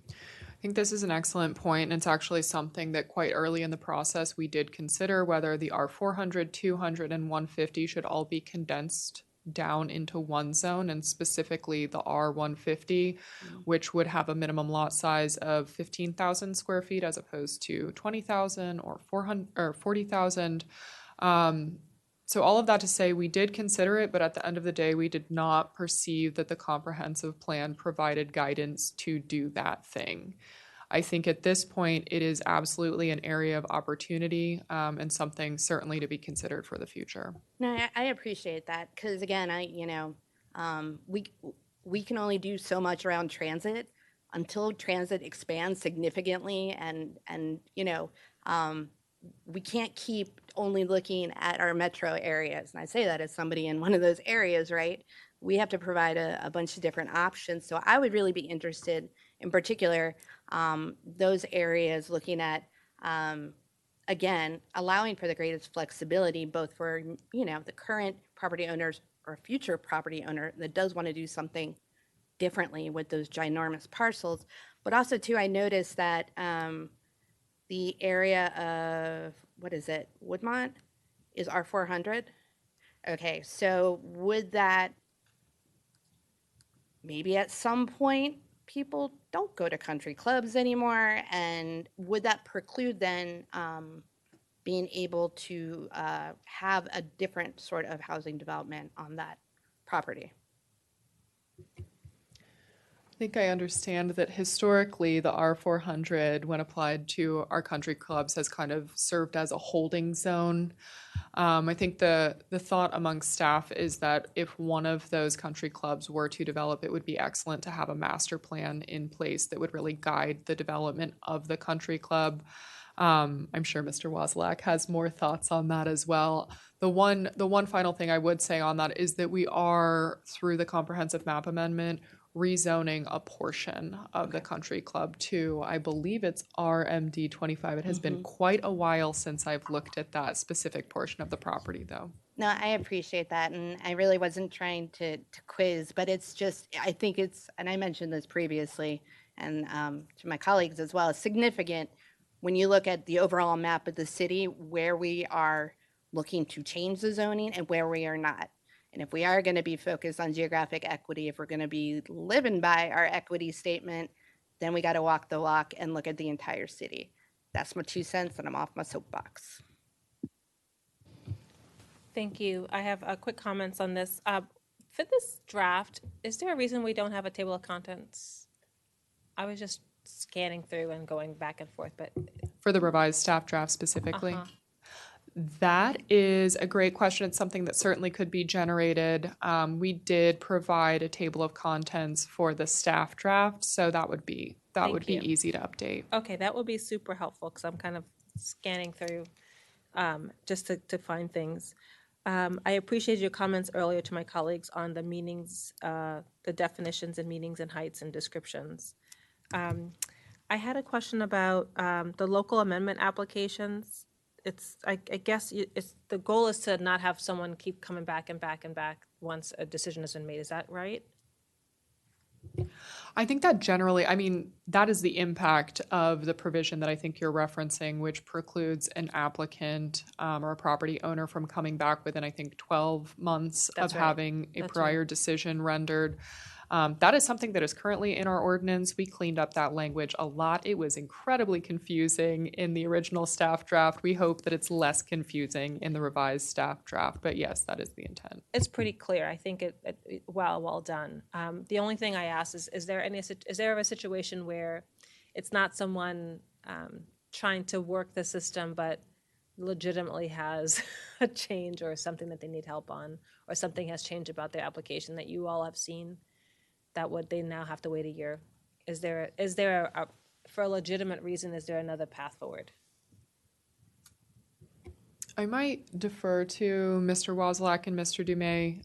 I think this is an excellent point, and it's actually something that quite early in the process we did consider, whether the R400, 200, and 150 should all be condensed down into one zone, and specifically the R150, which would have a minimum lot size of 15,000 square feet as opposed to 20,000 or 400 or 40,000. So all of that to say, we did consider it, but at the end of the day, we did not perceive that the comprehensive plan provided guidance to do that thing. I think at this point, it is absolutely an area of opportunity, and something certainly to be considered for the future.
No, I appreciate that, because again, we can only do so much around transit until transit expands significantly, and we can't keep only looking at our metro areas. And I say that as somebody in one of those areas, right? We have to provide a bunch of different options. So I would really be interested, in particular, those areas looking at, again, allowing for the greatest flexibility, both for, the current property owners or future property owner that does want to do something differently with those ginormous parcels. But also, too, I noticed that the area of, what is it, Woodmont is R400. Okay, so would that, maybe at some point, people don't go to country clubs anymore, and would that preclude then being able to have a different sort of housing development on that property?
I think I understand that historically the R400, when applied to our country clubs, has kind of served as a holding zone. I think the thought among staff is that if one of those country clubs were to develop, it would be excellent to have a master plan in place that would really guide the development of the country club. I'm sure Mr. Wozlak has more thoughts on that as well. The one final thing I would say on that is that we are, through the comprehensive map amendment, rezoning a portion of the country club to, I believe it's RMD 25. It has been quite a while since I've looked at that specific portion of the property, though.
No, I appreciate that, and I really wasn't trying to quiz, but it's just, I think it's, and I mentioned this previously, and to my colleagues as well, it's significant when you look at the overall map of the city, where we are looking to change the zoning and where we are not. And if we are going to be focused on geographic equity, if we're going to be living by our equity statement, then we got to walk the walk and look at the entire city. That's my 2 cents, and I'm off my soapbox.
Thank you. I have quick comments on this. For this draft, is there a reason we don't have a table of contents? I was just scanning through and going back and forth, but
For the revised staff draft specifically? That is a great question. It's something that certainly could be generated. We did provide a table of contents for the staff draft, so that would be easy to update.
Okay, that would be super helpful, because I'm kind of scanning through just to find things. I appreciated your comments earlier to my colleagues on the meanings, the definitions and meanings and heights and descriptions. I had a question about the local amendment applications. I guess the goal is to not have someone keep coming back and back and back once a decision has been made. Is that right?
I think that generally, that is the impact of the provision that I think you're referencing, which precludes an applicant or a property owner from coming back within, I think, 12 months
That's
of
right.
having a
That's
prior
right.
decision rendered. That is something that is currently in our ordinance. We cleaned up that language a lot. It was incredibly confusing in the original staff draft. We hope that it's less confusing in the revised staff draft, but yes, that is the intent.
It's pretty clear. I think well done. The only thing I ask is there a situation where it's not someone trying to work the system, but legitimately has a change or something that they need help on, or something has changed about their application that you all have seen that they now have to wait a year? Is there for a legitimate reason, is there another path forward?
I might defer to Mr. Wozlak and Mr. Dumais.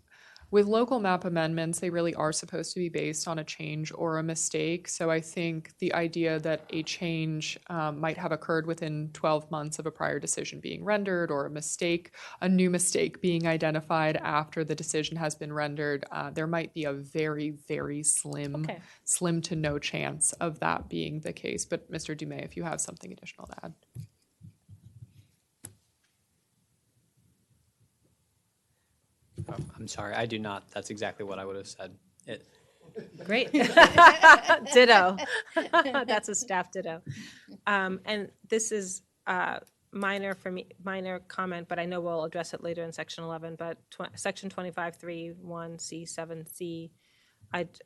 With local map amendments, they really are supposed to be based on a change or a mistake. So I think the idea that a change might have occurred within 12 months of a prior decision being rendered, or a new mistake being identified after the decision has been rendered, there might be a very, very slim to no chance of that being the case. But Mr. Dumais, if you have something additional to add.
Oh, I'm sorry, I do not. That's exactly what I would have said.
Great. Ditto. That's a staff ditto. And this is minor for me, minor comment, but I know we'll address it later in section 11, but section 25.3.1C7C,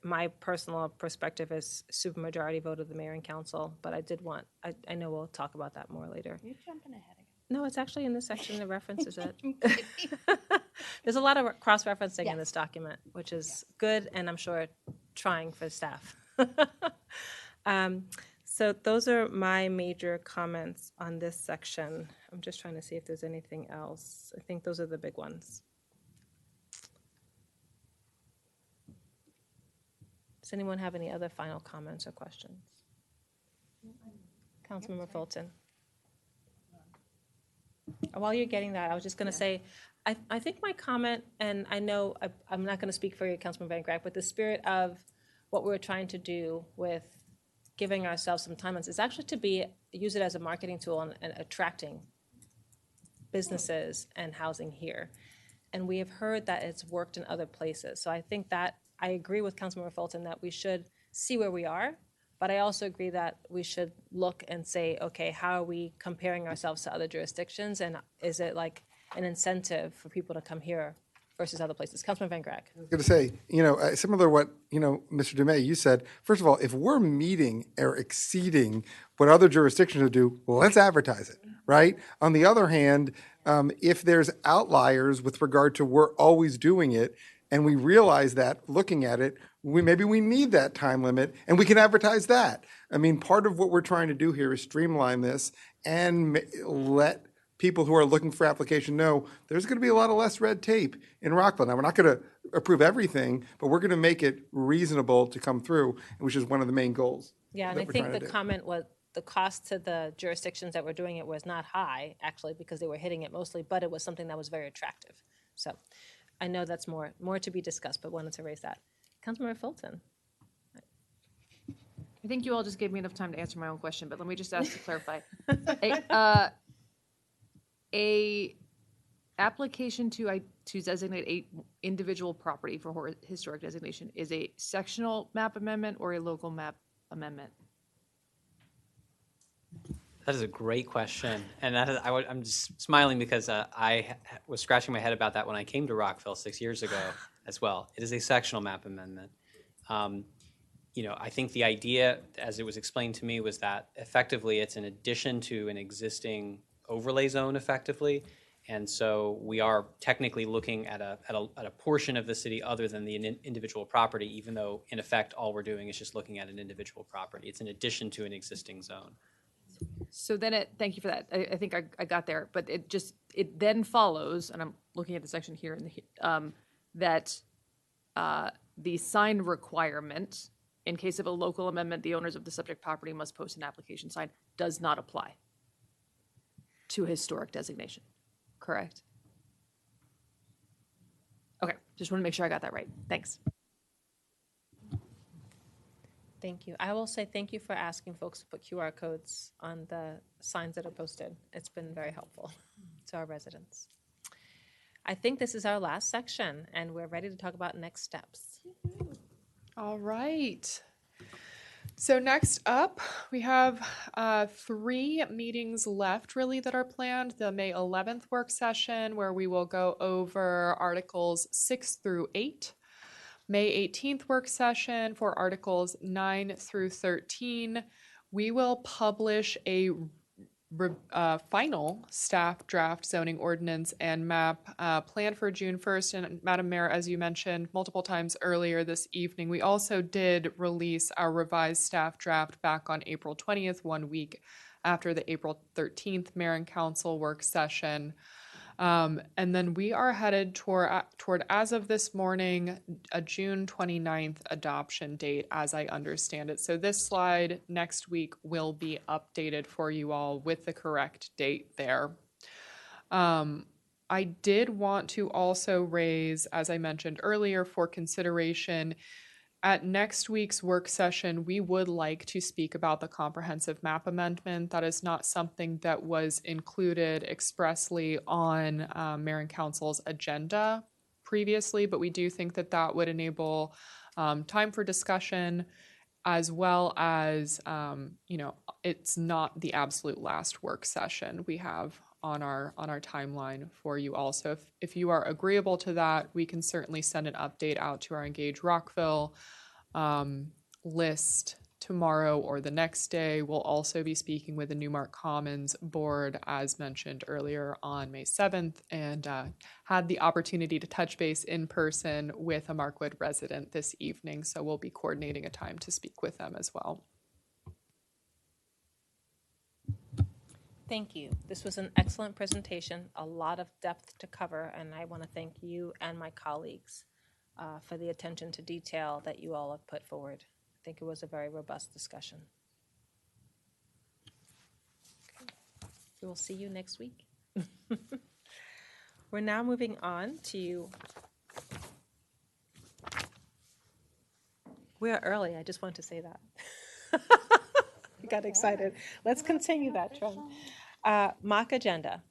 my personal perspective is supermajority vote of the mayor and council, but I know we'll talk about that more later.
You're jumping ahead again.
No, it's actually in this section that references it. There's a lot of cross-referencing in this document, which is good, and I'm sure trying for staff. So those are my major comments on this section. I'm just trying to see if there's anything else. I think those are the big ones. Does anyone have any other final comments or questions? Councilmember Fulton. While you're getting that, I was just going to say, I think my comment, and I know I'm not going to speak for you, Councilman Van Grack, but the spirit of what we're trying to do with giving ourselves some time is actually to use it as a marketing tool and attracting businesses and housing here. And we have heard that it's worked in other places. So I think that I agree with Councilmember Fulton that we should see where we are, but I also agree that we should look and say, okay, how are we comparing ourselves to other jurisdictions? And is it like an incentive for people to come here versus other places? Councilman Van Grack.
I was going to say, similar to what, Mr. Dumais, you said, first of all, if we're meeting or exceeding what other jurisdictions would do, well, let's advertise it, right? On the other hand, if there's outliers with regard to we're always doing it, and we realize that looking at it, maybe we need that time limit, and we can advertise that. I mean, part of what we're trying to do here is streamline this and let people who are looking for application know there's going to be a lot of less red tape in Rockville. Now, we're not going to approve everything, but we're going to make it reasonable to come through, which is one of the main goals.
Yeah, and I think the comment was the cost to the jurisdictions that were doing it was not high, actually, because they were hitting it mostly, but it was something that was very attractive. So I know that's more to be discussed, but wanted to raise that. Councilmember Fulton.
I think you all just gave me enough time to answer my own question, but let me just ask to clarify. A application to designate a individual property for historic designation is a sectional map amendment or a local map amendment?
That is a great question. And I'm just smiling because I was scratching my head about that when I came to Rockville 6 years ago as well. It is a sectional map amendment. I think the idea, as it was explained to me, was that effectively it's an addition to an existing overlay zone effectively. And so we are technically looking at a portion of the city other than the individual property, even though in effect all we're doing is just looking at an individual property. It's an addition to an existing zone.
So then thank you for that. I think I got there, but it then follows, and I'm looking at the section here that the sign requirement, in case of a local amendment, the owners of the subject property must post an application sign, does not apply to historic designation, correct? Okay, just want to make sure I got that right. Thanks.
Thank you. I will say thank you for asking folks to put QR codes on the signs that are posted. It's been very helpful to our residents. I think this is our last section, and we're ready to talk about next steps.
All right. So next up, we have 3 meetings left really that are planned. The May 11th work session where we will go over Articles 6 through 8. May 18th work session for Articles 9 through 13. We will publish a final staff draft zoning ordinance and map planned for June 1st. And Madam Mayor, as you mentioned multiple times earlier this evening, we also did release our revised staff draft back on April 20th, 1 week after the April 13th Mayor and Council work session. And then we are headed toward, as of this morning, a June 29th adoption date, as I understand it. So this slide next week will be updated for you all with the correct date there. I did want to also raise, as I mentioned earlier, for consideration, at next week's work session, we would like to speak about the comprehensive map amendment. That is not something that was included expressly on Mayor and Council's agenda previously, but we do think that that would enable time for discussion, as well as, it's not the absolute last work session we have on our timeline for you all. So if you are agreeable to that, we can certainly send an update out to our Engage Rockville list tomorrow or the next day. We'll also be speaking with the Newmark Commons board, as mentioned earlier, on May 7th, and had the opportunity to touch base in person with a Markwood resident this evening. So we'll be coordinating a time to speak with them as well.
Thank you. This was an excellent presentation, a lot of depth to cover, and I want to thank you and my colleagues for the attention to detail that you all have put forward. I think it was a very robust discussion. Okay. We will see you next week. We're now moving on to... We are early, I just want to say that. I got excited. Let's continue that trend. Mock agenda.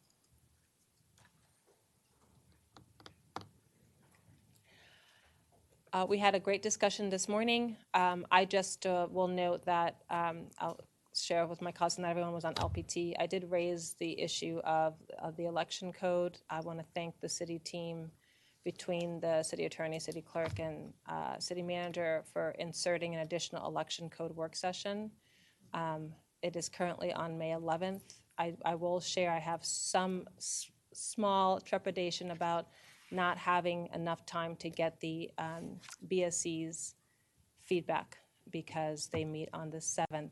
We had a great discussion this morning. I just will note that I'll share with my colleagues, not everyone was on LPT. I did raise the issue of the election code. I want to thank the city team between the city attorney, city clerk, and city manager for inserting an additional election code work session. It is currently on May 11th. I will share, I have some small trepidation about not having enough time to get the BSC's feedback because they meet on the 7th.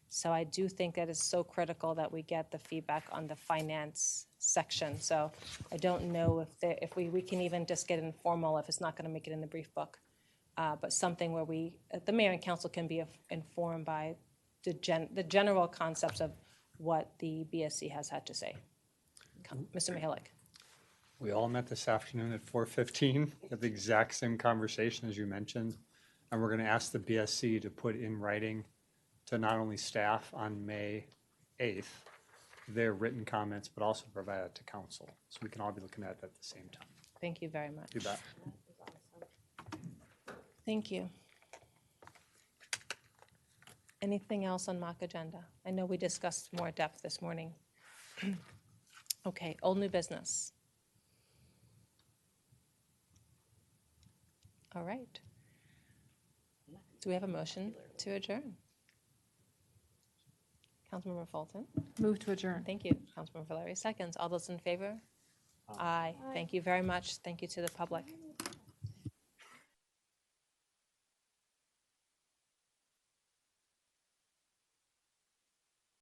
So I do think that it's so critical that we get the feedback on the finance section. So I don't know if we can even just get informal if it's not going to make it in the brief book, but something where the mayor and council can be informed by the general concepts of what the BSC has had to say. Mr. Mihalik.
We all met this afternoon at 4:15, had the exact same conversation as you mentioned. And we're going to ask the BSC to put in writing to not only staff on May 8th, their written comments, but also provide it to council. So we can all be looking at it at the same time.
Thank you very much.
Do that.
Thank you. Anything else on mock agenda? I know we discussed more depth this morning. Okay, old new business. All right. Do we have a motion to adjourn? Councilmember Fulton?
Move to adjourn.
Thank you. Councilmember Valeri seconds. All those in favor? Aye. Thank you very much. Thank you to the public.